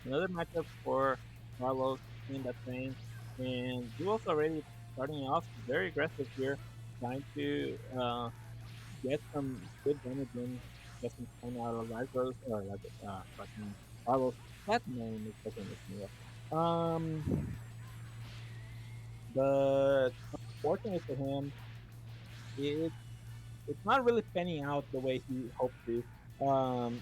Another matchup for Carlos in that same, and Duel's already starting off very aggressive here, trying to get some good damage in, get some stun out of Lagos or like fucking Carlos. That name is fucking messing me up. But unfortunately for him, it it's not really panning out the way he hoped to. All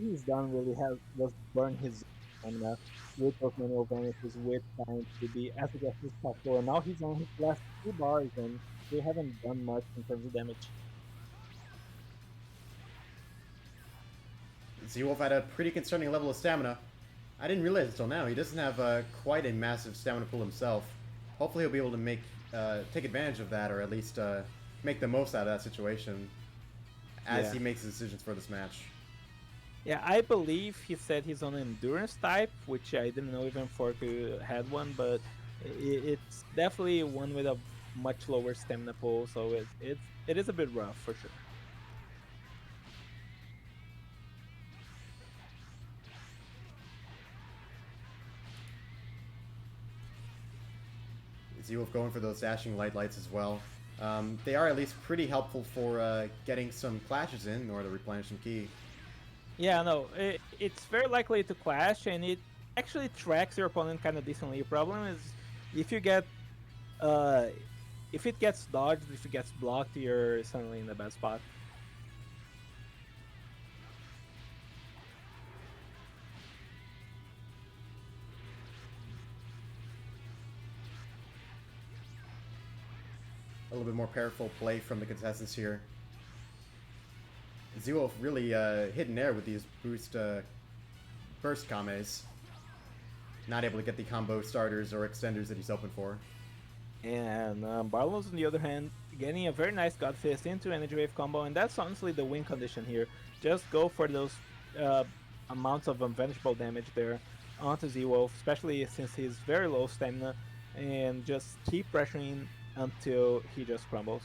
he's done really has was burn his stamina with those manual vanishes, with trying to be as aggressive as possible. And now he's on his last 2 bars, and they haven't done much in terms of damage.
Z-Wolf had a pretty concerning level of stamina. I didn't realize until now he doesn't have quite a massive stamina pool himself. Hopefully he'll be able to take advantage of that, or at least make the most out of that situation as he makes his decisions for this match.
Yeah, I believe he said he's on endurance type, which I didn't know even Forku had one, but it's definitely one with a much lower stamina pool, so it is a bit rough for sure.
Z-Wolf going for those dashing lights as well. They are at least pretty helpful for getting some clashes in or to replenish some ki.
Yeah, no, it's very likely to clash, and it actually tracks your opponent kind of decently. Your problem is if you get, uh, if it gets dodged, if it gets blocked, you're suddenly in a bad spot.
A little bit more powerful play from the contestants here. Z-Wolf really hitting there with these burst kames. Not able to get the combo starters or extenders that he's hoping for.
And Barlow's, on the other hand, getting a very nice God Fist into Energy Wave combo, and that's honestly the win condition here. Just go for those amounts of unvanishable damage there onto Z-Wolf, especially since he's very low stamina, and just keep pressuring until he just crumbles.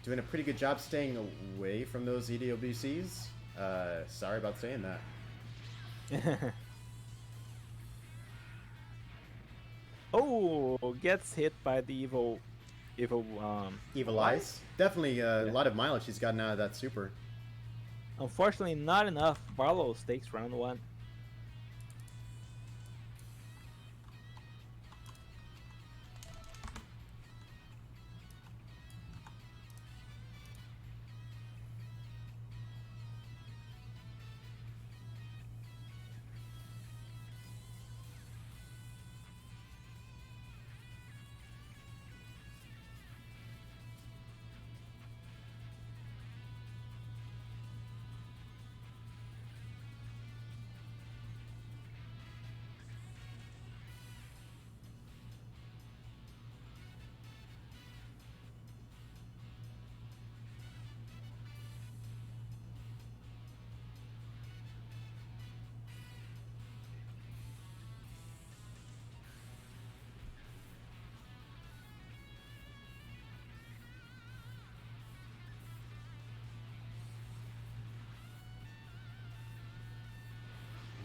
Doing a pretty good job staying away from those EDOBCs. Sorry about saying that.
Oh, gets hit by the evil
Evil Eyes. Definitely a lot of mileage he's gotten out of that super.
Unfortunately, not enough. Barlow takes round 1.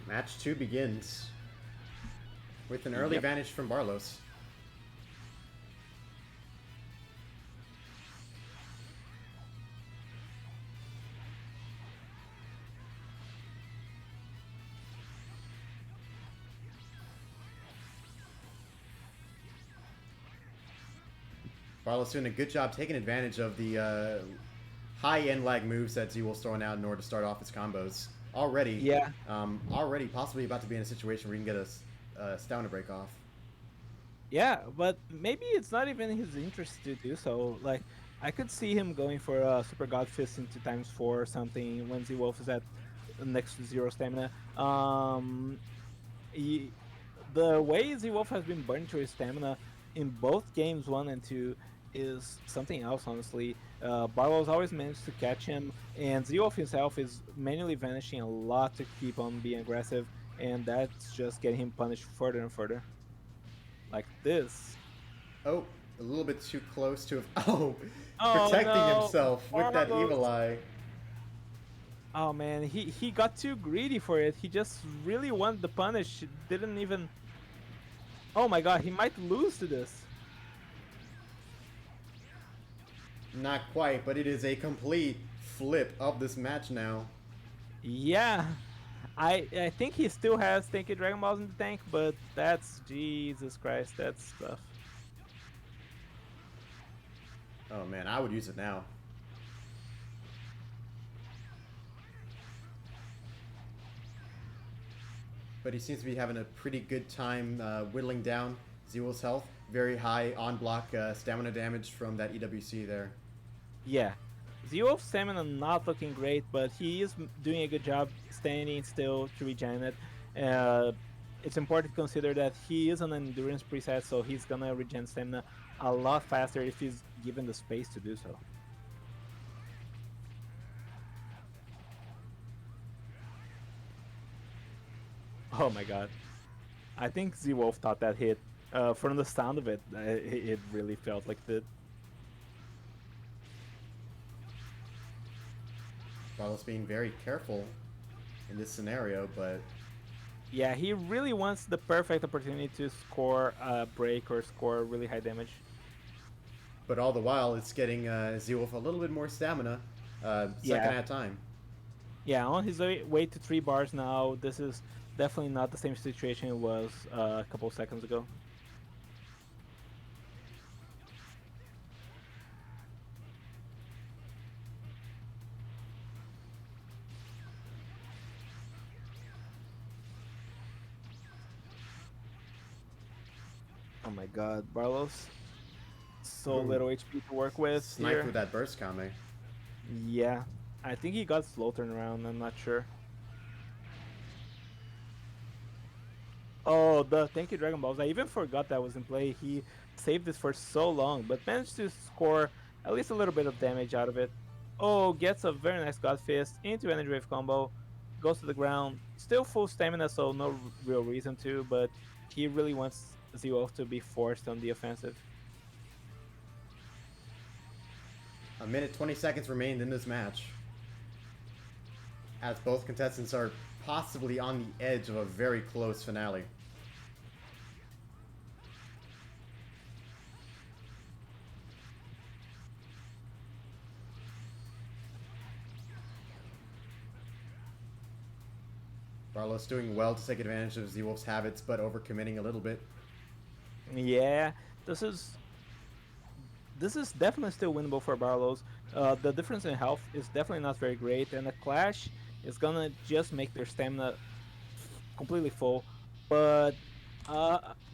Match 2 begins with an early advantage from Barlos. Barlow's doing a good job taking advantage of the high-end lag moves that Z-Wolf's throwing out in order to start off his combos. Already,
Yeah.
already possibly about to be in a situation where he can get a stamina break off.
Yeah, but maybe it's not even his interest to do so. Like, I could see him going for a Super God Fist into ×4 or something when Z Wolf is at next to 0 stamina. He, the way Z Wolf has been burning through his stamina in both games 1 and 2 is something else, honestly. Barlow's always managed to catch him, and Z Wolf himself is manually vanishing a lot to keep on being aggressive, and that's just getting him punished further and further. Like this.
Oh, a little bit too close to... Oh,
Oh
protecting
no,
himself with that
Barlow's.
evil eye.
Oh man, he got too greedy for it. He just really wanted the punish. Didn't even. Oh my god, he might lose to this.
Not quite, but it is a complete flip of this match now.
Yeah, I think he still has Tanky Dragon Balls in the tank, but that's Jesus Christ, that's tough.
Oh man, I would use it now. But he seems to be having a pretty good time whittling down Z-Wolf's health. Very high on-block stamina damage from that EWC there.
Yeah, Zeolf's stamina not looking great, but he is doing a good job standing still to regen it. It's important to consider that he is an endurance preset, so he's gonna regen stamina a lot faster if he's given the space to do so. Oh my god. I think Z-Wolf thought that hit. From the sound of it, it really felt like that.
Barlow's being very careful in this scenario, but
Yeah, he really wants the perfect opportunity to score a break or score really high damage.
all the while it's getting Z-Wolf a little bit more stamina second
Yeah.
at a time.
Yeah, on his way to 3 bars now. This is definitely not the same situation it was a couple seconds ago. Oh my god, Barlow's so
Ooh.
little HP to work with
Snipe
here.
with that burst kame.
Yeah, I think he got slow turnaround, I'm not sure. Oh, the Thank You Dragon Balls. I even forgot that was in play. He saved this for so long, but managed to score at least a little bit of damage out of it. Oh, gets a very nice God Fist into Energy Wave combo. Goes to the ground. Still full stamina, so no real reason to, but he really wants Z-Wolf to be forced on the offensive.
A minute 20 seconds remained in this match, as both contestants are possibly on the edge of a very close finale. Barlow's doing well to take advantage of Z-Wolf's habits, but overcommitting a little bit.
Yeah, this is definitely still winnable for Barlow's. The difference in health is definitely not very great, and the clash is gonna just make their stamina completely full. But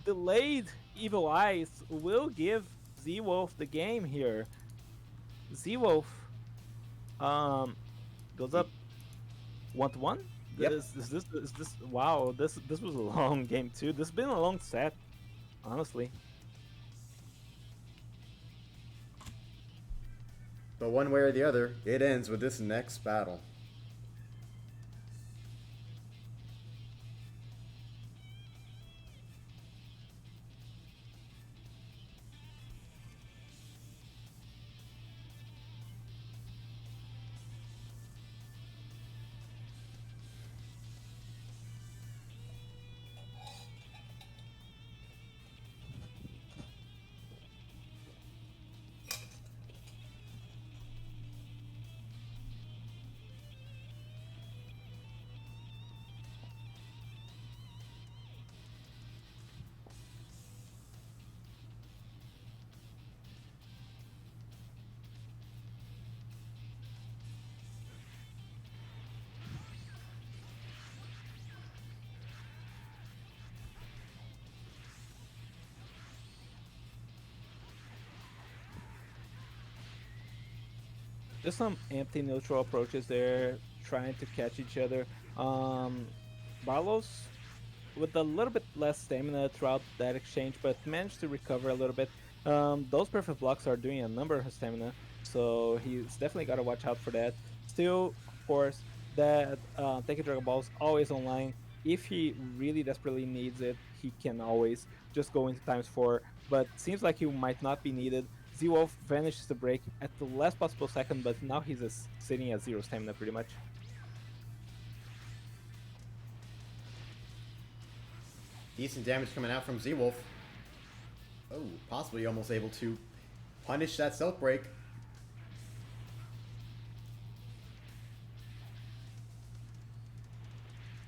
delayed Evil Eyes will give Z-Wolf the game here. Z-Wolf goes up 1-1.
Yep.
Is this wow? This was a long game too. This has been a long set, honestly.
But one way or the other, it ends with this next battle.
Just some empty neutral approaches there, trying to catch each other. Barlos with a little bit less stamina throughout that exchange, but managed to recover a little bit. Those perfect blocks are doing a number of stamina, so he's definitely got to watch out for that. Still, of course, that Taking Dragon Ball is always online. If he really desperately needs it, he can always just go into times 4, but seems like he might not be needed. Z-Wolf vanishes the break at the last possible second, but now he's sitting at 0 stamina pretty much.
Decent damage coming out from Z-Wolf. Oh, possibly almost able to punish that stealth break.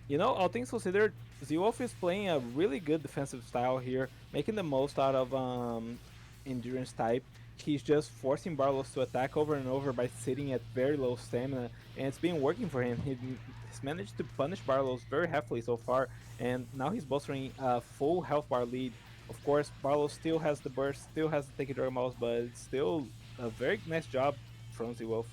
You know, all things considered, Z-Wolf is playing a really good defensive style here, making the most out of endurance type. He's just forcing Barlos to attack over and over by sitting at very low stamina, and it's been working for him. He's managed to punish Barlos very heavily so far, and now he's bolstering a full health bar lead. Of course, Barlos still has the burst, still has the Taking Dragon Balls, but it's still a very nice job from Z-Wolf.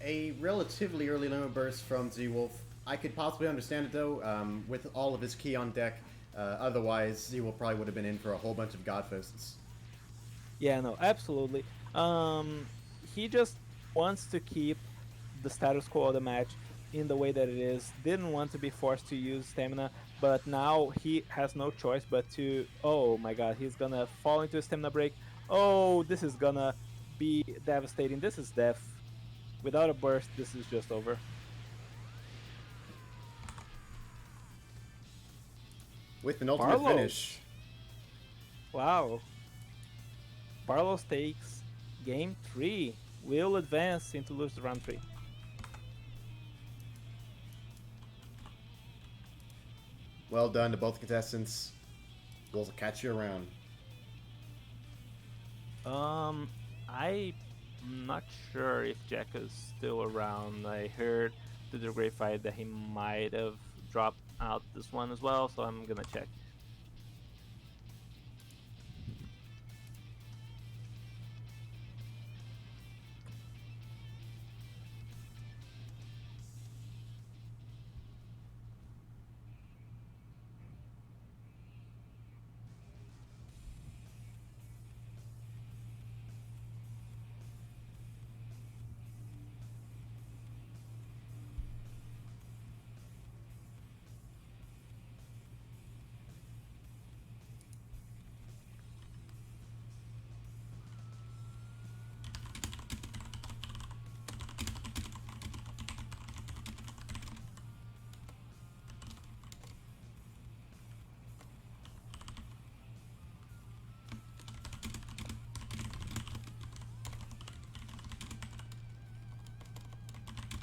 A relatively early limit burst from Z-Wolf. I could possibly understand it though, with all of his key on deck. Otherwise, Z-Wolf probably would have been in for a whole bunch of Godfists.
Yeah, no, absolutely. He just wants to keep the status quo of the match in the way that it is. Didn't want to be forced to use stamina, but now he has no choice but to. Oh my god, he's gonna fall into a stamina break. Oh, this is gonna be devastating. This is death. Without a burst, this is just over.
With an ultimate
Barlos.
finish.
Wow. Barlos takes game 3. Will advance into lose round 3.
Well done to both contestants. We'll catch you around.
I'm not sure if Jack is still around. I heard through the grapevine that he might have dropped out this one as well, so I'm gonna check.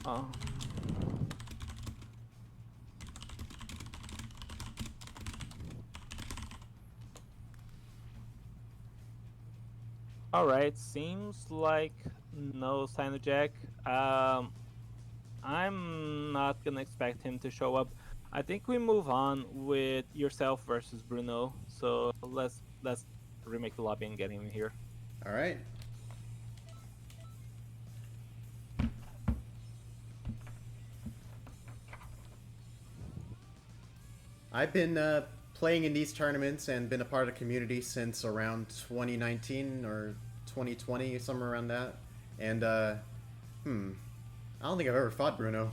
Oh. Alright, seems like no sign of Jack. I'm not gonna expect him to show up. I think we move on with yourself versus Bruno. So let's remake the lobby and get him in here.
All right. I've been playing in these tournaments and been a part of the community since around 2019 or 2020, somewhere around that. And, I don't think I've ever fought Bruno.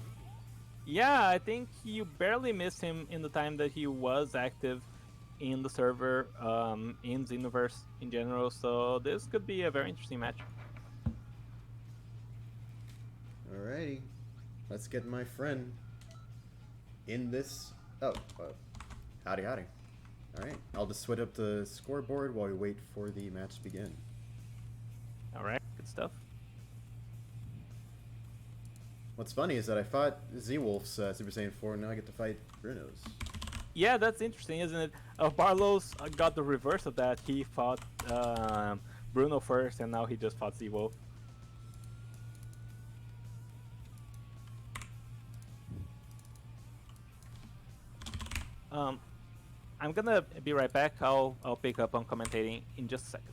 Yeah, I think you barely missed him in the time that he was active in the server, in Xenoverse in general. So this could be a very interesting match.
Alrighty. Let's get my friend in this. Oh, howdy, howdy. Alright, I'll just switch up the scoreboard while we wait for the match to begin.
All right, good stuff.
What's funny is that I fought Z-Wolf's Super Saiyan 4, and now I get to fight Bruno's.
Yeah, that's interesting, isn't it? Barlos got the reverse of that. He fought Bruno first, and now he just fought Z-Wolf. I'm gonna be right back. I'll pick up on commentating in just a second.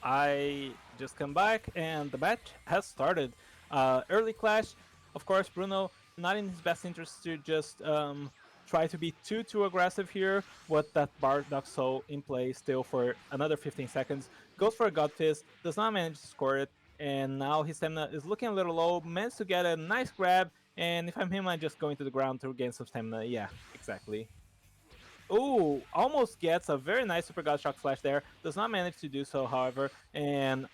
I just come back and the match has started. Early clash, of course, Bruno not in his best interest to just try to be too aggressive here with that Bardock Soul in play still for another 15 seconds. Goes for a God Fist, does not manage to score it, and now his stamina is looking a little low, managed to get a nice grab, and if I'm him, I'm just going to the ground to regain some stamina. Yeah, exactly. Ooh, almost gets a very nice Super God Shock Slash there. Does not manage to do so, however. And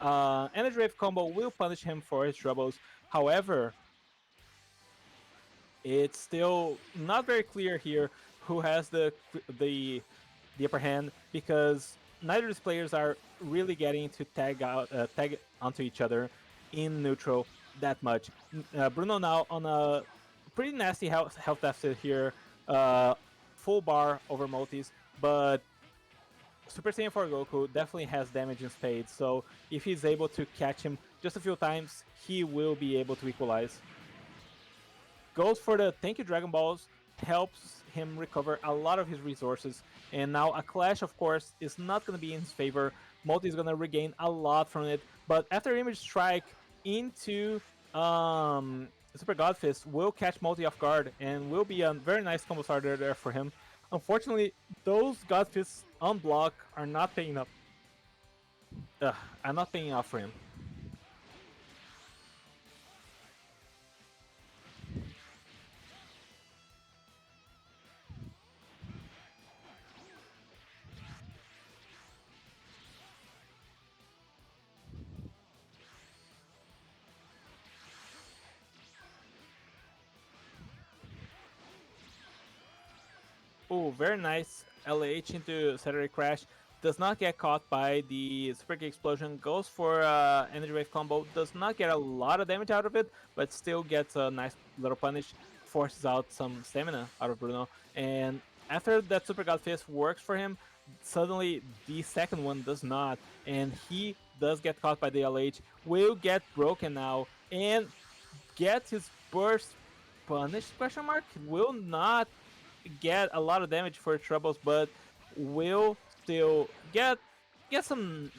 Energy Wave combo will punish him for his troubles. However, it's still not very clear here who has the upper hand because neither of these players are really getting to tag onto each other in neutral that much. Bruno now on a pretty nasty health deficit here, full bar over multis, but Super Saiyan 4 Goku definitely has damage in spades, so if he's able to catch him just a few times, he will be able to equalize. Goes for the Thank You Dragon Balls, helps him recover a lot of his resources, and now a clash, of course, is not going to be in his favor. Multi is going to regain a lot from it, but after Image Strike into Super God Fist will catch Multi off guard and will be a very nice combo starter there for him. Unfortunately, those God Fists on block are not paying up. Are not paying off for him. Oh, very nice LH into Saturday Crash. Does not get caught by the Super Kick Explosion. Goes for Energy Wave combo. Does not get a lot of damage out of it, but still gets a nice little punish. Forces out some stamina out of Bruno. And after that Super God Fist works for him, suddenly the second one does not. And he does get caught by the LH. Will get broken now. And get his burst punished, question mark? Will not get a lot of damage for troubles, but will still get some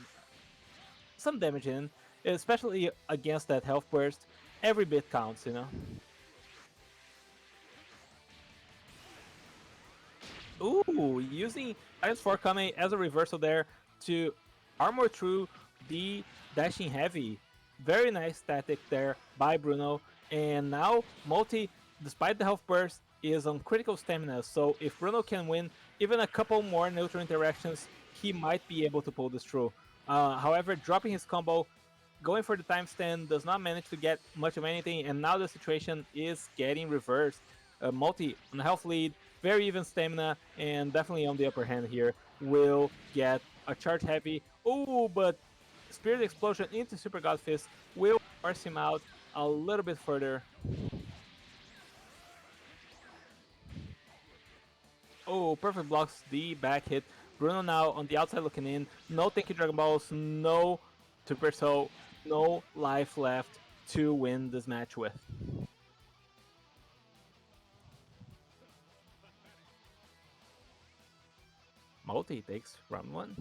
damage in, especially against that health burst. Every bit counts, you know. Ooh, using Times 4 Kame as a reversal there to armor through the dashing heavy. Very nice tactic there by Bruno. And now Multi, despite the health burst, is on critical stamina. So if Bruno can win even a couple more neutral interactions, he might be able to pull this through. However, dropping his combo, going for the time stand, does not manage to get much of anything, and now the situation is getting reversed. Multi on the health lead, very even stamina, and definitely on the upper hand here. Will get a charge heavy. Oh, but Spirit Explosion into Super God Fist will force him out a little bit further. Oh, perfect blocks the back hit. Bruno now on the outside looking in. No Thank You Dragon Balls, no Super Soul, no life left to win this match with. Multi takes round one.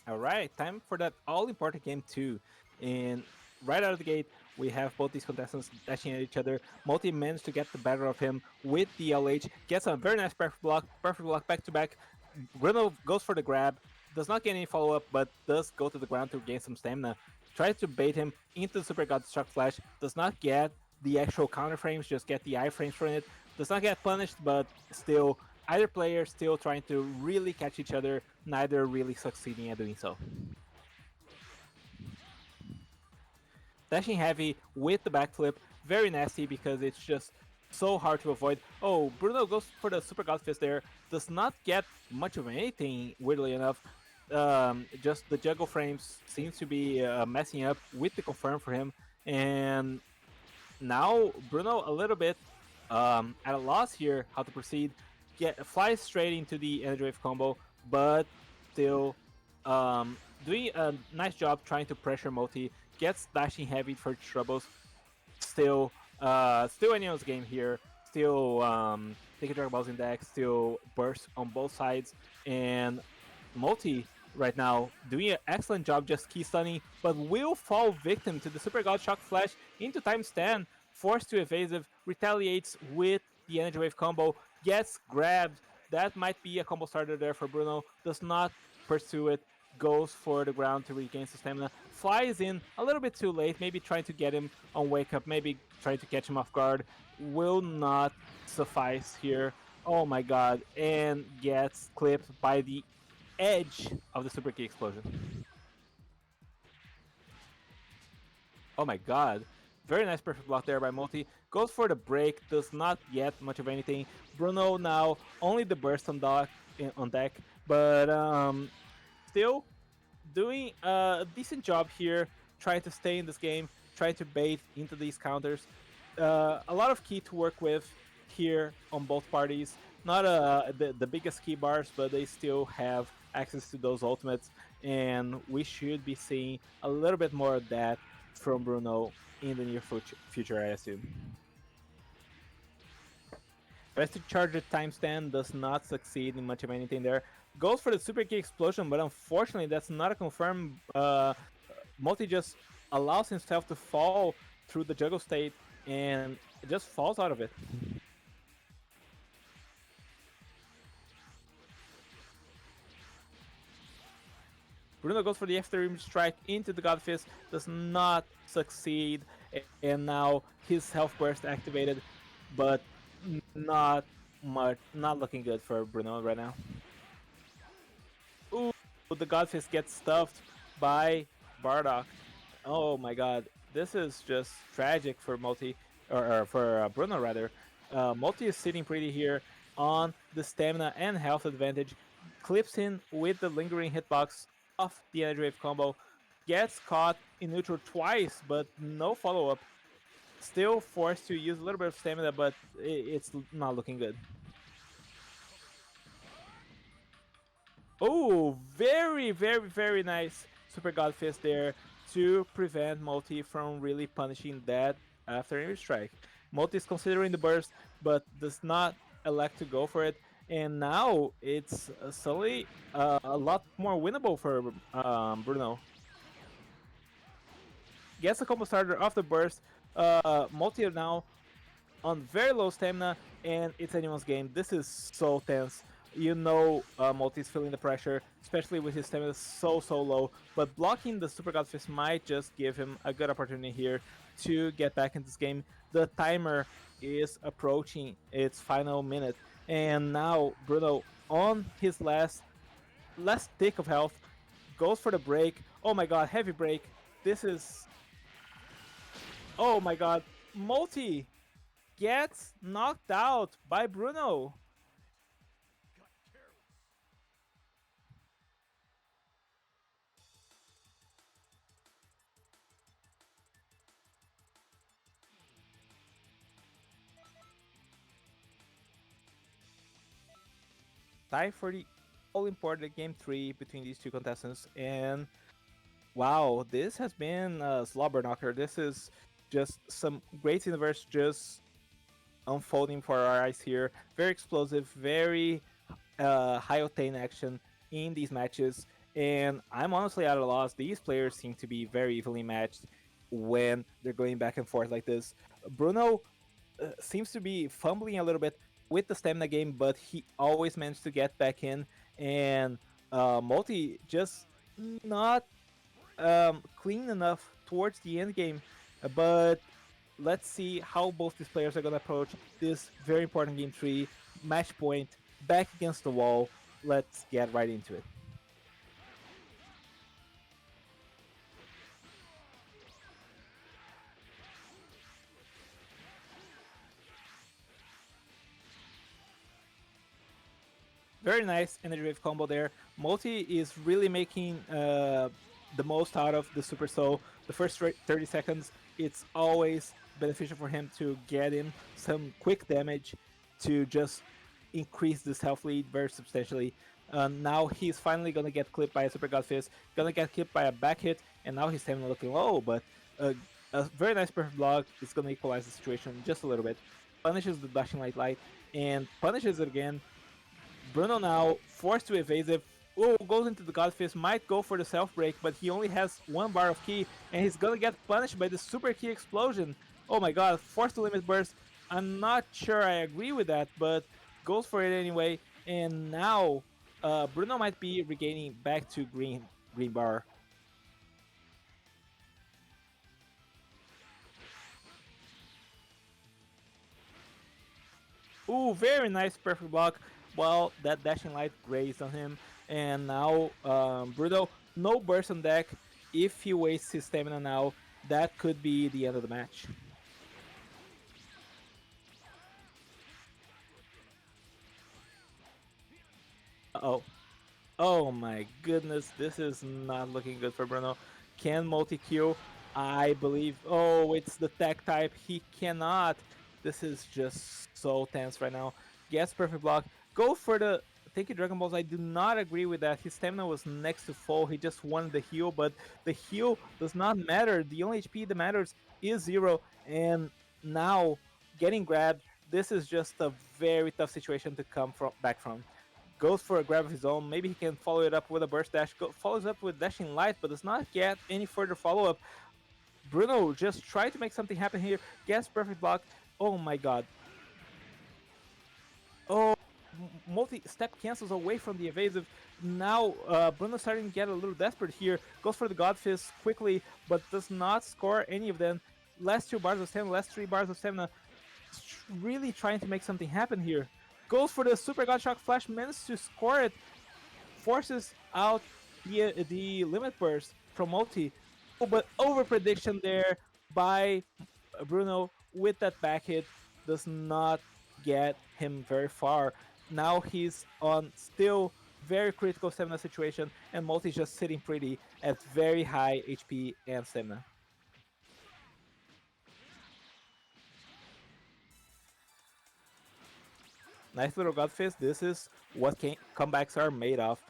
All right, time for that all-important game 2. And right out of the gate, we have both these contestants dashing at each other. Multi managed to get the better of him with the LH, gets a very nice perfect block back to back. Bruno goes for the grab, does not get any follow-up, but does go to the ground to gain some stamina. Tries to bait him into the Super God Struck Flash, does not get the actual counter frames, just get the iframes from it. Does not get punished, but still Either player still trying to really catch each other, neither really succeeding at doing so. Dashing heavy with the backflip, very nasty because it's just so hard to avoid. Oh, Bruno goes for the Super God Fist there, does not get much of anything, weirdly enough. Just the juggle frames seems to be messing up with the confirm for him, and now Bruno a little bit at a loss here how to proceed. Flies straight into the energy wave combo, but still doing a nice job trying to pressure Multi. Gets dashing heavy for troubles. Still anyone's game here. Still taking Dragon Balls in deck. Still burst on both sides, and Multi right now doing an excellent job just key stunning, but will fall victim to the Super God Shock Flash into time stand, forced to evasive, retaliates with the Energy Wave combo, gets grabbed. That might be a combo starter there for Bruno, does not pursue it, goes for the ground to regain some stamina, flies in a little bit too late, maybe trying to get him on wake up, maybe trying to catch him off guard, will not suffice here. Oh my god, and gets clipped by the edge of the super key explosion. Oh my god. Very nice perfect block there by Multi. Goes for the break, does not get much of anything. Bruno now only the burst on deck, but still doing a decent job here, trying to stay in this game, trying to bait into these counters. A lot of key to work with here on both parties. Not the biggest key bars, but they still have access to those ultimates, and we should be seeing a little bit more of that from Bruno in the near future, I assume. Tries to charge the time stand, does not succeed in much of anything there. Goes for the super key explosion, but unfortunately that's not a confirmed. Multi just allows himself to fall through the juggle state and just falls out of it. Bruno goes for the F3 strike into the God Fist, does not succeed, and now his health burst activated, but not looking good for Bruno right now. Ooh, the God Fist gets stuffed by Bardock. Oh my god, this is just tragic for Multi, or for Bruno rather. Multi is sitting pretty here on the stamina and health advantage, clips in with the lingering hitbox off the Energy Wave combo, gets caught in neutral twice, but no follow-up. Still forced to use a little bit of stamina, but it's not looking good. Oh, very, very, very nice Super God Fist there to prevent Multi from really punishing that after every strike. Multi is considering the burst, but does not elect to go for it. And now it's suddenly a lot more winnable for Bruno. Gets a combo starter off the burst. Multi now on very low stamina, and it's anyone's game. This is so tense. You know Multi's feeling the pressure, especially with his stamina so low. But blocking the Super God Fist might just give him a good opportunity here to get back in this game. The timer is approaching its final minute. And now Bruno, on his last tick of health, goes for the break. Oh my god, heavy break. This is... Oh my god. Multi gets knocked out by Bruno. Time for the all-important Game 3 between these two contestants, and wow, this has been a slobber knocker. This is just some great universe just unfolding for our eyes here. Very explosive, very high-octane action in these matches, and I'm honestly at a loss. These players seem to be very evenly matched when they're going back and forth like this. Bruno seems to be fumbling a little bit with the stamina game, but he always managed to get back in, and Multi just not clean enough towards the end game. But let's see how both these players are going to approach this very important Game 3 match point back against the wall. Let's get right into it. Very nice energy wave combo there. Multi is really making the most out of the Super Soul. The first 30 seconds, it's always beneficial for him to get in some quick damage to just increase this health lead very substantially. Now he's finally gonna get clipped by a Super God Fist, gonna get clipped by a back hit, and now his stamina looking low, but a very nice perfect block is gonna equalize the situation just a little bit. Punishes the Dashing Light, and punishes it again. Bruno now forced to evasive. Oh, goes into the God Fist, might go for the self break, but he only has 1 bar of ki, and he's gonna get punished by the super ki explosion. Oh my god, forced to limit burst. I'm not sure I agree with that, but goes for it anyway. And now Bruno might be regaining back to green bar. Ooh, very nice perfect block. Well, that dashing light grazed on him, and now Bruno, no burst on deck. If he wastes his stamina now, that could be the end of the match. Uh-oh. Oh my goodness, this is not looking good for Bruno. Can multi-kill? I believe. Oh, it's the tech type. He cannot. This is just so tense right now. Gets perfect block. Go for the. Thank you, Dragon Balls. I do not agree with that. His stamina was next to full. He just wanted the heal, but the heal does not matter. The only HP that matters is 0. And now, getting grabbed, this is just a very tough situation to come back from. Goes for a grab of his own. Maybe he can follow it up with a burst dash. Follows up with dashing light, but does not get any further follow up. Bruno just tried to make something happen here. Gets perfect block. Oh my god. Oh, multi-step cancels away from the evasive. Now Bruno starting to get a little desperate here. Goes for the God Fist quickly, but does not score any of them. Last 2 bars of stamina, last 3 bars of stamina. Really trying to make something happen here. Goes for the Super God Shock Flash, manages to score it. Forces out the limit burst from multi. Oh, but over prediction there by Bruno with that back hit does not get him very far. Now he's on still very critical stamina situation, and multi's just sitting pretty at very high HP and stamina. Nice little God Fist. This is what comebacks are made of.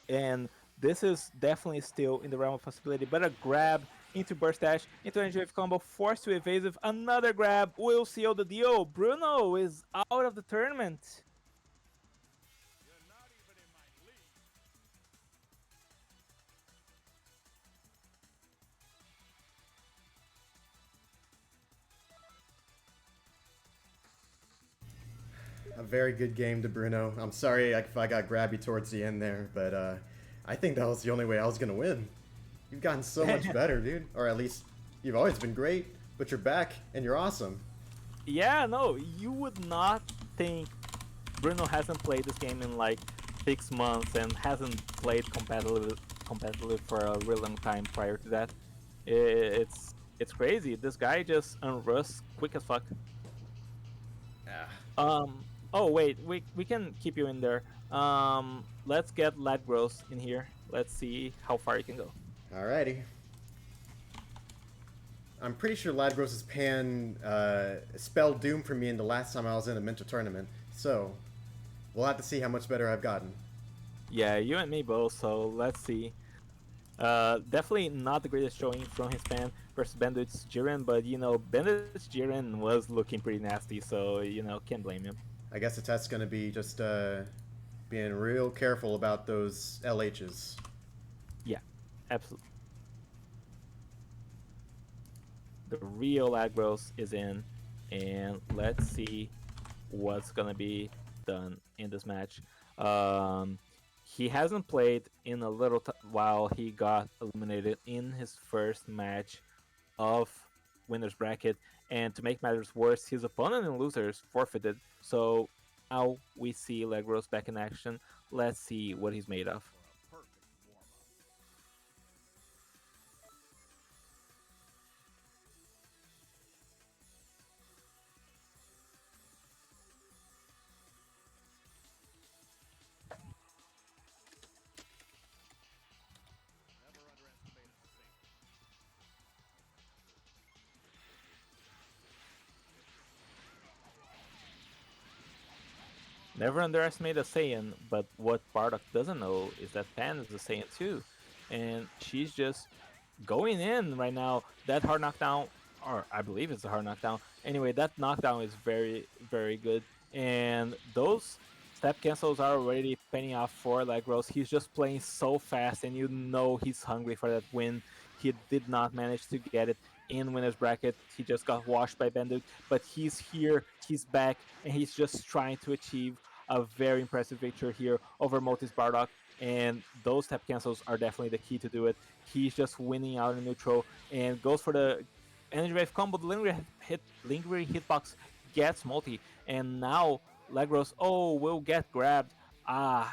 And this is definitely still in the realm of possibility. But a grab into burst dash, into energy wave combo, forced to evasive. Another grab will seal the deal. Bruno is out of the tournament.
You're not even in my league.
A very good game to Bruno. I'm sorry if I got grabby towards the end there, but I think that was the only way I was gonna win. You've gotten so much better, dude. Or at least you've always been great, but you're back and you're awesome.
Yeah, no, you would not think Bruno hasn't played this game in like 6 months and hasn't played competitively for a really long time prior to that. It's crazy. This guy just unrusts quick as fuck.
Ah.
Oh wait, we can keep you in there. Let's get Ladgros in here. Let's see how far you can go.
Alrighty. I'm pretty sure Ladgros' pan spelled doom for me in the last time I was in a mental tournament, so we'll have to see how much better I've gotten.
Yeah, you and me both, so let's see. Definitely not the greatest showing from his pan versus Bandit's Jiren, but you know, Bandit's Jiren was looking pretty nasty, so you know, can't blame him.
I guess the test's gonna be just being real careful about those LHs.
Yeah, absolutely. The real Lagros is in, and let's see what's gonna be done in this match. He hasn't played in a little while. He got eliminated in his first match of winners bracket, and to make matters worse, his opponent in losers forfeited. So Now we see Legros back in action. Let's see what he's made of.
For a perfect warm-up. Never underestimate a saint.
Never underestimate a Saiyan, but what Bardock doesn't know is that Pan is a Saiyan too. And she's just going in right now. That hard knockdown, or I believe it's a hard knockdown. Anyway, that knockdown is very, very good. And those step cancels are already penning off for Legros. He's just playing so fast, and you know he's hungry for that win. He did not manage to get it in winner's bracket. He just got washed by Benduk, but he's here, he's back, and he's just trying to achieve a very impressive victory here over Motis Bardock. And those step cancels are definitely the key to do it. He's just winning out in neutral and goes for the energy wave combo. The lingering hitbox gets multi, and now Legros will get grabbed.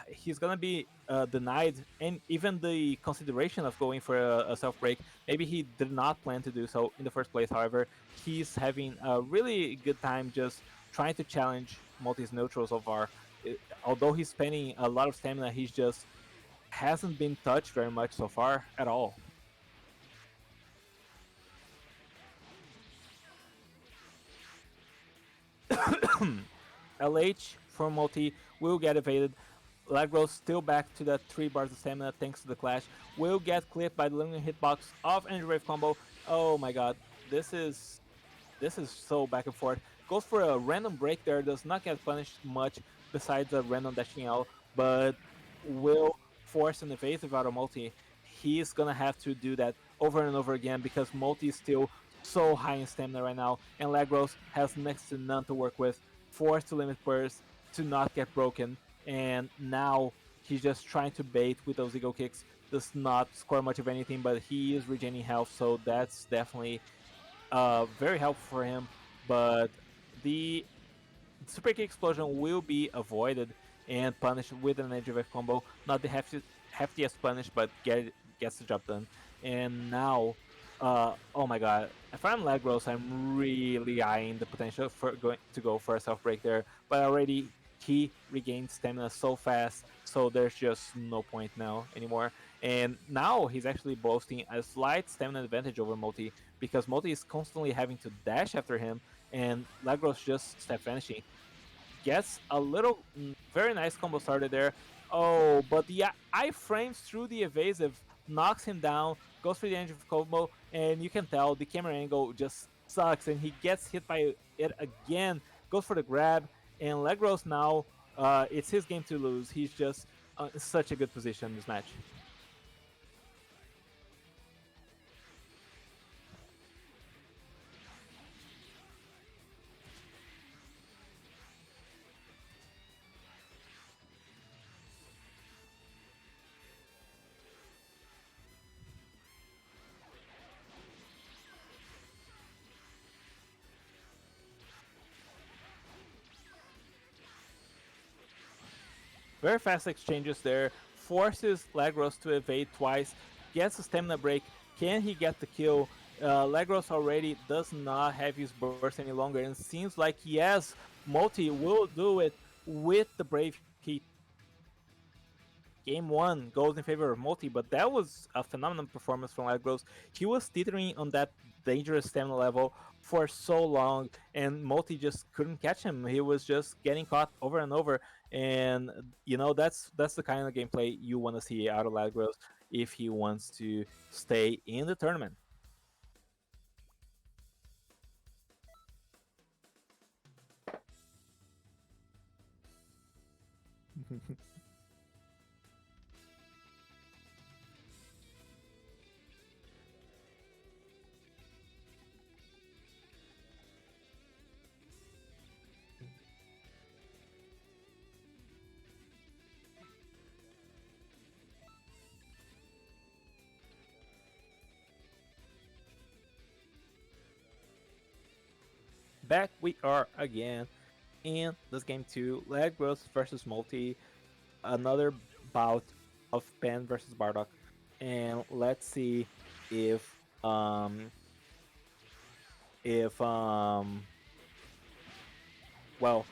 He's gonna be denied, and even the consideration of going for a self break. Maybe he did not plan to do so in the first place. However, he's having a really good time just trying to challenge Multi's neutral so far. Although he's spending a lot of stamina, he's just hasn't been touched very much so far at all. LH for Multi will get evaded. Lagros still back to that 3 bars of stamina thanks to the clash. Will get clipped by the lingering hitbox of Energy Wave combo. Oh my god, this is so back and forth. Goes for a random break there, does not get punished much besides a random dashing out, but will force an evasive out of Multi. He's gonna have to do that over and over again because Multi is still so high in stamina right now, and Lagros has next to none to work with. Forced to limit burst to not get broken, and now he's just trying to bait with those ego kicks. Does not score much of anything, but he is regaining health, so that's definitely very helpful for him. But the super kick explosion will be avoided and punished with an edge wave combo. Not the heftiest punish, but gets the job done. And now, oh my god, if I'm Lagros, I'm really eyeing the potential for going to go for a self break there. But already he regained stamina so fast, so there's just no point now anymore. And now he's actually boasting a slight stamina advantage over Multi because Multi is constantly having to dash after him, and Lagros just step vanishing. Gets a little very nice combo started there. Oh, but the iframes through the evasive knocks him down, goes for the engine combo, and you can tell the camera angle just sucks, and he gets hit by it again. Goes for the grab, and Legros now, it's his game to lose. He's just in such a good position in this match. Very fast exchanges there, forces Lagros to evade twice, gets a stamina break. Can he get the kill? Lagros already does not have his burst any longer, and seems like yes, Multi will do it with the Brave Heat. Game 1 goes in favor of Multi, but that was a phenomenal performance from Lagros. He was teetering on that dangerous stamina level for so long, and Multi just couldn't catch him. He was just getting caught over and over, and that's the kind of gameplay you want to see out of Lagros if he wants to stay in the tournament. Back we are again, in this game too. Lagros versus Multi, another bout of Ben versus Bardock, and let's see if um if well,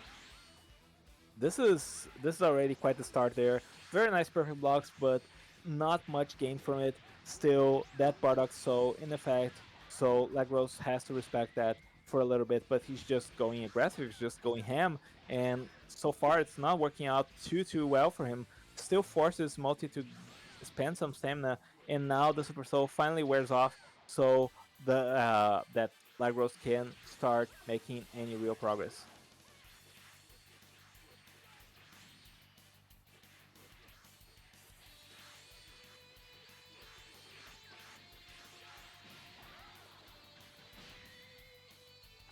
this is already quite the start there. Very nice perfect blocks, but not much gain from it. Still, that Bardock so in effect, so Lagros has to respect that for a little bit, but he's just going aggressive, he's just going ham, and so far it's not working out too well for him. Still forces Multi to spend some stamina, and now the Super Soul finally wears off, so that Lagros can start making any real progress.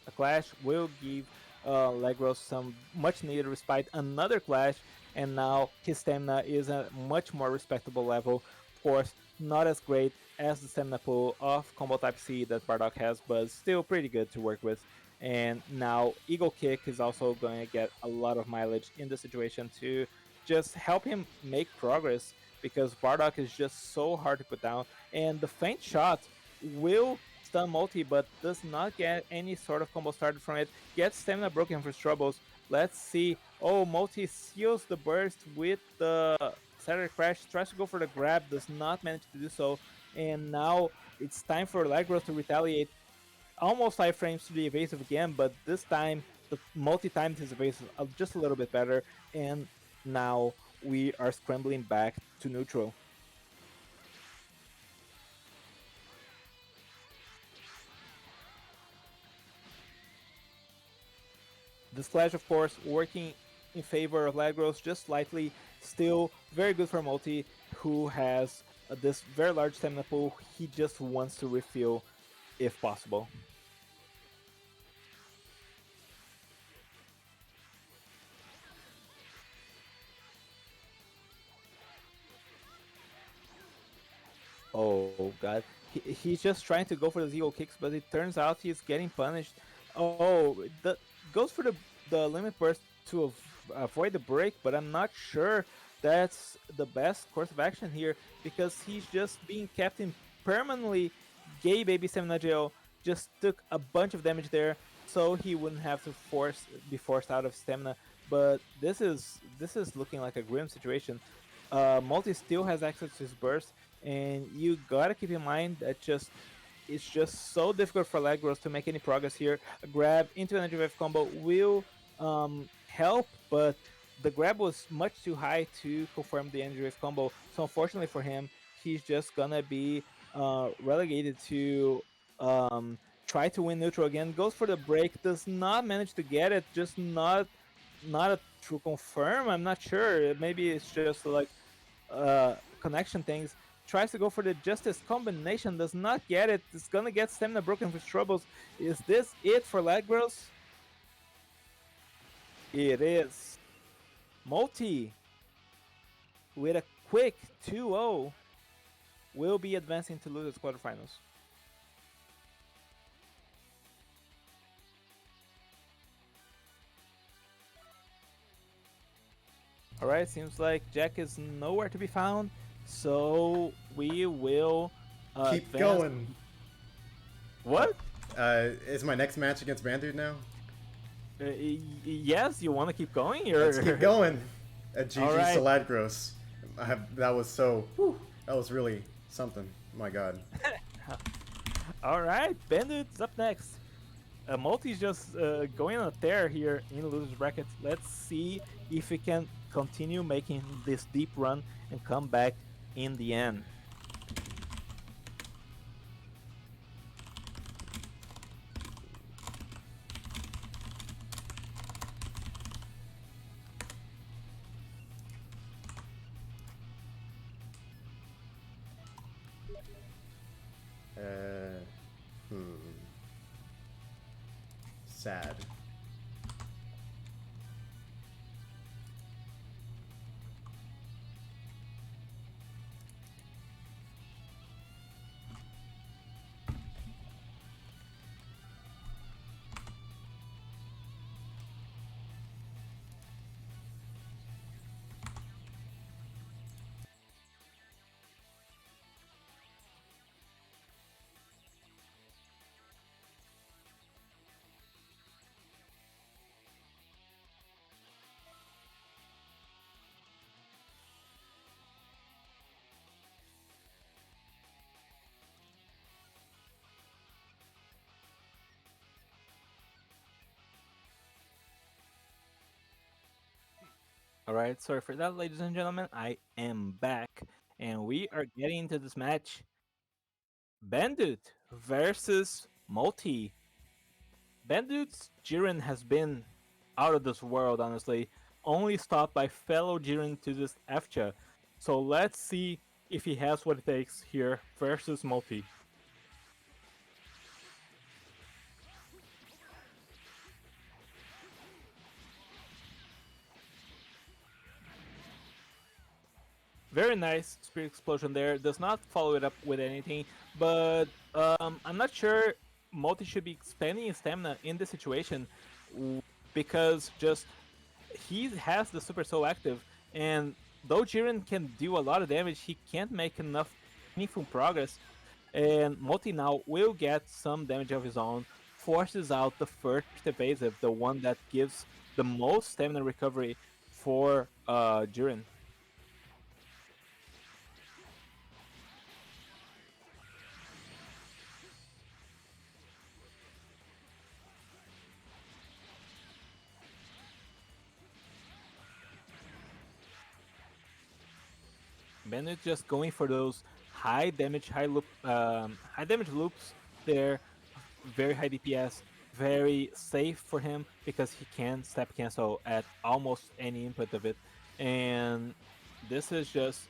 A clash will give Lagros some much needed respite. Another clash, and now his stamina is a much more respectable level. Of course, not as great as the stamina pool of combo type C that Bardock has, but still pretty good to work with. And now Eagle Kick is also going to get a lot of mileage in the situation to just help him make progress, because Bardock is just so hard to put down. And the feint shot will stun Multi, but does not get any sort of combo started from it. Gets stamina broken for troubles. Let's see. Oh, Multi seals the burst with the Saturday Crash. Tries to go for the grab, does not manage to do so. And now it's time for Lagros to retaliate. Almost 5 frames to the evasive again, but this time the Multi timed his evasive just a little bit better. And now we are scrambling back to neutral. This clash, of course, working in favor of Lagros just slightly. Still very good for Multi, who has this very large stamina pool. He just wants to refill if possible. Oh god, he's just trying to go for the Zero kicks, but it turns out he's getting punished. Oh, the goes for the limit burst to avoid the break, but I'm not sure that's the best course of action here, because he's just being kept in permanently gay baby stamina jail. Just took a bunch of damage there, so he wouldn't have to be forced out of stamina. But this is looking like a grim situation. Multi still has access to his burst, and you gotta keep in mind that it's just so difficult for Lagros to make any progress here. A grab into an energy wave combo will help, but the grab was much too high to confirm the energy wave combo. So unfortunately for him, he's just gonna be relegated to try to win neutral again. Goes for the break, does not manage to get it. Just not a true confirm. I'm not sure. Maybe it's just like connection things. Tries to go for the Justice combination, does not get it. It's gonna get stamina broken for troubles. Is this it for Lagros? It is. Multi, with a quick 2-0, will be advancing to losers quarterfinals. Alright, seems like Jack is nowhere to be found, so we will
Keep
advance.
going.
What?
Is my next match against Bandude now?
Yes, you want to keep going? Or...
Let's keep going. At GG
Alright.
Saladgros. That was so. Whew, that was really something. My God.
Alright, Bandit's up next. Multi's just going on a tear here in the loser's bracket. Let's see if he can continue making this deep run and come back in the end.
Sad.
All right, sorry for that, ladies and gentlemen. I am back, and we are getting into this match. Bandit versus Multi. Bandit's Jiren has been out of this world, honestly. Only stopped by fellow Jiren to this FCHA. So let's see if he has what it takes here versus Multi. Very nice Spirit Explosion there. Does not follow it up with anything, but I'm not sure Multi should be expanding his stamina in this situation because just he has the Super Soul active, and though Jiren can do a lot of damage, he can't make enough meaningful progress. And Multi now will get some damage of his own, forces out the first evasive, the one that gives the most stamina recovery for Jiren. Bennett just going for those high damage loops there, very high DPS, very safe for him because he can step cancel at almost any input of it, and this is just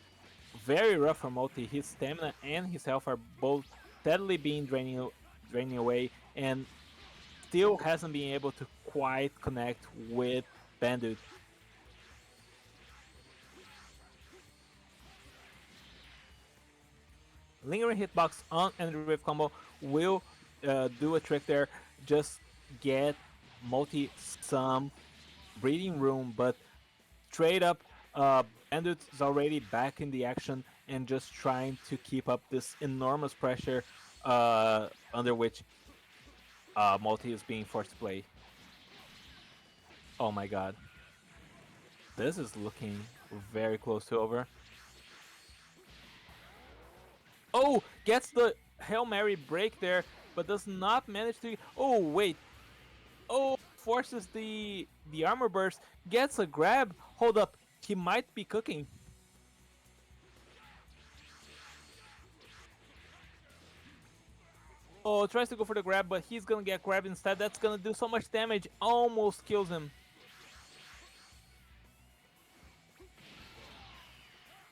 very rough for Multi. His stamina and his health are both steadily being draining away, and still hasn't been able to quite connect with Bandit. Lingering hitbox on Energy Wave combo will do a trick there. Just get Multi some breathing room, but straight up, Bandit is already back in the action and just trying to keep up this enormous pressure under which Multi is being forced to play. Oh my god. This is looking very close to over. Oh, gets the Hail Mary break there, but does not manage to... Oh, wait. Oh, forces the armor burst, gets a grab. Hold up, he might be cooking. Oh, tries to go for the grab, but he's gonna get grabbed instead. That's gonna do so much damage, almost kills him.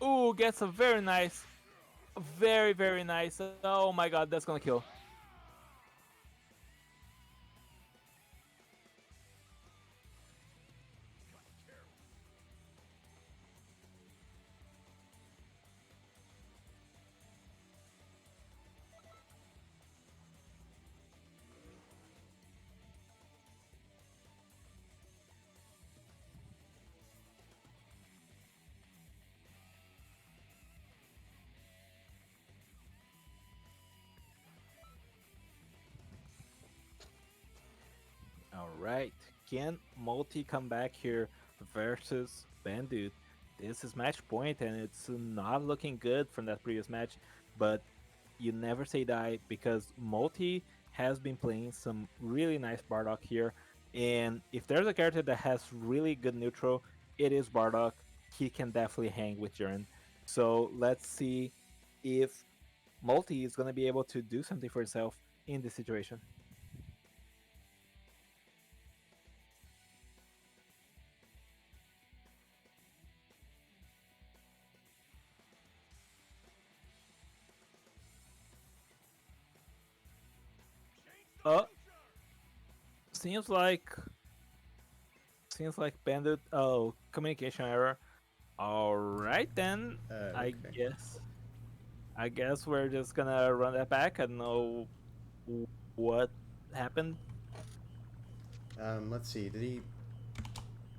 Ooh, gets a very nice, very nice. Oh my god, that's gonna kill. Alright, can Multi come back here versus Bandit? This is match point and it's not looking good from that previous match, but you never say die because Multi has been playing some really nice Bardock here, and if there's a character that has really good neutral, it is Bardock. He can definitely hang with Jiren. So let's see if Multi is going to be able to do something for himself in this situation. Oh, seems like Bandit. Oh, communication error. All right then. I
Okay.
guess we're just gonna run that back. I don't know what happened.
Let's see. Did he?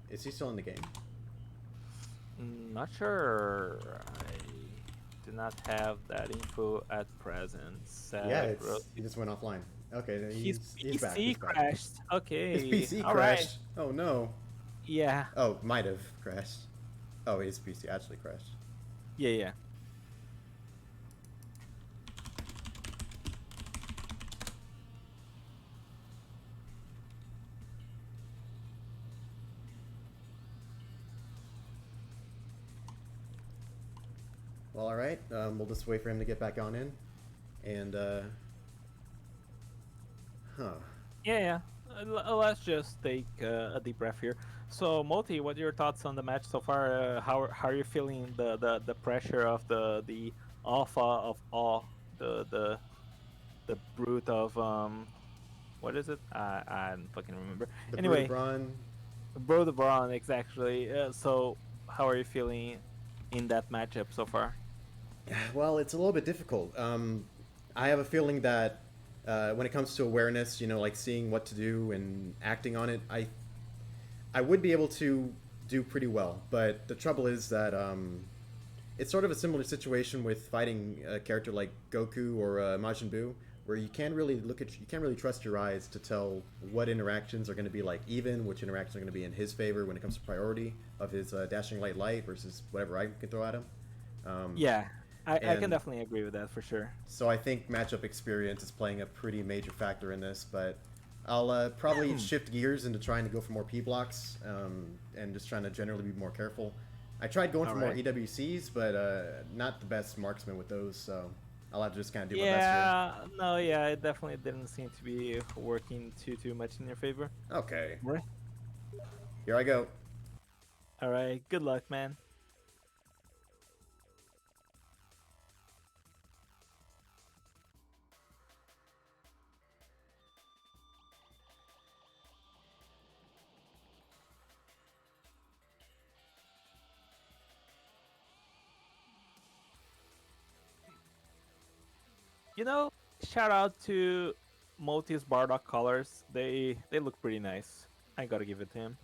Is he still in the game?
Not sure. I do not have that info at present.
Yeah, he just went offline. Okay,
His
he's back.
PC
He's back.
crashed. Okay.
His PC
All right.
crashed. Oh no.
Yeah.
Oh, might have crashed. Oh, his PC actually crashed.
Yeah.
Well, all right. We'll just wait for him to get back on in, and huh.
Yeah, yeah. Let's just take a deep breath here. So, Moti, what are your thoughts on the match so far? How are you feeling the pressure of the alpha of all the brute of what is it? I don't fucking remember.
The Brood of
Anyway,
Brawn.
Bro the Brawn exactly. So, how are you feeling in that matchup so far?
Well, it's a little bit difficult. I have a feeling that when it comes to awareness, like seeing what to do and acting on it, I would be able to do pretty well. But the trouble is that it's sort of a similar situation with fighting a character like Goku or Majin Buu, where you can't really you can't really trust your eyes to tell what interactions are going to be like even, which interactions are going to be in his favor when it comes to priority of his dashing light versus whatever I can throw at him.
Yeah, I can
and
definitely agree with that for sure.
So I think matchup experience is playing a pretty major factor in this, but I'll probably shift gears into trying to go for more P blocks and just trying to generally be more careful. I tried going for more
Alright.
EWCs, but not the best marksman with those, so I'll have to just kind of do my best
Yeah, no, yeah, it definitely didn't seem to be working too much in your favor.
here. Okay,
Right.
here I go.
All right, good luck, man. You know, shout out to Moti's Bardock colors. They look pretty nice. I gotta give it to him.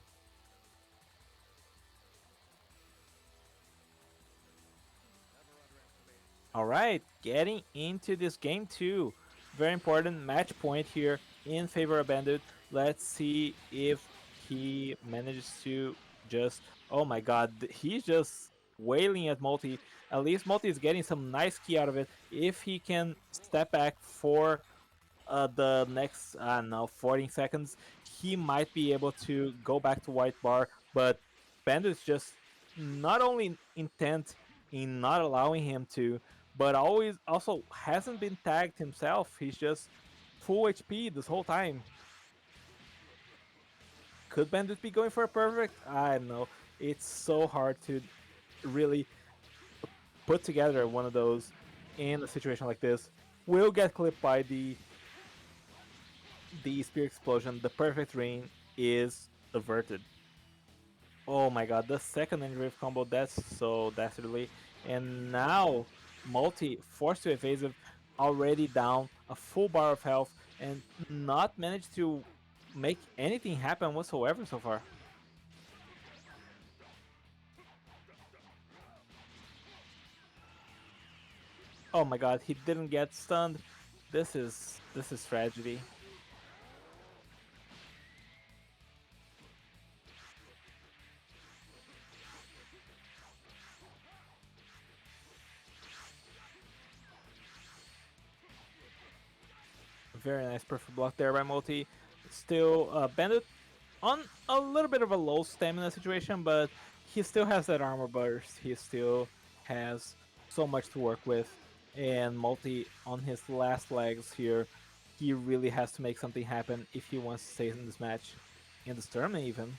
All right, getting into this game too. Very important match point here in favor of Bandit. Let's see if he manages to just. Oh my God, he's just wailing at Multi. At least Multi is getting some nice key out of it. If he can step back for the next, I don't know, 14 seconds, he might be able to go back to white bar. But Bandit's just not only intent in not allowing him to, but always also hasn't been tagged himself. He's just full HP this whole time. Could Bandit be going for a perfect? I don't know. It's so hard to really put together one of those in a situation like this. Will get clipped by the spear explosion. The perfect ring is averted. Oh my god, the second injury combo, that's so dastardly. And now, Multi, forced to evasive, already down a full bar of health and not managed to make anything happen whatsoever so far. Oh my god, he didn't get stunned. This is tragedy. Very nice perfect block there by Multi. Still, Bandit on a little bit of a low stamina situation, but he still has that armor burst. He still has so much to work with. And Multi on his last legs here, he really has to make something happen if he wants to stay in this match, in this tournament even.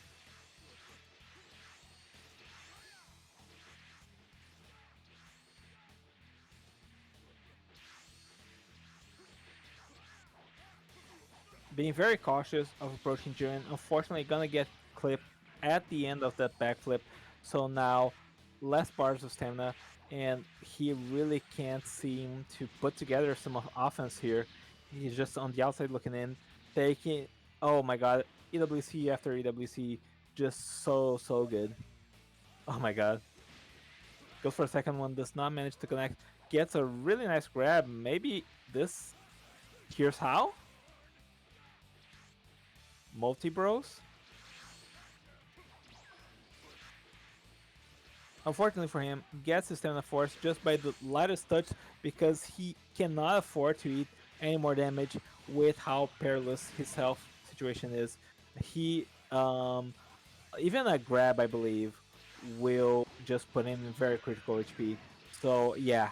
Being very cautious of approaching Jiren. Unfortunately, gonna get clipped at the end of that backflip. So now, less bars of stamina, and he really can't seem to put together some offense here. He's just on the outside looking in, taking. Oh my god, EWC after EWC, just so good. Oh my god. Goes for a second one, does not manage to connect. Gets a really nice grab. Maybe this. Here's how. Multi-bros. Unfortunately for him, gets his stamina force just by the lightest touch because he cannot afford to eat any more damage with how perilous his health situation is. He, even a grab, I believe, will just put him in very critical HP. So yeah,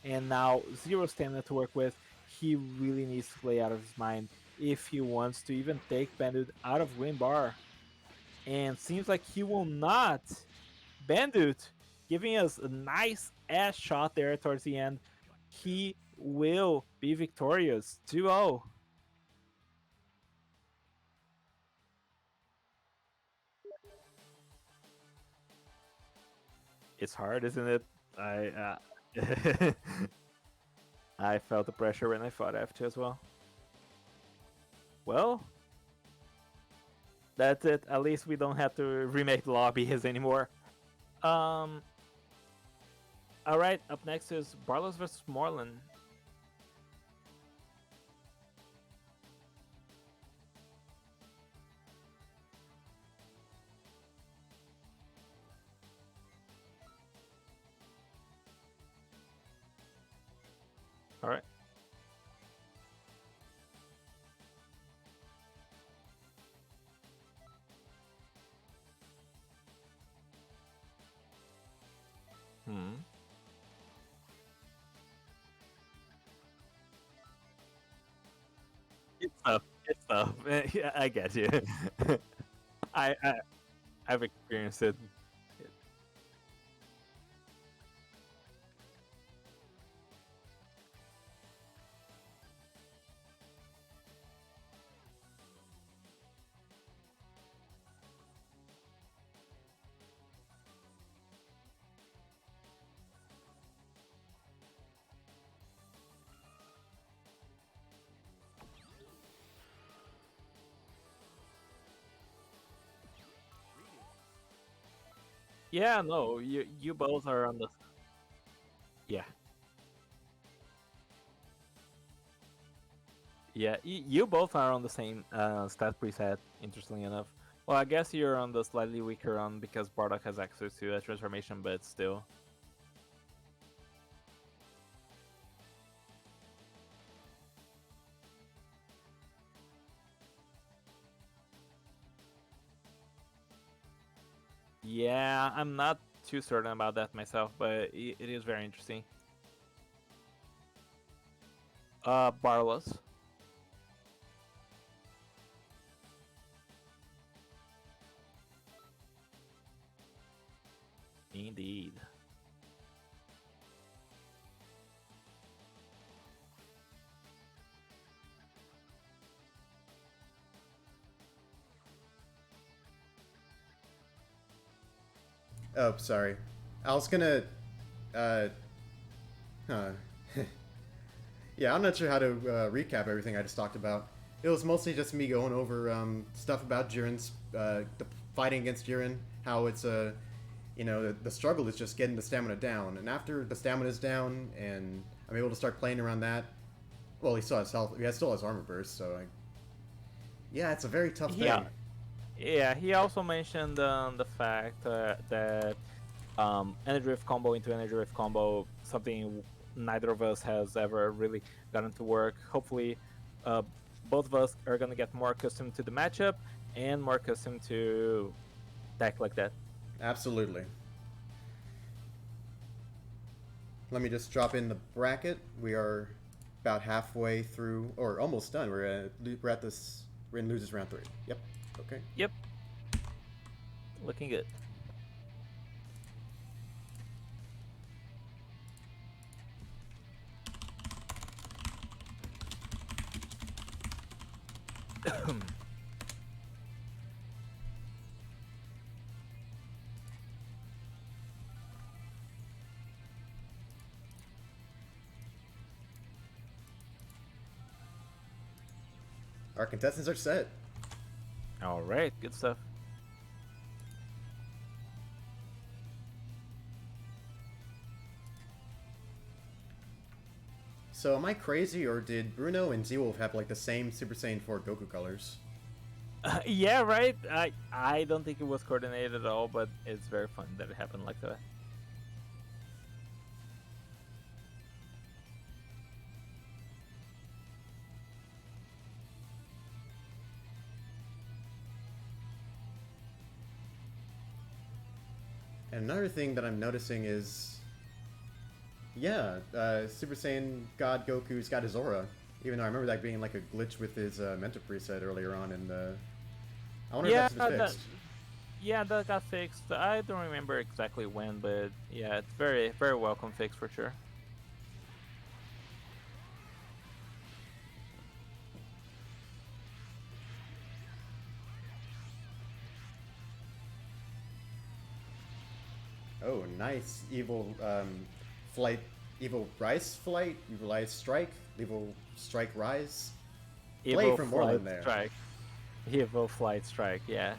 and now zero stamina to work with. He really needs to play out of his mind if he wants to even take Bandit out of green bar. And seems like he will not. Bandit giving us a nice ass shot there towards the end. He will be victorious 2-0. It's hard, isn't it? I felt the pressure when I fought F2 as well. Well, that's it. At least we don't have to remake lobbies anymore. All right, up next is Barlos versus Morland. All right. Hmm. It's tough. It's tough. Yeah, I get you. I, I I've experienced it. Yeah, no, you both are on the yeah. Yeah, you both are on the same stat preset, interestingly enough. Well, I guess you're on the slightly weaker one because Bardock has access to a transformation, but still. Yeah, I'm not too certain about that myself, but it is very interesting. Barlos. Indeed.
Oh, sorry. I was gonna. Uh, huh. Yeah, I'm not sure how to recap everything I just talked about. It was mostly just me going over stuff about Jiren's the fighting against Jiren, how it's the struggle is just getting the stamina down, and after the stamina is down, and I'm able to start playing around that. Well, he still has health. He still has armor burst, so yeah, it's a very tough
Yeah,
thing.
yeah. He also mentioned the fact that energy drift combo into energy drift combo, something neither of us has ever really gotten to work. Hopefully, uh, both of us are gonna get more accustomed to the matchup and more accustomed to deck like that.
Absolutely. Let me just drop in the bracket. We are about halfway through, or almost done. We're in losers round 3. Yep. Okay.
Yep, looking good.
Our contestants are set.
All right, good stuff.
So am I crazy, or did Bruno and Z-Wolf have like the same Super Saiyan 4 Goku colors?
Yeah, right. I don't think it was coordinated at all, but it's very fun that it happened like that.
And another thing that I'm noticing is Yeah, Super Saiyan God Goku's got his aura. Even though I remember that being like a glitch with his mentor preset earlier on, and I wonder
Yeah,
if that's been
that,
fixed.
yeah, that got fixed. I don't remember exactly when, but yeah, it's very welcome fix for sure.
Oh, nice. Evil flight, evil rise flight, evil rise strike, evil strike rise. Play
Evil
from
flight
Moreland there.
strike. Evil flight strike. Yeah.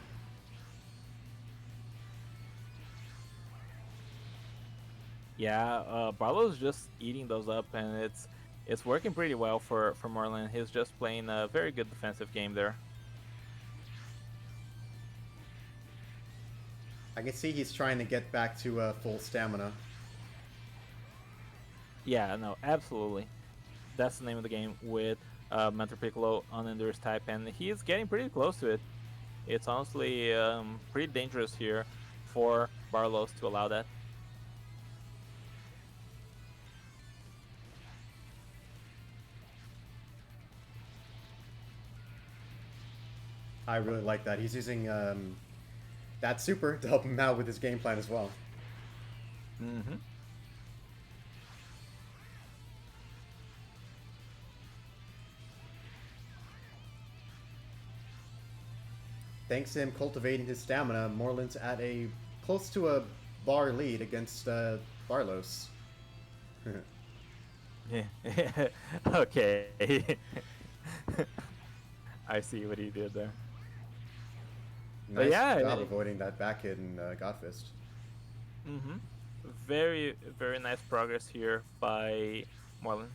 Yeah, Barlow's just eating those up, and it's working pretty well for Merlin. He's just playing a very good defensive game there.
I can see he's trying to get back to full stamina.
Yeah, no, absolutely. That's the name of the game with Mentor Piccolo on Endurance type, and he's getting pretty close to it. It's honestly pretty dangerous here for Barlow's to allow that.
I really like that. He's using that super to help him out with his game plan as well.
Mm-hmm.
Thanks to him cultivating his stamina, Moreland's at a close to a bar lead against Barlos.
Okay. I see what he did there.
Nice
yeah,
job avoiding that back hit in Godfist.
Mm-hmm. Very nice progress here by Marlon.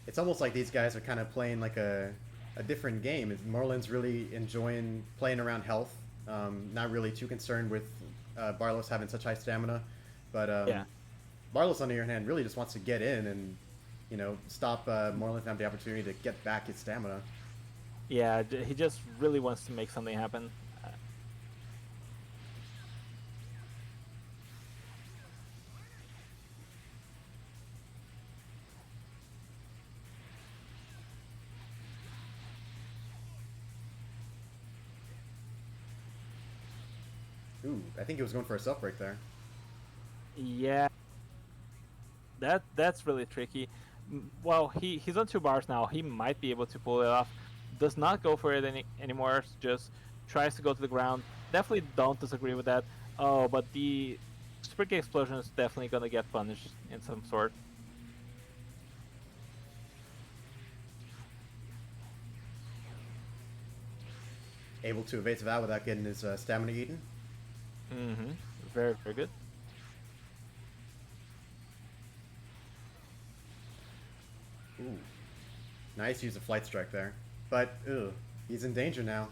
It's almost like these guys are kind of playing like a different game. Moreland's really enjoying playing around health, not really too concerned with Barlos having such high stamina. But
Yeah.
Barlos, on the other hand, really just wants to get in and, you know, stop Moreland from having the opportunity to get back his stamina.
Yeah, he just really wants to make something happen.
Ooh, I think he was going for a self break there.
Yeah, that's really tricky. Well, he's on 2 bars now. He might be able to pull it off. Does not go for it anymore. Just tries to go to the ground. Definitely don't disagree with that. Oh, but the super kick explosion is definitely gonna get punished in some sort.
Able to evasive out without getting his stamina eaten.
Mm-hmm. Very good.
Ooh. Nice use of flight strike there. But, ugh, he's in danger now.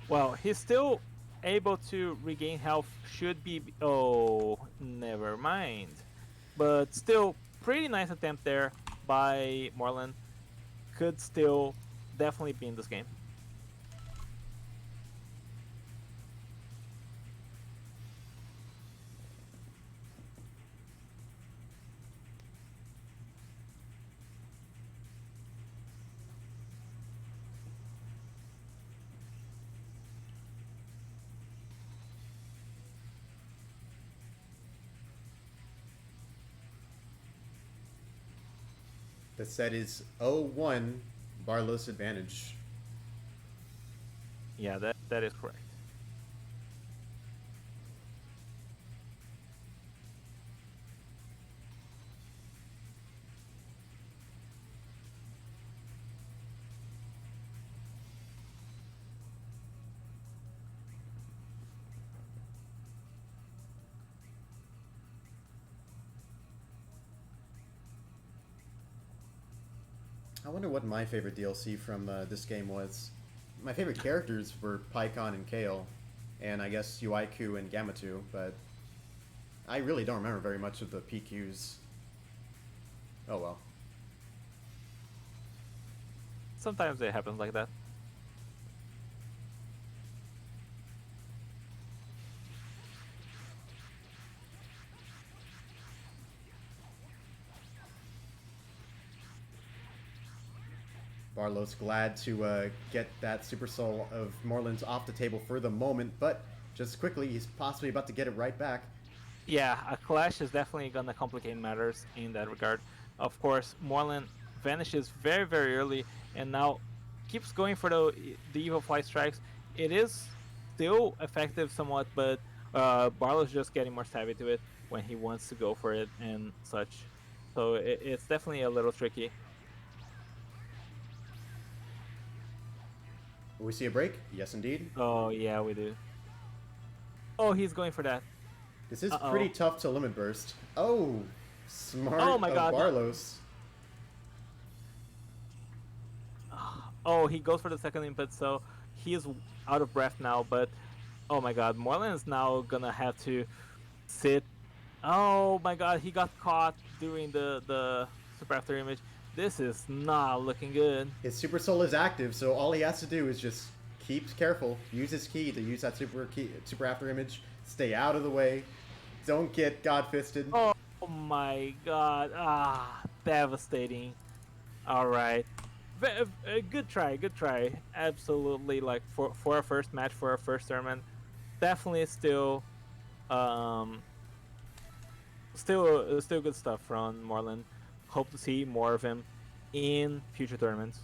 Well, he's still able to regain health. Should be. Oh, never mind. But still, pretty nice attempt there by Moreland. Could still definitely be in this game.
The set is 0-1, Barlos advantage.
Yeah, that is correct.
I wonder what my favorite DLC from this game was. My favorite characters were Pycon and Kale, and I guess Uiku and Gamatu, but I really don't remember very much of the PQs. Oh well.
Sometimes it happens like that.
Barlow's glad to get that Super Soul of Moreland's off the table for the moment, but just quickly, he's possibly about to get it right back.
Yeah, a clash is definitely gonna complicate matters in that regard. Of course, Moreland vanishes very, very early, and now keeps going for the evil fly strikes. It is still effective somewhat, but Barlow's just getting more savvy to it when he wants to go for it and such. So it's definitely a little tricky.
Will we see a break? Yes, indeed.
Oh yeah, we do. Oh, he's going for that.
This is
Uh-oh.
pretty tough to limit burst. Oh, smart
Oh my
of
God.
Barlow's.
Oh, he goes for the second input, so he is out of breath now. But oh my God, Moreland is now gonna have to sit. Oh my God, he got caught during the super after image. This is not looking good.
His Super Soul is active, so all he has to do is just keep careful. Use his key to use that super after image. Stay out of the way. Don't get God fisted.
Oh my God, devastating. All right, good try, good try. Absolutely, like for our first match, for our first tournament, definitely still, still good stuff from Moreland. Hope to see more of him in future tournaments.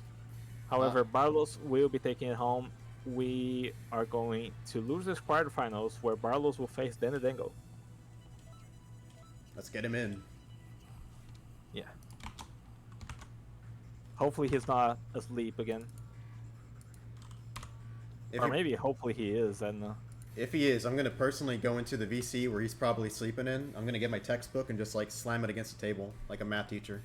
However, Barlos will be taking it home. We are going to lose this quarterfinals where Barlos will face Dengo.
Let's get him in.
Yeah. Hopefully he's not asleep again. Or maybe hopefully he is. And
if he is, I'm going to personally go into the VC where he's probably sleeping in. I'm going to get my textbook and just like slam it against the table like a math teacher.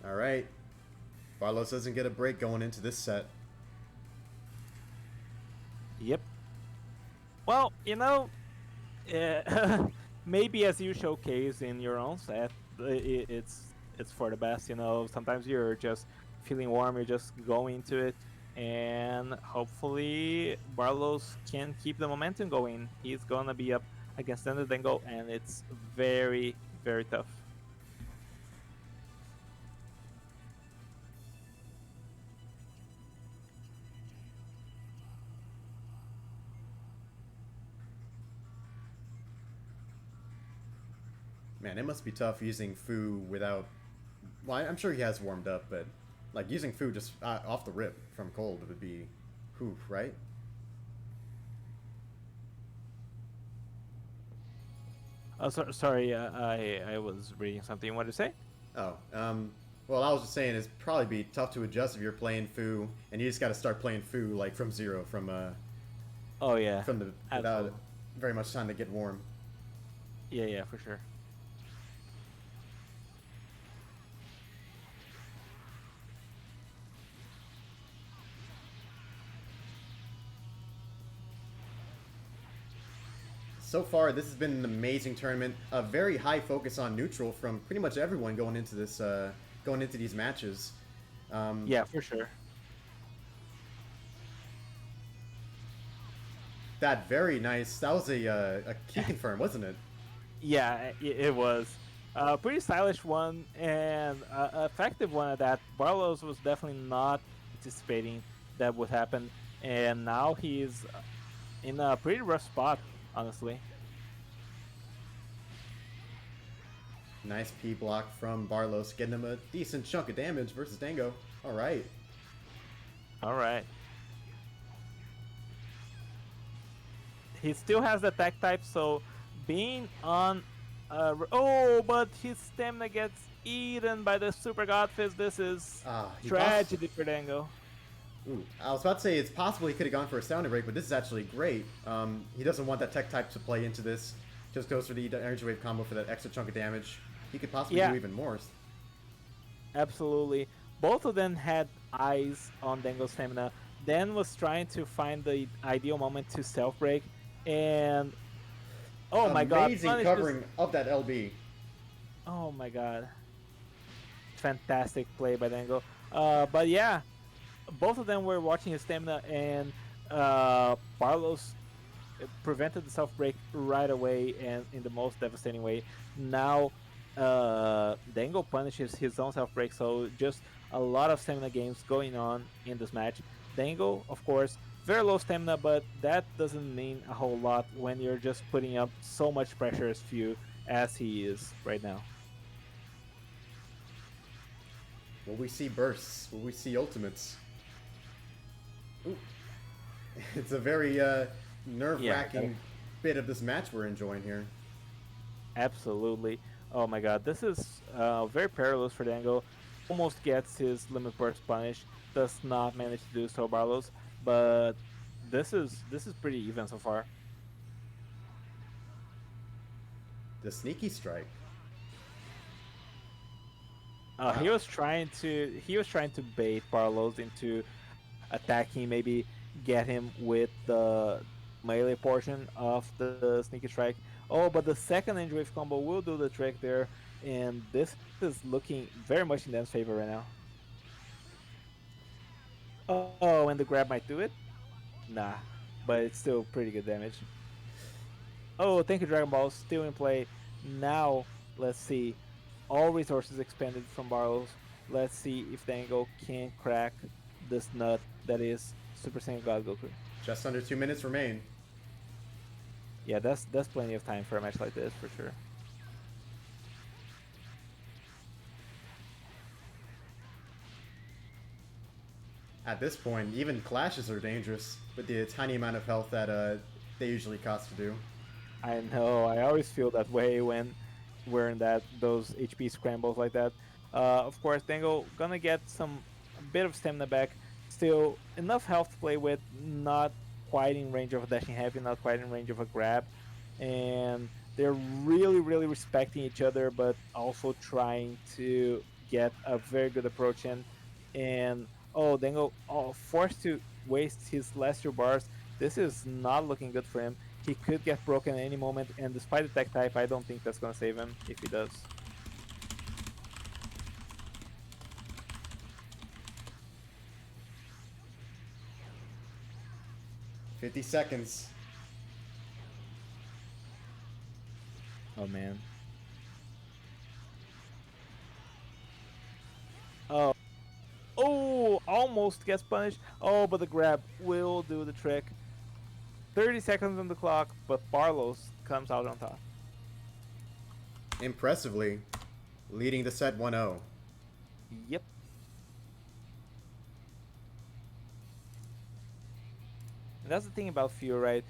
All right. Barlos doesn't get a break going into this set.
yep. Well, you know, maybe as you showcase in your own set, it's for the best. You know, sometimes you're just feeling warm, you're just going into it, and hopefully Barlos can keep the momentum going. He's gonna be up against Dengo, and it's very, very tough.
Man, it must be tough using Fu without... Well, I'm sure he has warmed up, but like using Fu just off the rip from cold would be... Whew, right?
Oh, sorry, I was reading something. What did you say?
Oh, well, I was just saying it'd probably be tough to adjust if you're playing Fu, and you just got to start playing Fu like from zero,
Oh yeah,
from the without
absolutely.
very much time to get warm.
Yeah, for sure.
So far, this has been an amazing tournament. A very high focus on neutral from pretty much everyone going into this, going into these matches.
Yeah, for sure.
That very nice. That was a key confirm, wasn't it?
Yeah, it was a pretty stylish one and effective one at that. Barlos was definitely not anticipating that would happen, and now he's in a pretty rough spot, honestly.
Nice P block from Barlos, getting him a decent chunk of damage versus Dango. All right.
All right. He still has the attack type, so being on. Oh, but his stamina gets eaten by the Super God Fist. This is
He
tragedy for Dango.
Ooh, I was about to say it's possible he could have gone for a sounding break, but this is actually great. He doesn't want that tech type to play into this. Just goes for the energy wave combo for that extra chunk of damage. He could possibly do even more.
Absolutely. Both of them had eyes on Dango's stamina. Dan was trying to find the ideal moment to self break, and oh my god,
amazing
Punish
covering of that LB.
Oh my god, fantastic play by Dango. But yeah, both of them were watching his stamina, and Barlos prevented the self break right away and in the most devastating way. Now Dango punishes his own self break, so just a lot of stamina games going on in this match. Dango, of course, very low stamina, but that doesn't mean a whole lot when you're just putting up so much pressure as few as he is right now.
Will we see bursts? Will we see ultimates? Ooh. It's a very nerve-wracking bit of this match we're enjoying here.
Absolutely. Oh my god, this is very perilous for Dango. Almost gets his limit burst punish, does not manage to do so, Barlos. But this is pretty even so far.
The sneaky strike.
He was trying to bait Barlos into attacking, maybe get him with the melee portion of the sneaky strike. Oh, but the second Angel Wave combo will do the trick there, and this is looking very much in Dan's favor right now. Oh, and the grab might do it? Nah, but it's still pretty good damage. Oh, thank you, Dragon Ball, still in play. Now, let's see. All resources expended from Barlos. Let's see if Dango can crack this nut that is Super Saiyan God Goku.
Just under 2 minutes remain.
Yeah, that's plenty of time for a match like this, for sure.
At this point, even clashes are dangerous with the tiny amount of health that they usually cost to do.
I know. I always feel that way when we're in those HP scrambles like that. Of course, Dango gonna get a bit of stamina back. Still enough health to play with. Not quite in range of a dashing heavy. Not quite in range of a grab. And they're really, really respecting each other, but also trying to get a very good approach in. And oh, Dango forced to waste his last 2 bars. This is not looking good for him. He could get broken at any moment, and despite the tech type, I don't think that's gonna save him if he does.
$50.
Oh man. Oh. Oh, almost gets punished. Oh, but the grab will do the trick. 30 seconds on the clock, but Barlos comes out on top.
Impressively, leading the set 1-0.
Yep. And that's the thing about Fuel, right?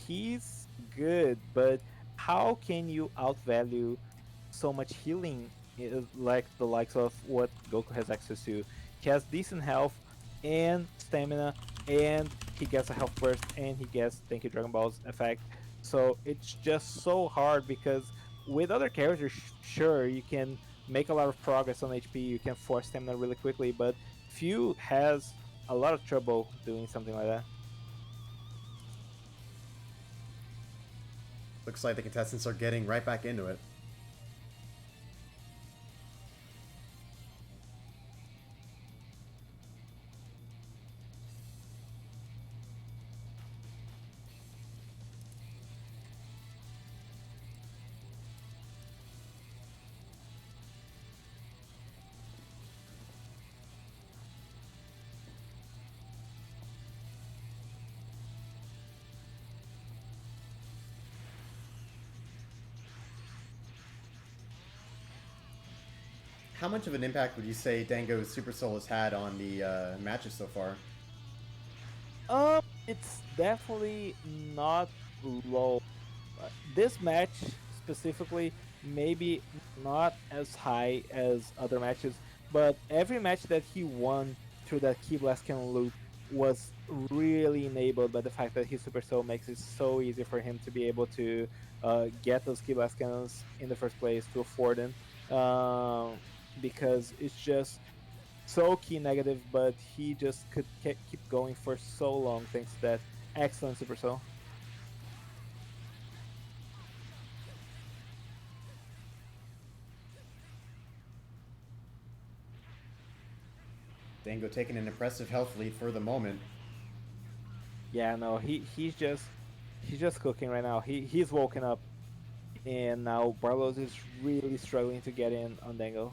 He's good, but how can you outvalue so much healing like the likes of what Goku has access to? He has decent health and stamina, and he gets a health burst, and he gets Thank You Dragon Ball's effect. So it's just so hard because with other characters, sure, you can make a lot of progress on HP, you can force stamina really quickly, but Few has a lot of trouble doing something like that.
Looks like the contestants are getting right back into it. How much of an impact would you say Dango's Super Soul has had on the matches so far?
It's definitely not low. This match specifically, maybe not as high as other matches, but every match that he won through that Key Blast Cannon loop was really enabled by the fact that his Super Soul makes it so easy for him to be able to get those Key Blast Cannons in the first place, to afford them, because it's just so key negative, but he just could keep going for so long thanks to that excellent Super Soul.
Dango taking an impressive health lead for the moment.
Yeah, no, he's just cooking right now. He's woken up, and now Barlos is really struggling to get in on Dango.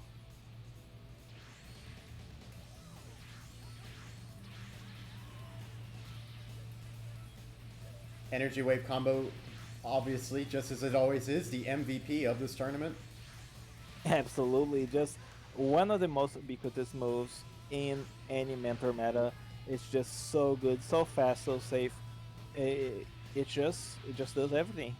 Energy Wave combo, obviously, just as it always is, the MVP of this tournament.
Absolutely, just one of the most ubiquitous moves in any mentor meta. It's just so good, so fast, so safe. It just does everything.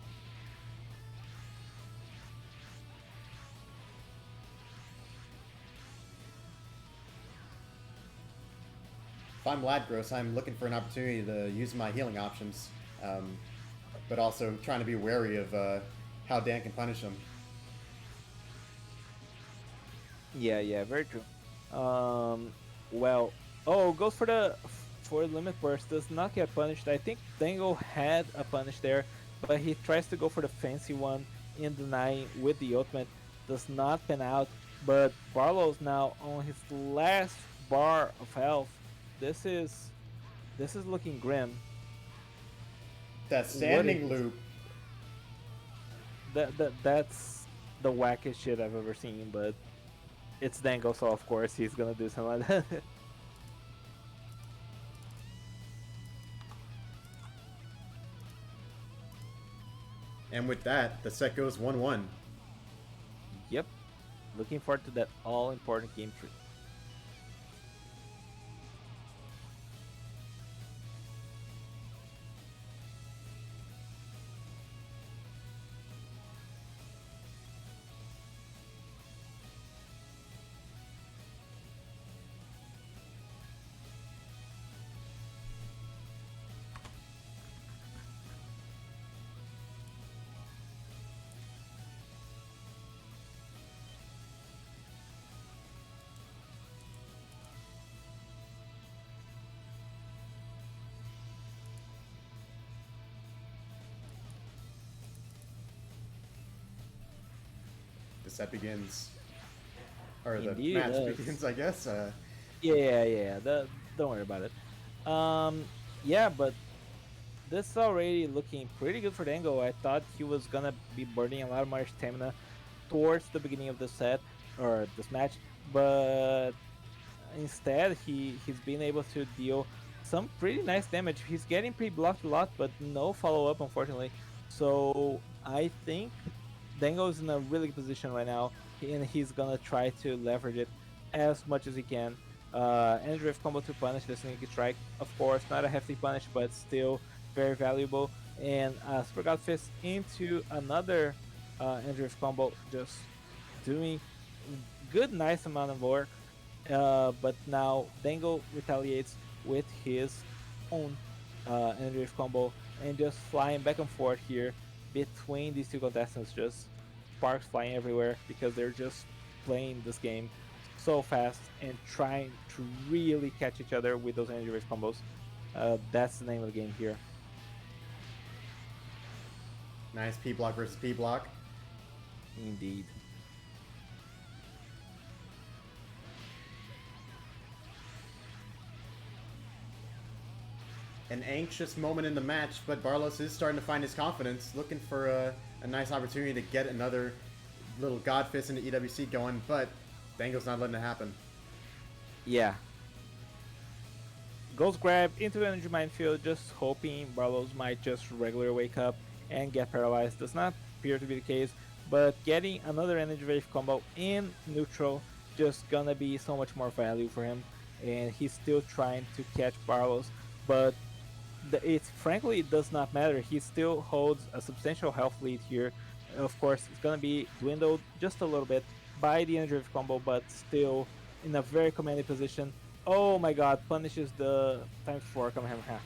If I'm Ladgros, I'm looking for an opportunity to use my healing options, but also trying to be wary of how Dan can punish him.
Yeah, very true. Well, oh, goes for limit burst. Does not get punished. I think Dango had a punish there, but he tries to go for the fancy one in denying with the ultimate. Does not pan out. But Barlow's now on his last bar of health. This is looking grim.
That standing
is-
loop.
That's the wackest shit I've ever seen. But it's Dango, so of course he's gonna do something like that.
And with that, the set goes 1-1.
Yep. Looking forward to that all-important game 3.
The set begins. Or the
Indeed it
match
does.
begins, I guess.
Yeah. Don't worry about it. Yeah, but this is already looking pretty good for Dango. I thought he was gonna be burning a lot more stamina towards the beginning of the set or this match, but instead he's been able to deal some pretty nice damage. He's getting pre-blocked a lot, but no follow-up, unfortunately. So I think Dango's in a really good position right now, and he's gonna try to leverage it as much as he can. And drift combo to punish the sneaky strike. Of course, not a hefty punish, but still very valuable. And Super God Fist into another drift combo, just doing good, nice amount of work. But now Dango retaliates with his own drift combo and just flying back and forth here between these two contestants, just sparks flying everywhere because they're just playing this game so fast and trying to really catch each other with those energy race combos. That's the name of the game here.
Nice P block versus P block.
Indeed.
An anxious moment in the match, but Barlos is starting to find his confidence, looking for a nice opportunity to get another little God Fist into EWC going, but Dango's not letting it happen.
Yeah. Goes grab into the energy minefield, just hoping Barlos might just regular wake up and get paralyzed. Does not appear to be the case, but getting another energy wave combo in neutral just gonna be so much more value for him, and he's still trying to catch Barlos, but it's frankly it does not matter. He still holds a substantial health lead here. Of course, it's gonna be dwindled just a little bit by the energy wave combo, but still in a very commanding position. Oh my god, punishes the times 4 Kamehameha.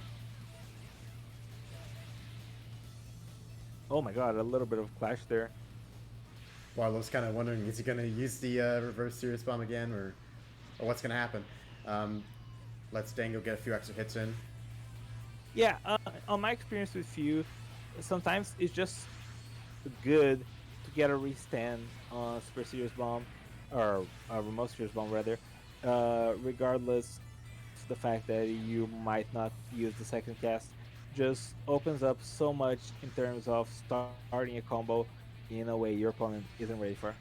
Oh my god, a little bit of clash there.
Barlow's kind of wondering, is he going to use the reverse serious bomb again, or what's going to happen? Let's Dango get a few extra hits in.
Yeah, on my experience with you, sometimes it's just good to get a restand on Super Serious Bomb, or Remote Serious Bomb rather, regardless of the fact that you might not use the second cast. Just opens up so much in terms of starting a combo in a way your opponent isn't ready for.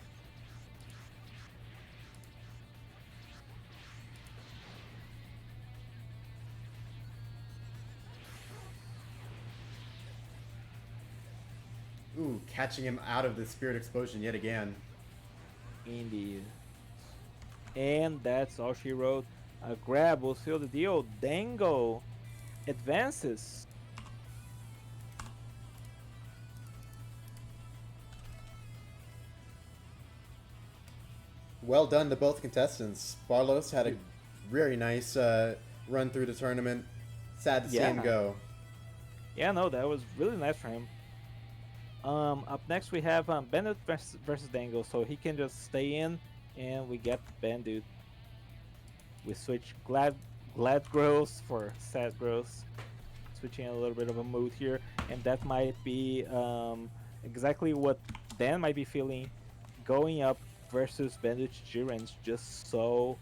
Ooh, catching him out of the Spirit Explosion yet again.
Indeed. And that's all she wrote. A grab will seal the deal. Dango advances.
Well done to both contestants. Barlos had a very nice run through the tournament. Sad to see him
Yeah.
go.
Yeah, no, that was really nice for him. Up next we have Bandit versus Dango, so he can just stay in, and we get Bandit. We switch glad growth for sad growth, switching a little bit of a mood here, and that might be exactly what Dan might be feeling, going up versus Bandit Jiren's just so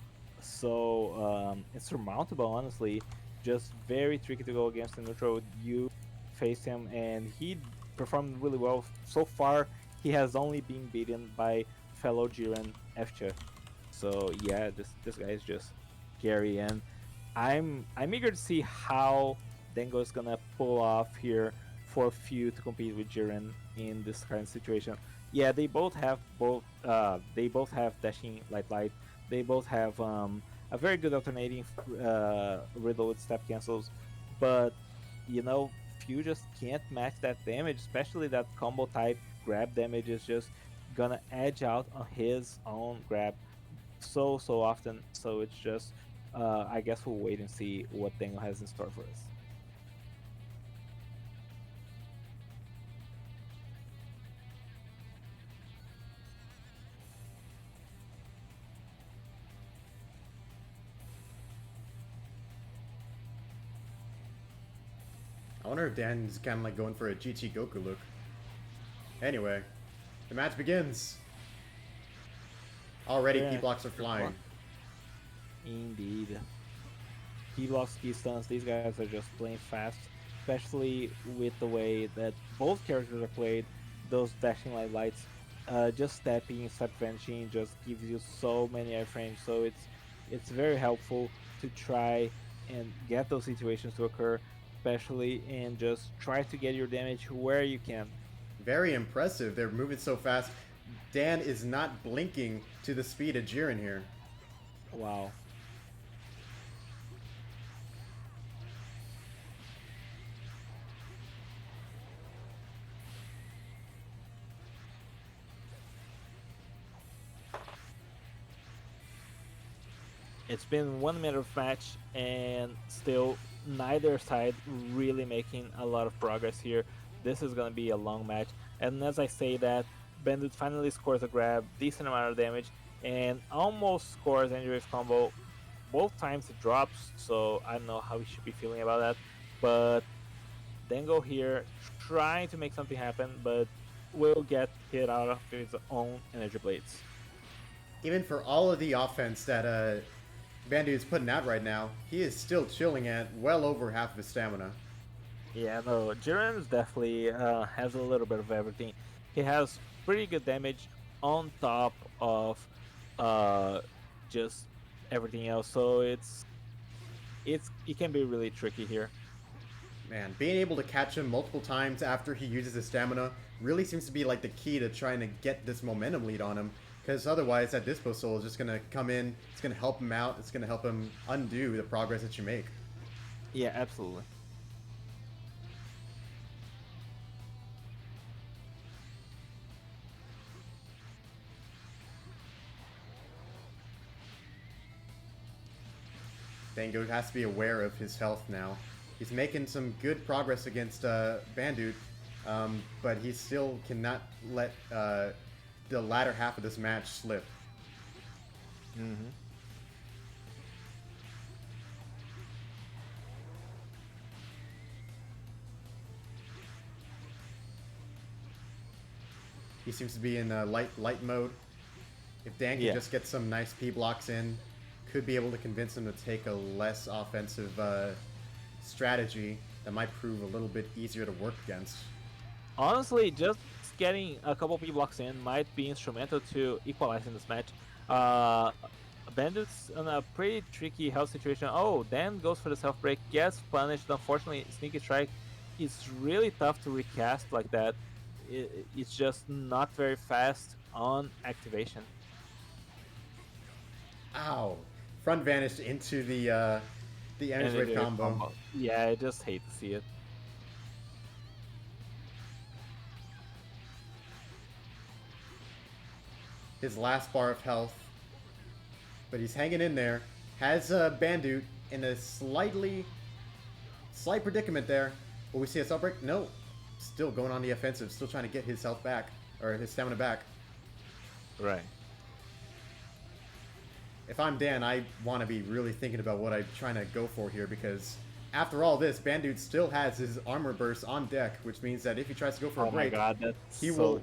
insurmountable, honestly. Just very tricky to go against in neutral. You face him, and he performed really well. So far, he has only been beaten by fellow Jiren Efcha. So yeah, this guy is just scary, and I'm eager to see how Dango is gonna pull off here for few to compete with Jiren in this current situation. Yeah, they both have dashing light. They both have a very good alternating riddle with step cancels, but you know, few just can't match that damage, especially that combo type grab damage is just gonna edge out on his own grab so often. So it's just I guess we'll wait and see what Dango has in store for us.
I wonder if Dan's kind of like going for a GT Goku look. Anyway, the match begins. Already,
Yeah.
key blocks are flying.
Indeed. Key blocks, key stuns, these guys are just playing fast, especially with the way that both characters are played. Those dashing lights, just stepping, step vanishing just gives you so many iframes. So it's very helpful to try and get those situations to occur, especially, and just try to get your damage where you can.
Very impressive. They're moving so fast. Dan is not blinking to the speed of Jiren here.
Wow. It's been 1 minute of match, and still neither side really making a lot of progress here. This is gonna be a long match, and as I say that, Bandit finally scores a grab, decent amount of damage, and almost scores energy wave combo. Both times it drops, so I don't know how he should be feeling about that. But Dango here trying to make something happen, but will get hit out of his own energy blades.
Even for all of the offense that Bandu is putting out right now, he is still chilling at well over half of his stamina.
Yeah, no, Jiren's definitely has a little bit of everything. He has pretty good damage on top of just everything else, so it can be really tricky here.
Man, being able to catch him multiple times after he uses his stamina really seems to be like the key to trying to get this momentum lead on him. Because otherwise, that Dispo Soul is just going to come in, it's going to help him out, it's going to help him undo the progress that you make.
Yeah, absolutely.
Dango has to be aware of his health now. He's making some good progress against Bandit, but he still cannot let the latter half of this match slip.
Mm-hmm.
He seems to be in light mode. If Dan can just get some nice P blocks in, could be able to convince him to take a less offensive strategy that might prove a little bit easier to work against.
Honestly, just getting a couple P blocks in might be instrumental to equalizing this match. Bandit's in a pretty tricky health situation. Oh, Dan goes for the self break, gets punished. Unfortunately, Sneaky Strike is really tough to recast like that. It's just not very fast on activation.
Ow! Front vanished into the energy wave combo.
Yeah, I just hate to see it.
His last bar of health, but he's hanging in there. Has Bandit in a slight predicament there. Will we see a sub break? No. Still going on the offensive, still trying to get his health back, or his stamina back.
Right.
If I'm Dan, I want to be really thinking about what I'm trying to go for here, because after all this, Bandit still has his armor burst on deck, which means that if he tries to go for a break, he will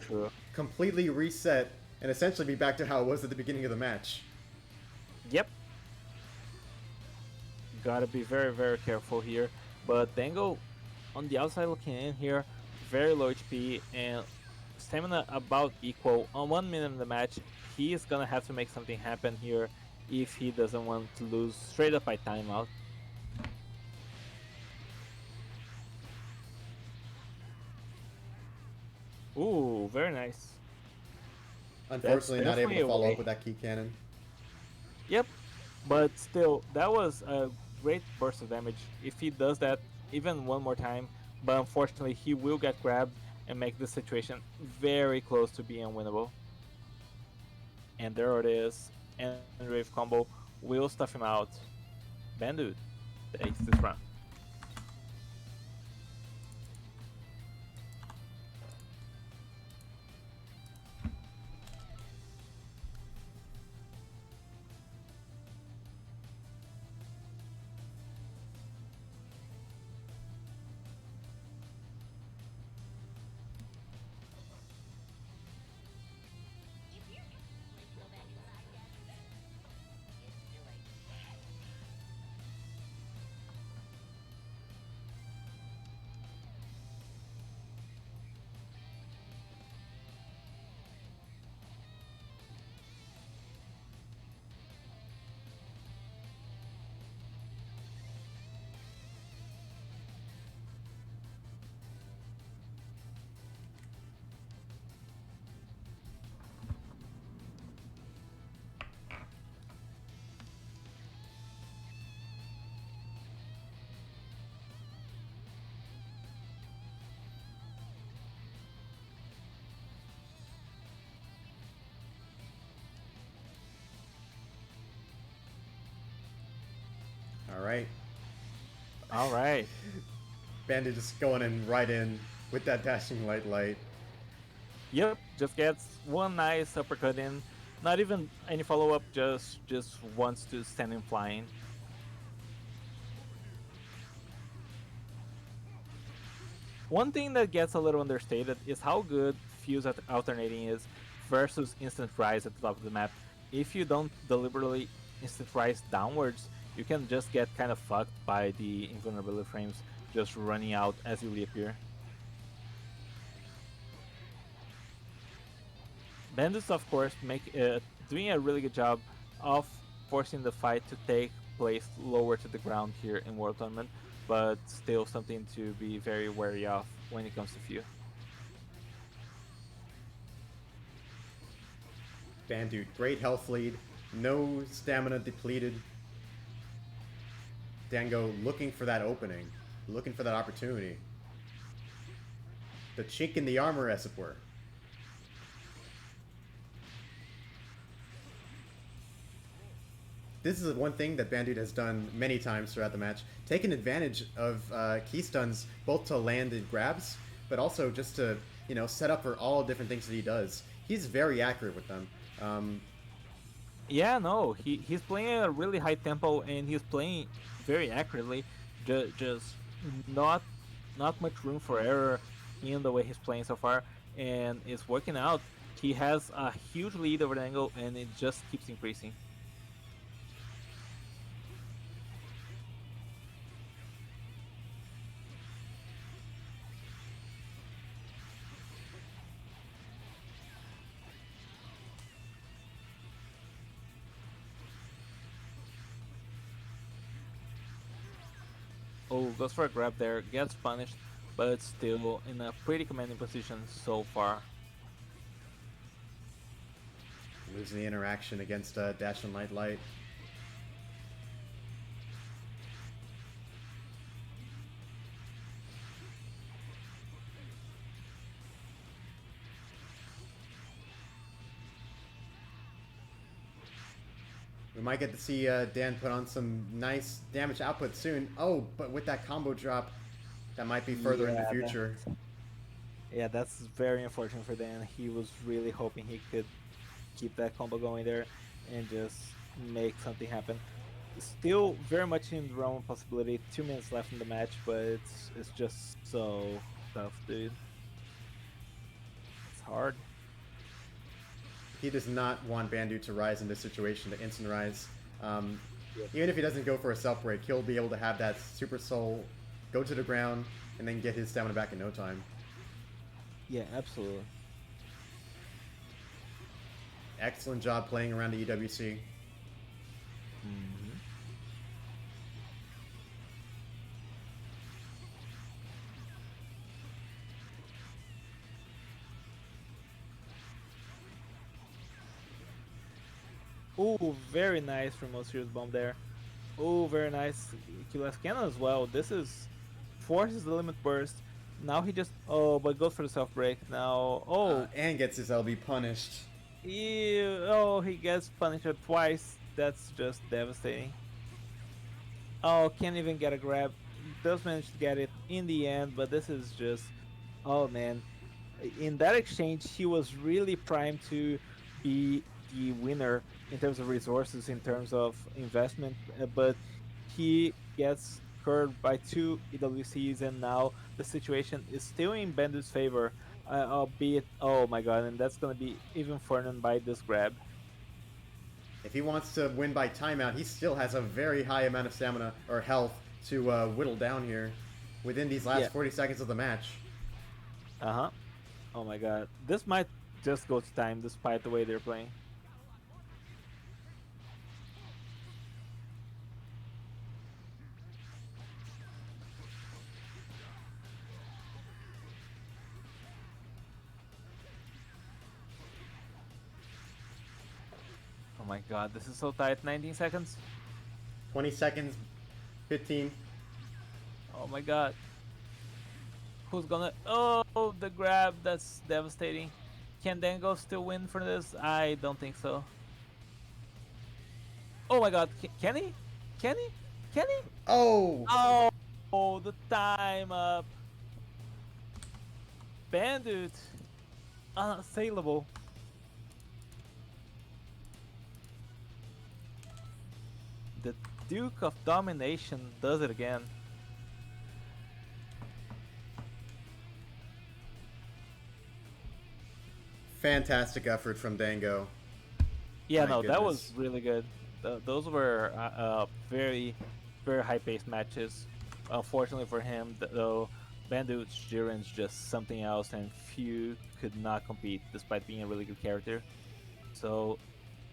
completely reset and essentially be back to how it was at the beginning of the match.
Yep. Gotta be very, very careful here. But Dango on the outside looking in here, very low HP and stamina about equal. On 1 minute of the match, he is gonna have to make something happen here if he doesn't want to lose straight up by timeout. Ooh, very nice.
Unfortunately, not able to follow up with that key cannon.
Yep, but still, that was a great burst of damage. If he does that even one more time, but unfortunately, he will get grabbed and make the situation very close to being unwinnable. And there it is. And Rave combo will stuff him out. Bandit takes this round.
Alright.
Alright.
Bandit just going in right in with that dashing light.
Yep, just gets one nice uppercut in. Not even any follow-up, just wants to stand in flying. One thing that gets a little understated is how good Fuse alternating is versus instant rise at the top of the map. If you don't deliberately instant rise downwards, you can just get kind of fucked by the invulnerability frames just running out as you reappear. Bandits, of course, doing a really good job of forcing the fight to take place lower to the ground here in World Tournament, but still something to be very wary of when it comes to Few.
Bandit, great health lead, no stamina depleted. Dango looking for that opening, looking for that opportunity. The chink in the armor, as it were. This is one thing that Bandit has done many times throughout the match, taken advantage of key stuns, both to land in grabs, but also just to, you know, set up for all different things that he does. He's very accurate with them.
Yeah, no, he's playing at a really high tempo and he's playing very accurately. Just not much room for error in the way he's playing so far, and it's working out. He has a huge lead over the angle, and it just keeps increasing. Oh, goes for a grab there, gets punished, but still in a pretty commanding position so far.
Losing the interaction against Dash and Light. We might get to see Dan put on some nice damage output soon. Oh, but with that combo drop, that might be further in the future.
Yeah, that's very unfortunate for Dan. He was really hoping he could keep that combo going there and just make something happen. Still very much in the realm of possibility. 2 minutes left in the match, but it's just so tough, dude. It's hard.
He does not want Bandu to rise in this situation, to instant rise. Even if he doesn't go for a self break, he'll be able to have that Super Soul go to the ground and then get his stamina back in no time.
Yeah, absolutely.
Excellent job playing around the EWC.
Ooh, very nice remote serious bomb there. Ooh, very nice QLS cannon as well. This is forces the limit burst. Now he just but goes for the self break now.
And gets his LB punished.
Ew, oh, he gets punished twice. That's just devastating. Oh, can't even get a grab. Does manage to get it in the end, but this is just, oh man. In that exchange, he was really primed to be the winner in terms of resources, in terms of investment, but he gets curved by 2 EWCs, and now the situation is still in Bendu's favor, albeit, oh my god, and that's gonna be even further by this grab.
If he wants to win by timeout, he still has a very high amount of stamina or health to whittle down here within these last 40 seconds of the match.
Oh my god, this might just go to time despite the way they're playing. Oh my god, this is so tight. 19 seconds.
20 seconds. 15.
Oh my god. Who's gonna... Oh, the grab. That's devastating. Can Dango still win for this? I don't think so. Oh my god. Can he? Can he? Can he?
Oh!
Oh, the time up. Bandit. Unassailable. The Duke of Domination does it again.
Fantastic effort from Dango.
Yeah,
My
no, that was
goodness.
really good. Those were very, very high-paced matches. Unfortunately for him, though, Bandit's Jiren's just something else, and few could not compete despite being a really good character. So,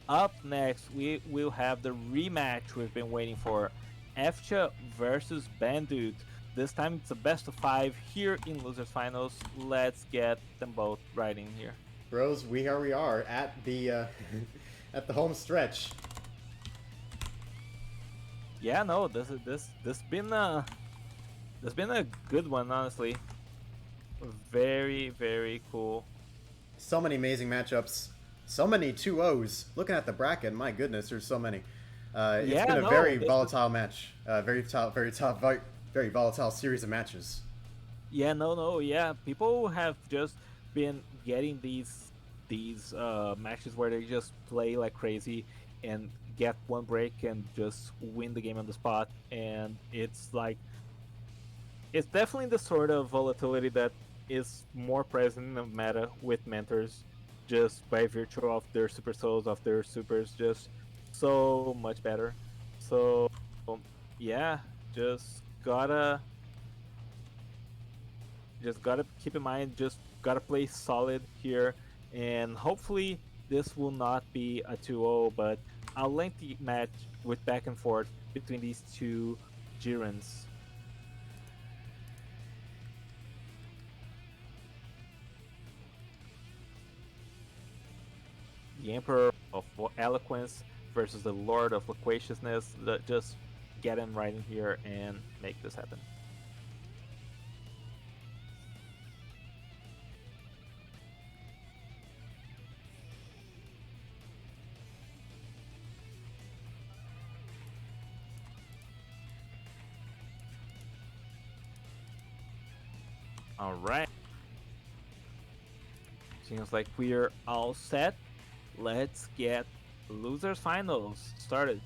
up next, we will have the rematch we've been waiting for. Efcha versus Bandit. This time it's a best of 5 here in Losers Finals. Let's get them both right in here.
Bros, we are at the at the home stretch.
Yeah, no, this been a good one, honestly. Very, very cool.
So many amazing matchups. So many 2-0s. Looking at the bracket, my goodness, there's so many. It's
Yeah,
been a
no,
very
this is-
volatile match. Very volatile series of matches.
Yeah, no, yeah. People have just been getting these matches where they just play like crazy and get one break and just win the game on the spot. And it's like it's definitely the sort of volatility that is more present in the meta with mentors, just by virtue of their super souls, of their supers, just so much better. So yeah, just gotta gotta keep in mind, just gotta play solid here, and hopefully this will not be a 2-0, but a lengthy match with back and forth between these two Jirans. The Emperor of Eloquence versus the Lord of Loquaciousness. Just get in right in here and make this happen. All right. Seems like we're all set. Let's get losers finals started.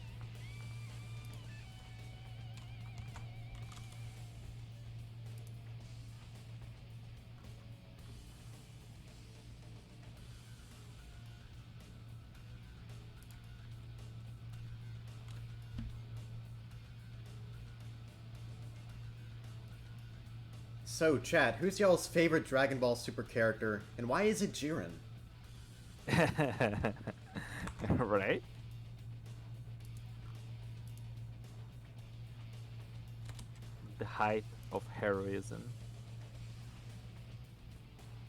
So, chat, who's y'all's favorite Dragon Ball Super character, and why is it Jiren?
Right? The height of heroism.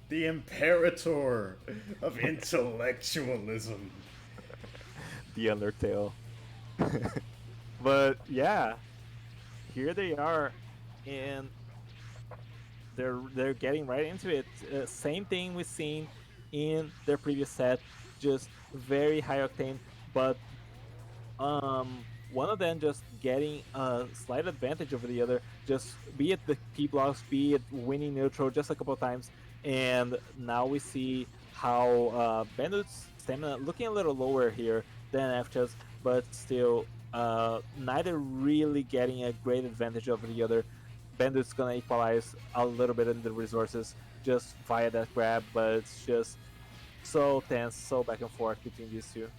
The Imperator of intellectualism.
The Undertale. But yeah, here they are, and they're getting right into it. Same thing we've seen in their previous set, just very high octane, but one of them just getting a slight advantage over the other, just be it the P blocks, be it winning neutral just a couple of times, and now we see how Bandit's stamina looking a little lower here than Afcha's, but still neither really getting a great advantage over the other. Bandit's gonna equalize a little bit in the resources just via that grab, but it's just so tense, so back and forth between these two.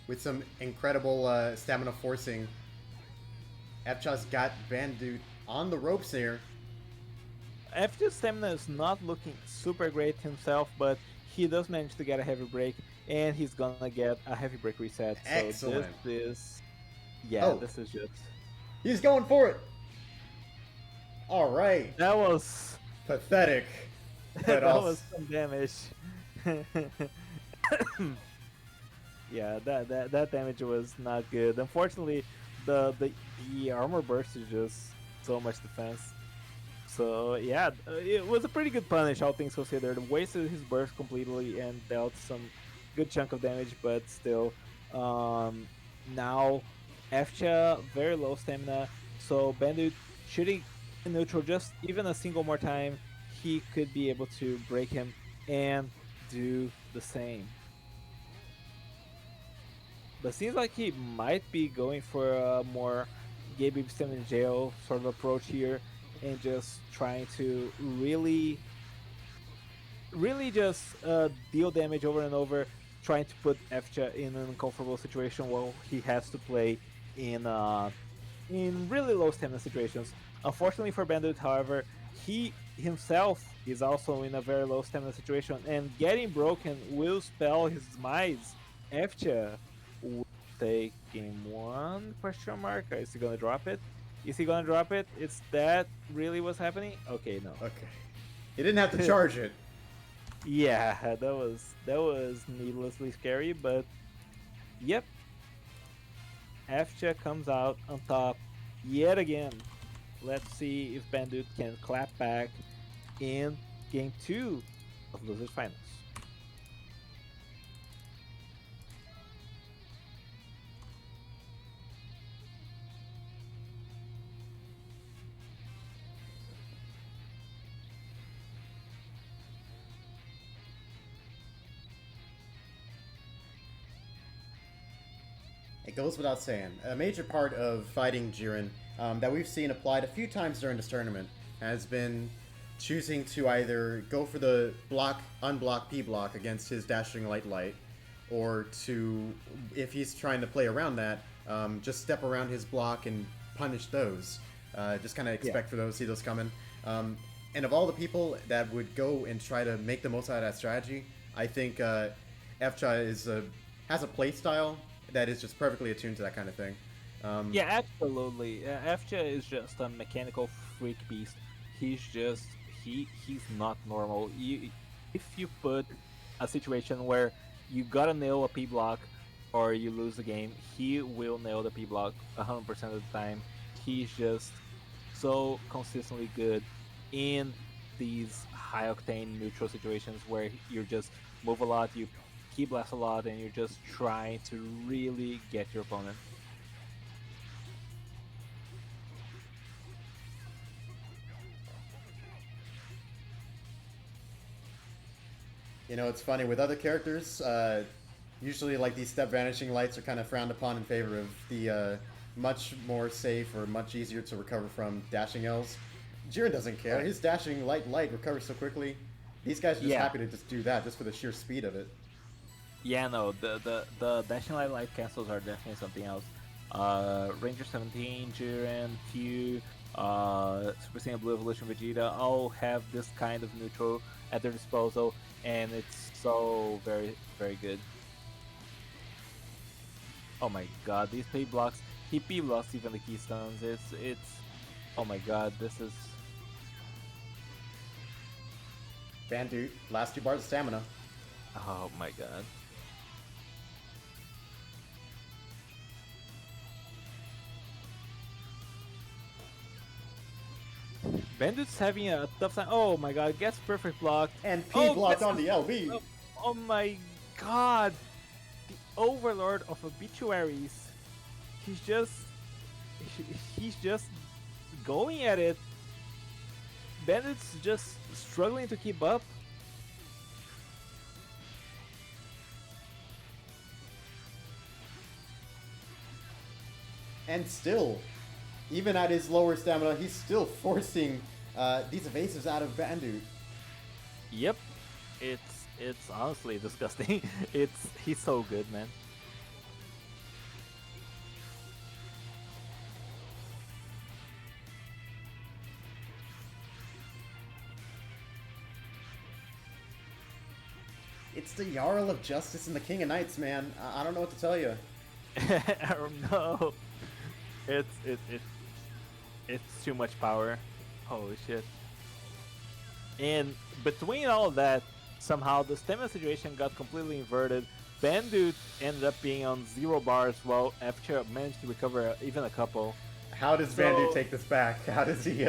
With some incredible stamina forcing, Epcha's got Bandit on the ropes here.
After's stamina is not looking super great himself, but he does manage to get a heavy break, and he's gonna get a heavy break reset. So
Excellent.
this is, yeah,
Oh.
this is just
He's going for it! Alright.
that was
Pathetic. But
that
also...
was some damage. Yeah, that damage was not good. Unfortunately, the armor burst is just so much defense. So yeah, it was a pretty good punish, all things considered. Wasted his burst completely and dealt some good chunk of damage, but still, now Efcha very low stamina. So Bandit shooting in neutral just even a single more time, he could be able to break him and do the same. But seems like he might be going for a more Gabe Stem in jail sort of approach here, and just trying to really just deal damage over and over, trying to put Efcha in an uncomfortable situation while he has to play in really low stamina situations. Unfortunately for Bandit, however, he himself is also in a very low stamina situation, and getting broken will spell his demise Efcha will take game one, question mark. Is he gonna drop it? Is he gonna drop it? Is that really what's happening? Okay, no.
Okay. He didn't have to charge it.
Yeah, that was needlessly scary, but yep. Efcha comes out on top yet again. Let's see if Bandit can clap back in game two of losers finals.
It goes without saying. A major part of fighting Jiren that we've seen applied a few times during this tournament has been choosing to either go for the block, unblock P block against his dashing light, or to, if he's trying to play around that, just step around his block and punish those. Just kind of expect for those, see those coming. And of all the people that would go and try to make the most out of that strategy, I think Efcha has a play style that is just perfectly attuned to that kind of thing.
Yeah, absolutely. Efcha is just a mechanical freak beast. He's not normal. If you put a situation where you gotta nail a P block or you lose the game, he will nail the P block 100% of the time. He's just so consistently good in these high octane neutral situations where you're just move a lot, you key blast a lot, and you're just trying to really get your opponent.
You know, it's funny with other characters. Usually, like these step vanishing lights are kind of frowned upon in favor of the much more safe or much easier to recover from dashing L's. Jiren doesn't care. His dashing light recovers so quickly. These guys are just happy to just do that just for the sheer speed of it.
Yeah, no, the dashing light cancels are definitely something else. Ranger 17, Jiren, Few, Super Saiyan Blue Evolution Vegeta all have this kind of neutral at their disposal, and it's so very, very good. Oh my god, these P blocks, he P blocks even the keystones. It's, oh my god, this is.
Bandit, last 2 bars of stamina.
Oh my god. Bandit's having a tough time. Oh my god, gets perfect block.
And P blocked on the LB.
Oh my god. The overlord of obituaries. He's just going at it. Bandit's just struggling to keep up.
And still, even at his lower stamina, he's still forcing these evasives out of Bandit.
Yep. It's honestly disgusting. He's so good, man.
It's the Jarl of Justice and the King of Knights, man. I don't know what to tell you.
I don't know. It's too much power. Holy shit. And between all of that, somehow the stamina situation got completely inverted. Bandit ended up being on 0 bars while Efcha managed to recover even a couple.
How does Bandit take this back? How does he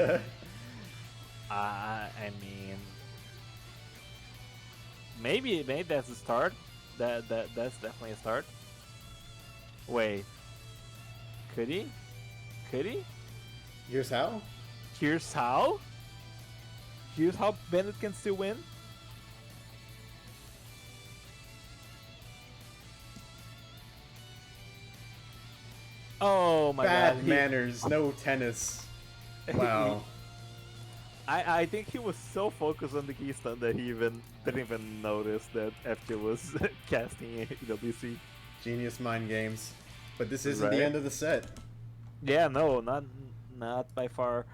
I mean, maybe that's a start. That's definitely a start. Wait, could he? Could he?
Here's how?
Here's how? Here's how Bandit can still win? Oh my god.
Bad manners, no tennis. Wow.
I think he was so focused on the keystone that he didn't even notice that FJ was casting EWC.
Genius mind games. But this isn't
Right.
the end of the set.
Yeah, no, not by far.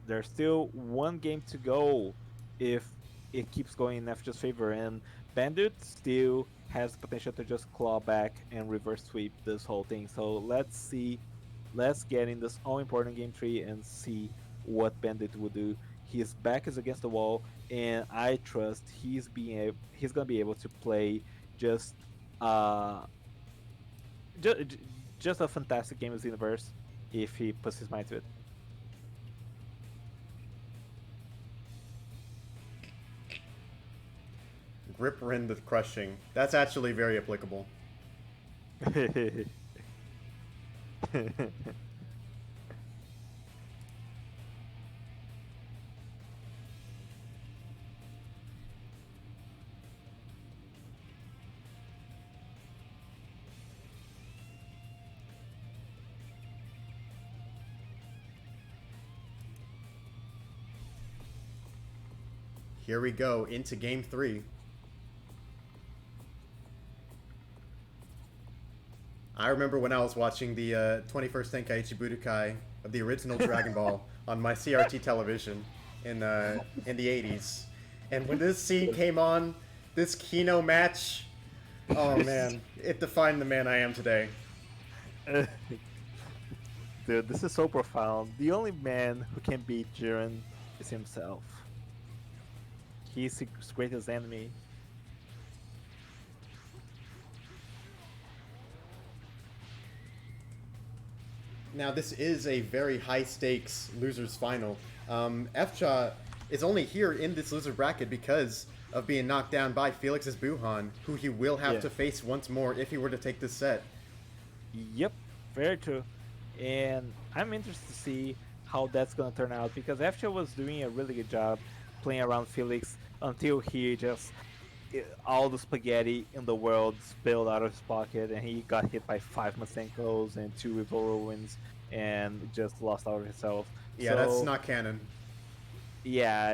There's still one game to go if it keeps going in FJ's favor, and Bandit still has the potential to just claw back and reverse sweep this whole thing. So let's see. Let's get in this all important game 3 and see what Bandit will do. His back is against the wall, and I trust he's gonna be able to play just uh ju- ju- just a fantastic game of the universe if he puts his mind to it.
Grip Rin the Crushing. That's actually very applicable. Here we go into game 3. I remember when I was watching the 21st Tenkaichi Budokai of the original Dragon Ball on my CRT television in the 80s. And when this scene came on, this Kino match, oh man, it defined the man I am today.
Dude, this is so profound. The only man who can beat Jiren is himself. He's his greatest enemy.
Now this is a very high stakes losers final. FCHA is only here in this loser bracket because of being knocked down by Felix's Buhan, who he will have to face once more if he were to take this set.
Yep, very true. And I'm interested to see how that's gonna turn out because FCHA was doing a really good job playing around Felix until he just all the spaghetti in the world spilled out of his pocket and he got hit by 5 Masenkos and 2 Evil Ruins and just lost out of himself.
Yeah, that's not canon.
Yeah,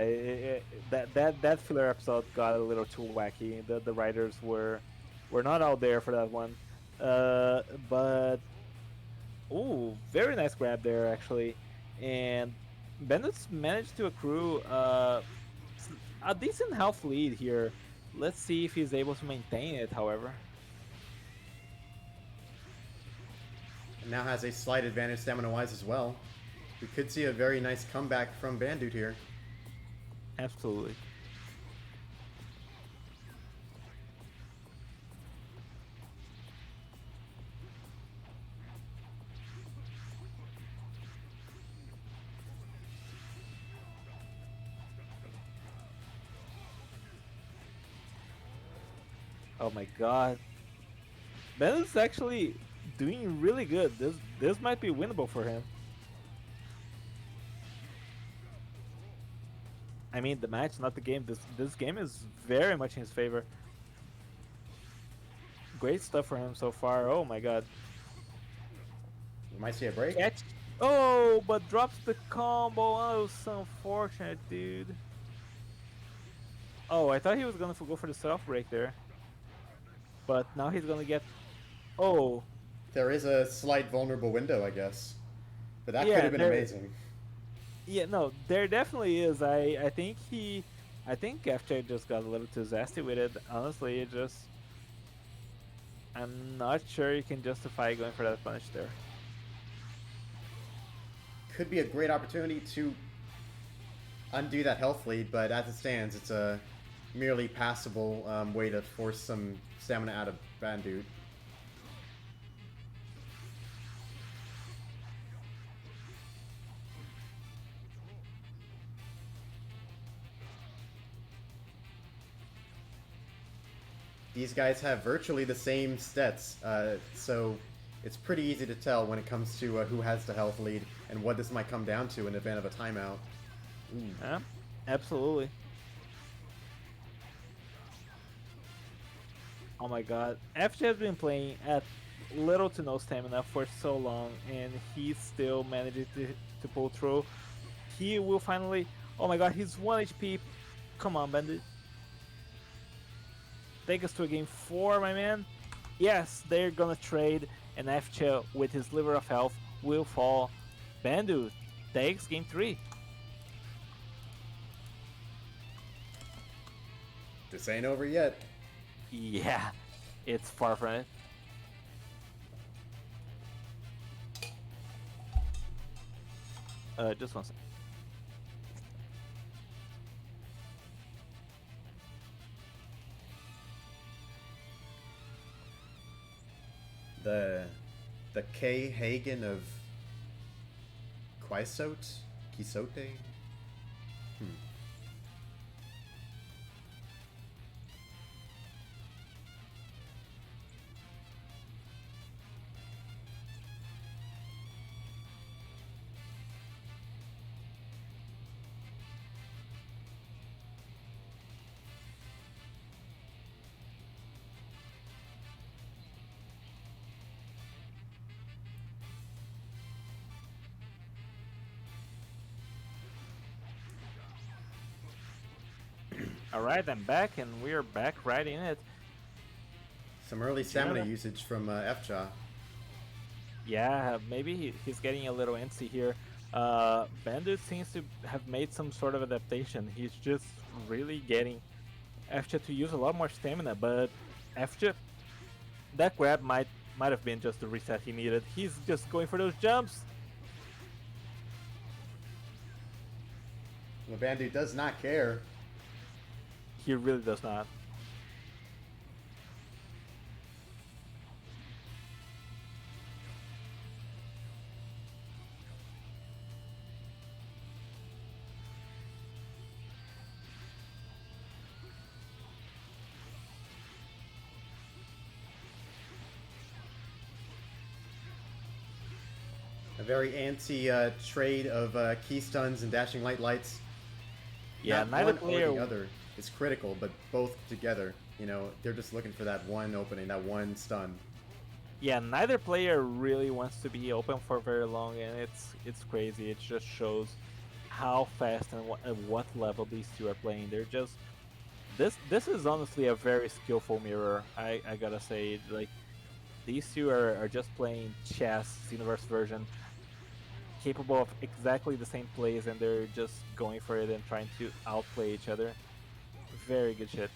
that filler episode got a little too wacky. The writers were not out there for that one. But ooh, very nice grab there actually. And Bandits managed to accrue a decent health lead here. Let's see if he's able to maintain it, however.
And now has a slight advantage stamina-wise as well. We could see a very nice comeback from Bandit here.
Absolutely. Oh my god. Bandit's actually doing really good. This might be winnable for him. I mean the match, not the game. This game is very much in his favor. Great stuff for him so far. Oh my god.
We might see a break.
Catch. Oh, but drops the combo. Oh, so unfortunate, dude. Oh, I thought he was gonna go for the self break there. But now he's gonna get. Oh.
There is a slight vulnerable window, I guess. But that
Yeah,
could have been
there-
amazing.
Yeah, no, there definitely is. I think FJ just got a little too zesty with it. Honestly, it just. I'm not sure you can justify going for that punish there.
Could be a great opportunity to undo that health lead, but as it stands, it's a merely passable way to force some stamina out of Bandit. These guys have virtually the same stats, so it's pretty easy to tell when it comes to who has the health lead and what this might come down to in the event of a timeout.
Yeah, absolutely. Oh my god. FJ has been playing at little to no stamina for so long and he still managed to pull through. He will finally. Oh my god, he's 1 HP. Come on, Bandit. Take us to a game 4, my man. Yes, they're gonna trade, and FJ with his liver of health will fall. Bandit takes game 3.
This ain't over yet.
Yeah, It's far from it. Just one second.
The K Hagen of Quisote? Quisote?
Alright, I'm back, and we're back right in it.
Some early stamina
Yeah.
usage from FJA.
Yeah, maybe he's getting a little antsy here. Bandit seems to have made some sort of adaptation. He's just really getting After to use a lot more stamina, but After that grab might have been just the reset he needed. He's just going for those jumps.
The Bandu does not care.
He really does not.
A very anti trade of key stuns and dashing lights.
Yeah,
Not
neither
one
player.
or the other is critical, but both together, you know, they're just looking for that one opening, that one stun.
Yeah, neither player really wants to be open for very long, and it's crazy. It just shows how fast and at what level these two are playing. They're just this is honestly a very skillful mirror. I gotta say, like these two are just playing chess, universe version, capable of exactly the same plays, and they're just going for it and trying to outplay each other. Very good shit.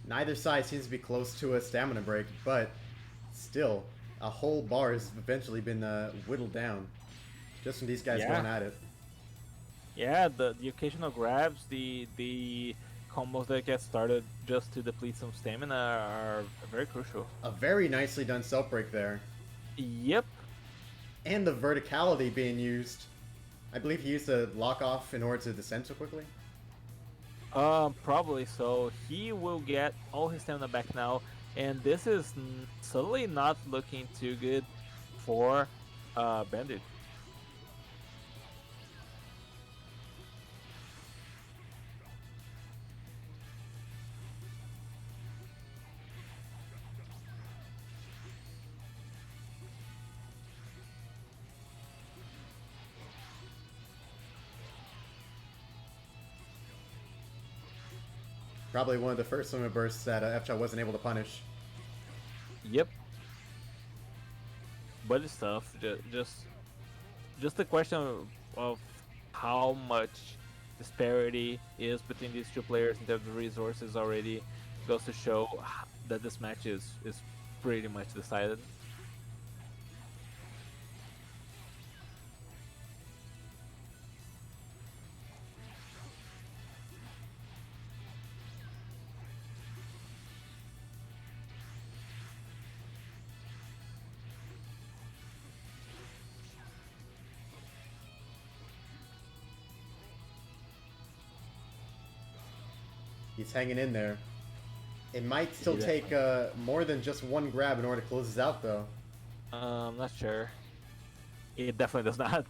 Neither side seems to be close to a stamina break, but still, a whole bar has eventually been whittled down just from these guys
Yeah.
going at it.
Yeah, the occasional grabs, the combos that get started just to deplete some stamina are very crucial.
A very nicely done self break there.
Yep.
And the verticality being used. I believe he used to lock off in order to descend so quickly.
Probably so. He will get all his stamina back now, and this is suddenly not looking too good for Bandit.
Probably one of the first limit bursts that FCHA wasn't able to punish.
Yep. But it's tough. Just the question of how much disparity is between these two players in terms of resources already goes to show that this match is pretty much decided.
He's hanging in there. It might still
Yeah.
take more than just one grab in order to close this out, though.
I'm not sure. It definitely does not.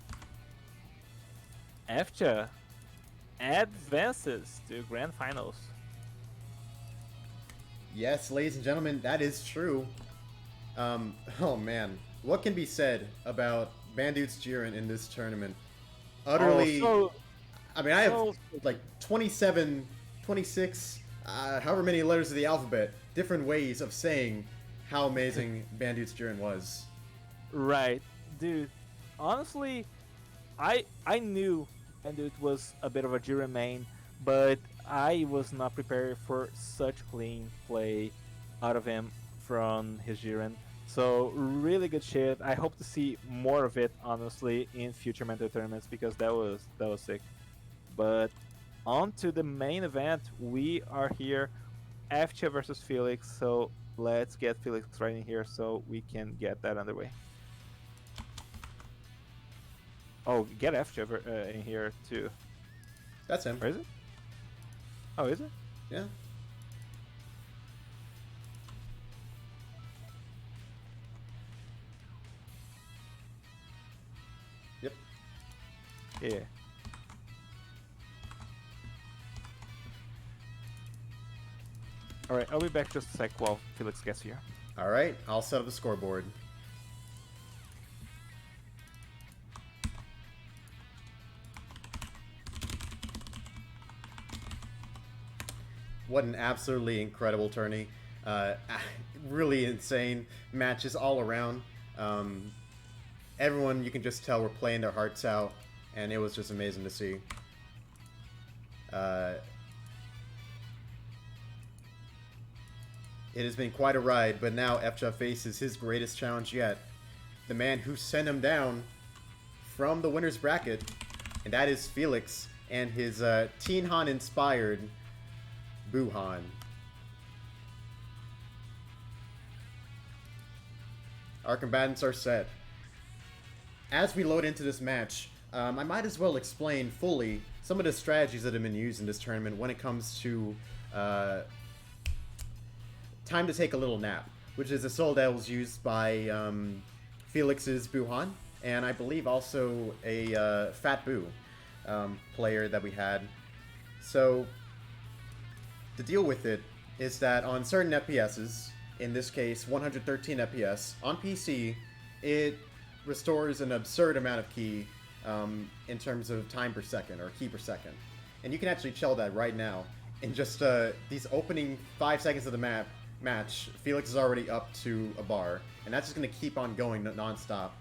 EFCHA advances to grand finals.
Yes, ladies and gentlemen, that is true. Oh man, what can be said about Bandut's Jiren in this tournament? Utterly,
Oh, so
I mean, I have
So
like 27, 26, however many letters of the alphabet, different ways of saying how amazing Bandute's Jiren was.
right, dude. Honestly, I knew Bandit was a bit of a Jiren main, but I was not prepared for such clean play out of him from his Jiren. So really good shit. I hope to see more of it, honestly, in future mentor tournaments because that was sick. But on to the main event, we are here, FCHA versus Felix. So let's get Felix right in here so we can get that underway. Oh, get FCHA in here too.
That's him.
Where is it? Oh, is it?
Yeah. Yep.
Yeah. Alright, I'll be back just a sec while Felix gets here.
All right, I'll set up the scoreboard. What an absolutely incredible tourney. Really insane matches all around. Everyone, you can just tell, were playing their hearts out, and it was just amazing to see. It has been quite a ride, but now FCHA faces his greatest challenge yet. The man who sent him down from the winner's bracket, and that is Felix and his Teen Han-inspired Buhan. Our combatants are set. As we load into this match, I might as well explain fully some of the strategies that have been used in this tournament when it comes to time to take a little nap, which is a soul that was used by Felix's Buhan, and I believe also a Fat Boo player that we had. So the deal with it is that on certain FPSs, in this case 113 FPS, on PC, it restores an absurd amount of ki in terms of time per second, or ki per second. And you can actually tell that right now. In just these opening 5 seconds of the match, Felix is already up to a bar, and that's just going to keep on going non-stop.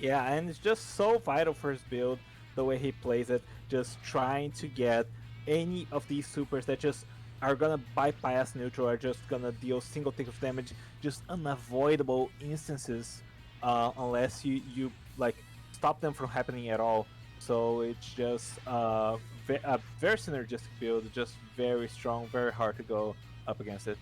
Yeah, and it's just so vital for his build, the way he plays it, just trying to get any of these supers that just are gonna bypass neutral, are just gonna deal single tick of damage, just unavoidable instances, unless you like stop them from happening at all. So it's just a very synergistic build, just very strong, very hard to go up against it.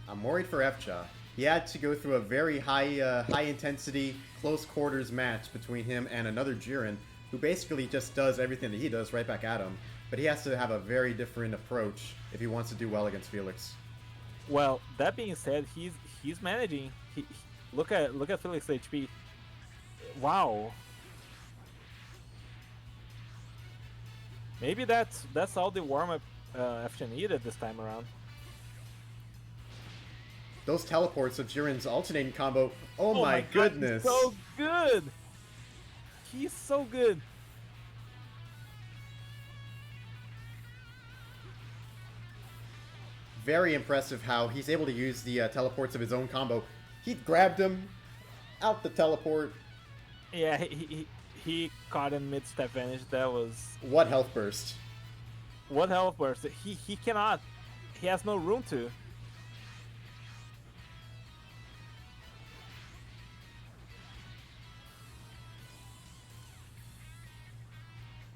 I'm worried for FCHA. He had to go through a very high intensity, close quarters match between him and another Jiren, who basically just does everything that he does right back at him. But he has to have a very different approach if he wants to do well against Felix.
Well, that being said, he's managing. Look at Felix HP. Wow. Maybe that's all the warm up FCHA needed this time around.
Those teleports of Jiren's alternating combo, oh my
God,
goodness.
he's so good. He's so good.
Very impressive how he's able to use the teleports of his own combo. He grabbed him out the teleport.
Yeah, he caught him mid-step vanish. That was...
What health burst.
What health burst? He cannot. He has no room to.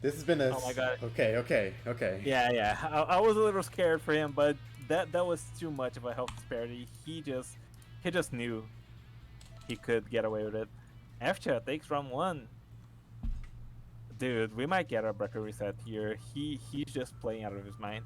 This has been a...
Oh my God.
Okay.
Yeah. I was a little scared for him, but that was too much of a health disparity. He just knew he could get away with it. FCHA takes round 1. Dude, we might get a bracket reset here. He's just playing out of his mind.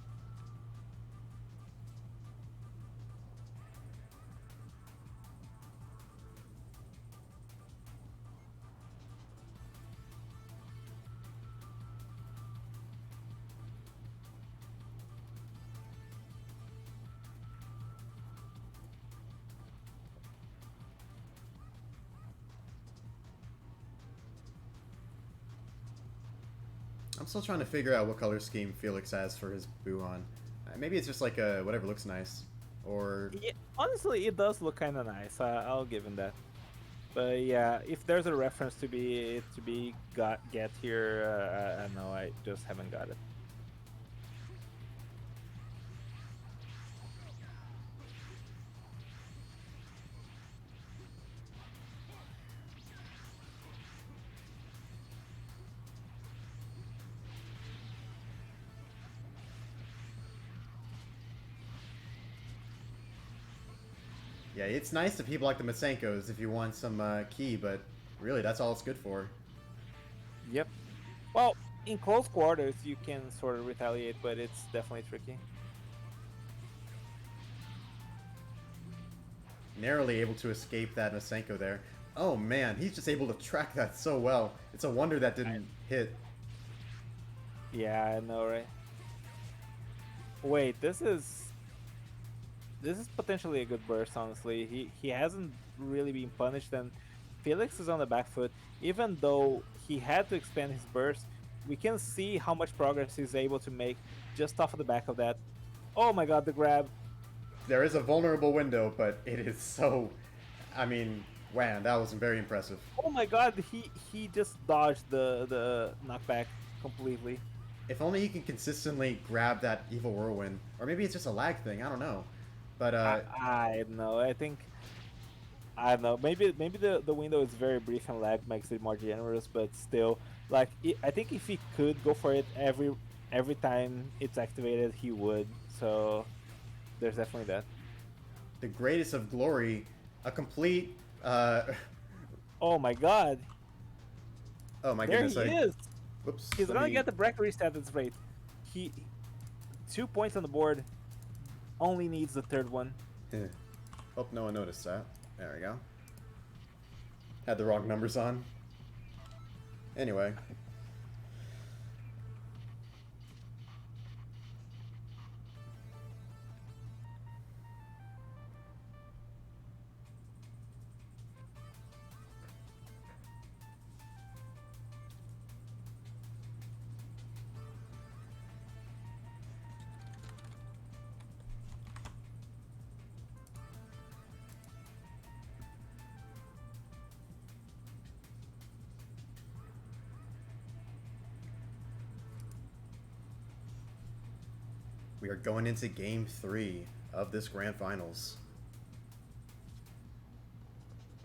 I'm still trying to figure out what color scheme Felix has for his Buhan. Maybe it's just like whatever looks nice. Or...
Yeah, honestly, it does look kind of nice. I'll give him that. But yeah, if there's a reference get here, I don't know. I just haven't got it.
Yeah, it's nice to people like the Masenkos if you want some key, but really that's all it's good for.
Yep. Well, in close quarters, you can sort of retaliate, but it's definitely tricky.
Narrowly able to escape that Masenko there. Oh man, he's just able to track that so well. It's a wonder that didn't hit.
Yeah, I know, right? Wait, this is potentially a good burst, honestly. He hasn't really been punished, and Felix is on the back foot. Even though he had to expand his burst, we can see how much progress he's able to make just off of the back of that. Oh my god, the grab.
There is a vulnerable window, but it is so... I mean, wow, that was very impressive.
Oh my god, he just dodged the knockback completely.
If only he can consistently grab that Evil Whirlwind. Or maybe it's just a lag thing, I don't know. But
I don't know. I don't know. Maybe the window is very brief and lag makes it more generous, but still, like I think if he could go for it every time it's activated, he would. So there's definitely that.
the greatest of glory, a complete...
Oh my god!
Oh my
There
goodness.
he is.
Whoops.
He's
let
gonna
me-
get the bracket reset. That's right. He 2 points on the board. Only needs the third one.
Hope no one noticed that. There we go. Had the wrong numbers on. Anyway. We are going into Game 3 of this Grand Finals.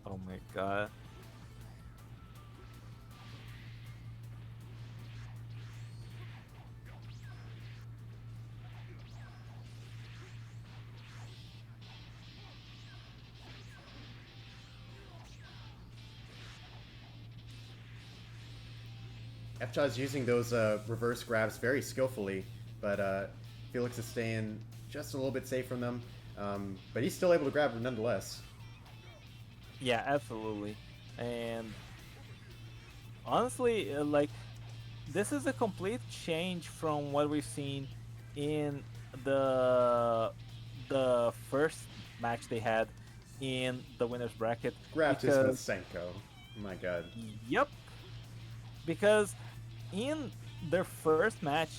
Oh my god.
F-Chaw's using those reverse grabs very skillfully, but Felix is staying just a little bit safe from them. But he's still able to grab them nonetheless.
Yeah, absolutely. And honestly, like, this is a complete change from what we've seen in the first match they had in the winners bracket.
Grabbed his
because-
Masenko. Oh my god.
Yep. Because in their first match,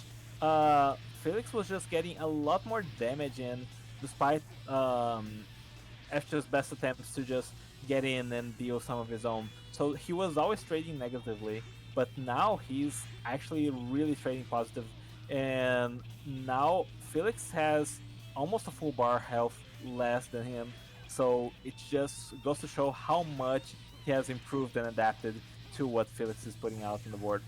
Felix was just getting a lot more damage in, despite F-Chaw's best attempts to just get in and deal some of his own. So he was always trading negatively, but now he's actually really trading positive. And now Felix has almost a full bar health less than him. So it just goes to show how much he has improved and adapted to what Felix is putting out on the board.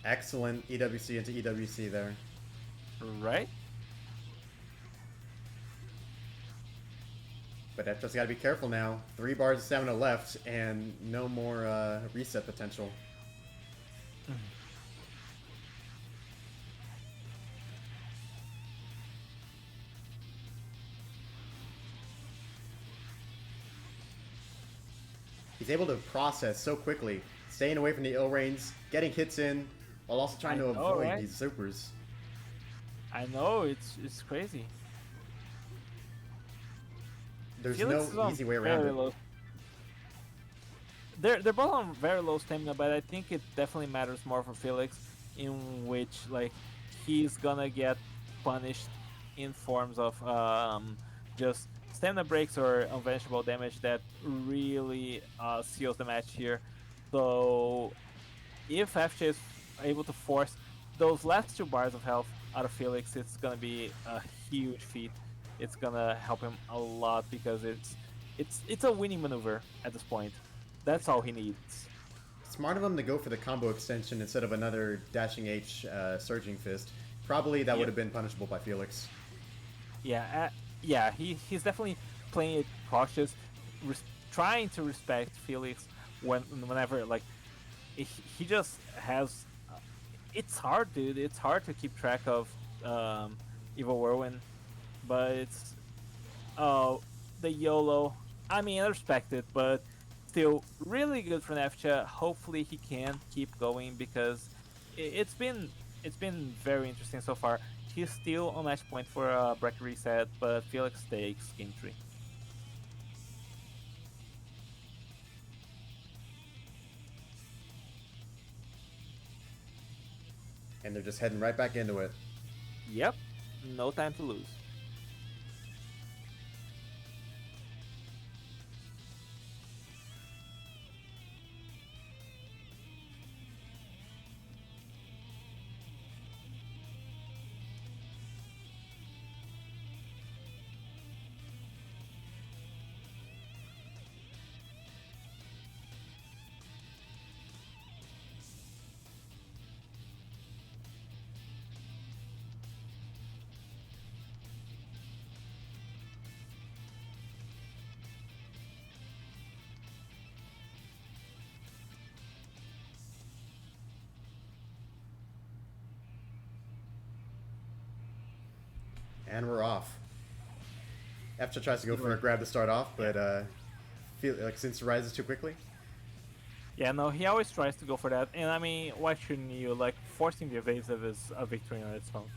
Excellent EWC into EWC there.
Right?
But F-Chaw's got to be careful now. 3 bars of stamina left and no more reset potential. He's able to process so quickly, staying away from the ill reigns, getting hits in, while also trying to
I know,
avoid
right?
these supers.
I know it's crazy.
There's
Felix is
no
on
easy way around
very
it.
low. They're both on very low stamina, but I think it definitely matters more for Felix, in which like he's gonna get punished in forms of just stamina breaks or unvanishable damage that really seals the match here. So if FJ is able to force those last 2 bars of health out of Felix, it's gonna be a huge feat. It's gonna help him a lot because it's a winning maneuver at this point. That's all he needs.
Smart of him to go for the combo extension instead of another dashing H surging fist. Probably that would
Yep.
have been punishable by Felix.
Yeah, yeah. He's definitely playing it cautious, trying to respect Felix whenever like he just has. It's hard, dude. It's hard to keep track of Evil Whirlwind, but it's the YOLO. I mean, I respect it, but still really good for Nefcha. Hopefully, he can keep going because it's been very interesting so far. He's still on match point for a bracket reset, but Felix takes game 3.
And they're just heading right back into it.
Yep, no time to lose.
And we're off. Efcha tries to go for a grab to start off, but feel like since rises too quickly.
Yeah, no, he always tries to go for that, and I mean, why shouldn't you? Like, forcing the evasive is a victory on its own.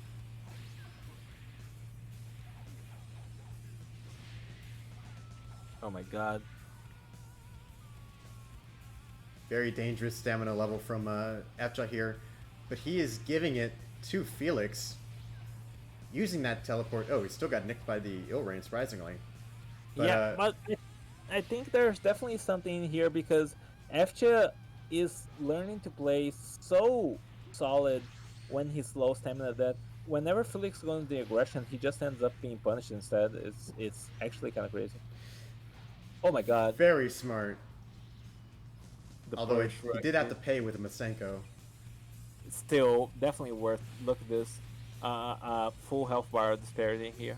Oh my god.
Very dangerous stamina level from Efcha here, but he is giving it to Felix. Using that teleport. Oh, he still got nicked by the ill rain, surprisingly. But,
Yeah, but I think there's definitely something here because Efcha is learning to play so solid when he's low stamina that whenever Felix goes into the aggression, he just ends up being punished instead. It's actually kind of crazy. Oh my god.
very smart.
The
Although
push
he
right
did have to
here.
pay with a Masenko.
Still definitely worth. Look at this. Full health bar disparity here.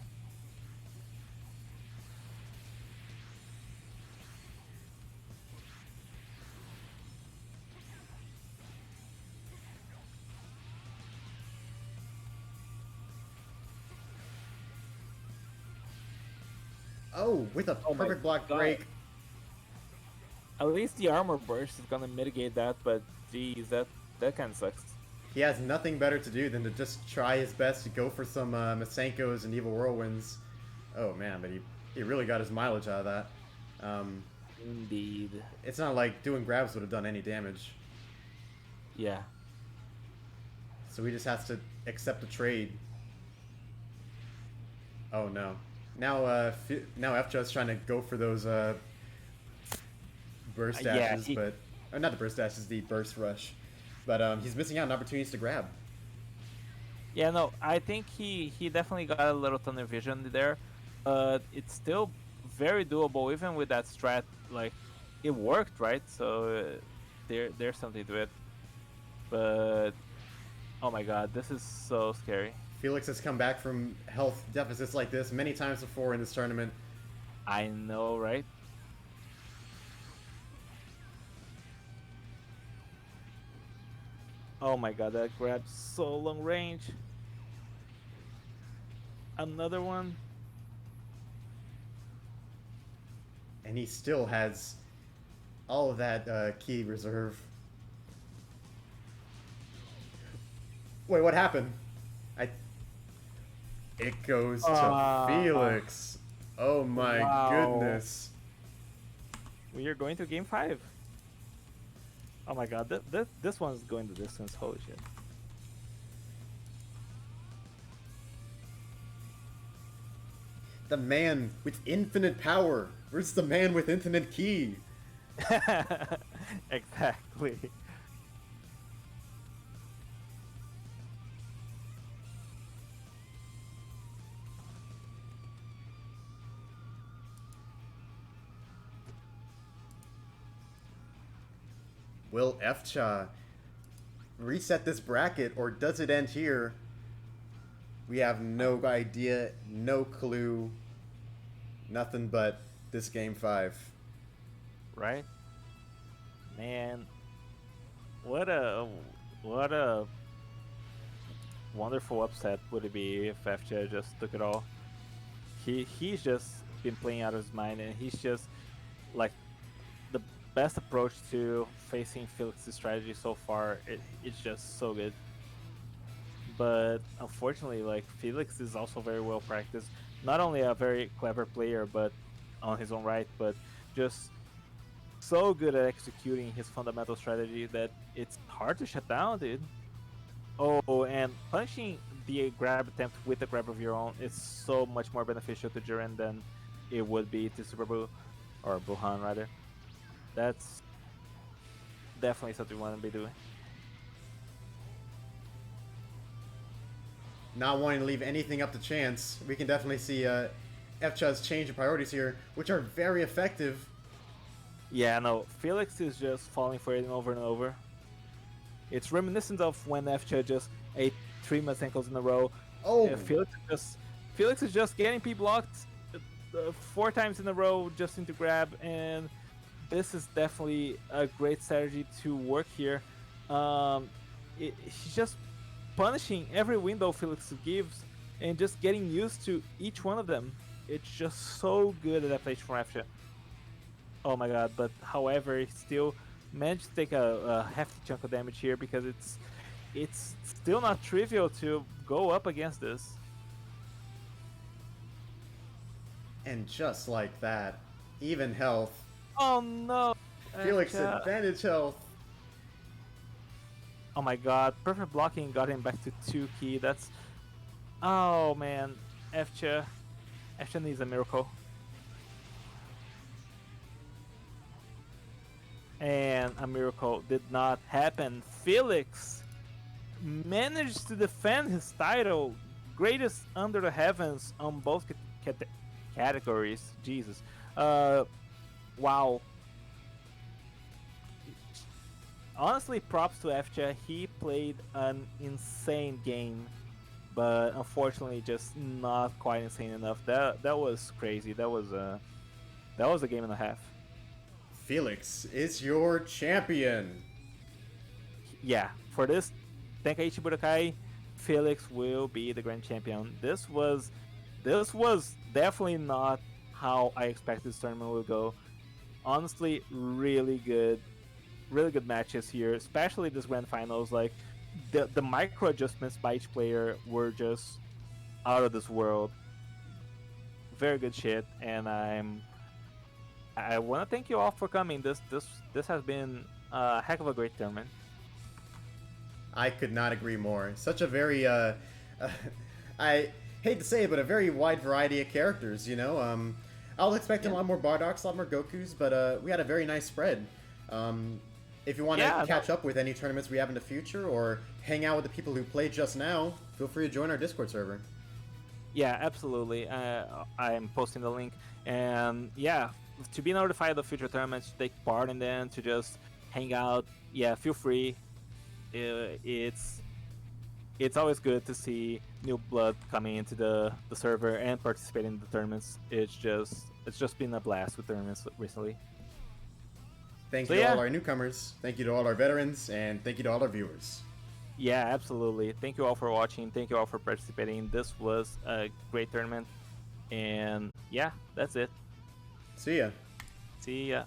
Oh, with a
Oh my
perfect block
God.
break.
At least the armor burst is gonna mitigate that, but geez, that kind of sucks.
He has nothing better to do than to just try his best to go for some Masenkos and Evil Whirlwinds. Oh man, but he really got his mileage out of that.
Indeed.
It's not like doing grabs would have done any damage.
Yeah.
So he just has to accept the trade. Oh no. Now now F-Just trying to go for those burst
Yeah,
dashes, but not the burst dashes, the burst rush. But he's missing out on opportunities to grab.
Yeah, no, I think he definitely got a little tunnel vision there, but it's still very doable even with that strat. Like, it worked, right? So there's something to it. But oh my god, this is so scary.
Felix has come back from health deficits like this many times before in this tournament.
I know, right? Oh my god, that grab's so long range. Another one.
And he still has all of that key reserve. Wait, what happened? It goes to
Ah.
Felix. Oh my
Wow.
goodness.
We are going to game 5. Oh my god, this one's going the distance. Holy shit.
The man with infinite power versus the man with infinite key.
Exactly.
Will Fcha reset this bracket, or does it end here? We have no idea, no clue, nothing but this game 5.
Right? Man, what a wonderful upset would it be if FJ just took it all. He's just been playing out of his mind, and he's just like the best approach to facing Felix's strategy so far. It's just so good. But unfortunately, like, Felix is also very well practiced. Not only a very clever player, but on his own right, but just so good at executing his fundamental strategy that it's hard to shut down, dude. Oh, and punishing the grab attempt with the grab of your own is so much more beneficial to Jiren than it would be to Super Buu, or Buhan rather. That's definitely something we want to be doing.
Not wanting to leave anything up to chance, we can definitely see Fcha's change of priorities here, which are very effective.
Yeah, no, Felix is just falling for it over and over. It's reminiscent of when FCHA just ate 3 Masenkos in a row.
Oh,
Felix is just getting P blocked 4 times in a row just into grab, and this is definitely a great strategy to work here. He's just punishing every window Felix gives and just getting used to each one of them. It's just so good adaptation from FCHA. Oh my god, but however, he still managed to take a hefty chunk of damage here because it's still not trivial to go up against this.
and just like that, even health.
Oh no!
Felix
FCHA.
advantage health.
Oh my god, perfect blocking got him back to 2 key. That's... Oh man, FCHA needs a miracle. And a miracle did not happen. Felix managed to defend his title, greatest under the heavens on both categories. Jesus. Wow. Honestly, props to FCHA. He played an insane game, but unfortunately, just not quite insane enough. That was crazy. That was a game and a half.
Felix is your champion.
Yeah, for this Tenkaichi Budokai, Felix will be the grand champion. This was definitely not how I expected this tournament would go. Honestly, really good matches here, especially this grand finals. Like the micro adjustments by each player were just out of this world. Very good shit, and I want to thank you all for coming. This has been a heck of a great tournament.
I could not agree more. Such a very, I hate to say it, but a very wide variety of characters, you know? I was expecting a lot more Bardoks, a lot more Gokus, but we had a very nice spread. If you want to catch up with any tournaments we have in the future, or hang out with the people who played just now, feel free to join our Discord server.
Yeah, absolutely. I'm posting the link, and yeah, to be notified of future tournaments, to take part in them, to just hang out, yeah, feel free. It's always good to see new blood coming into the server and participating in the tournaments. It's just been a blast with tournaments recently.
Thank you to all our newcomers, thank you to all our veterans, and thank you to all our viewers.
Yeah, absolutely. Thank you all for watching. Thank you all for participating. This was a great tournament. And yeah, that's it.
See ya.
See ya.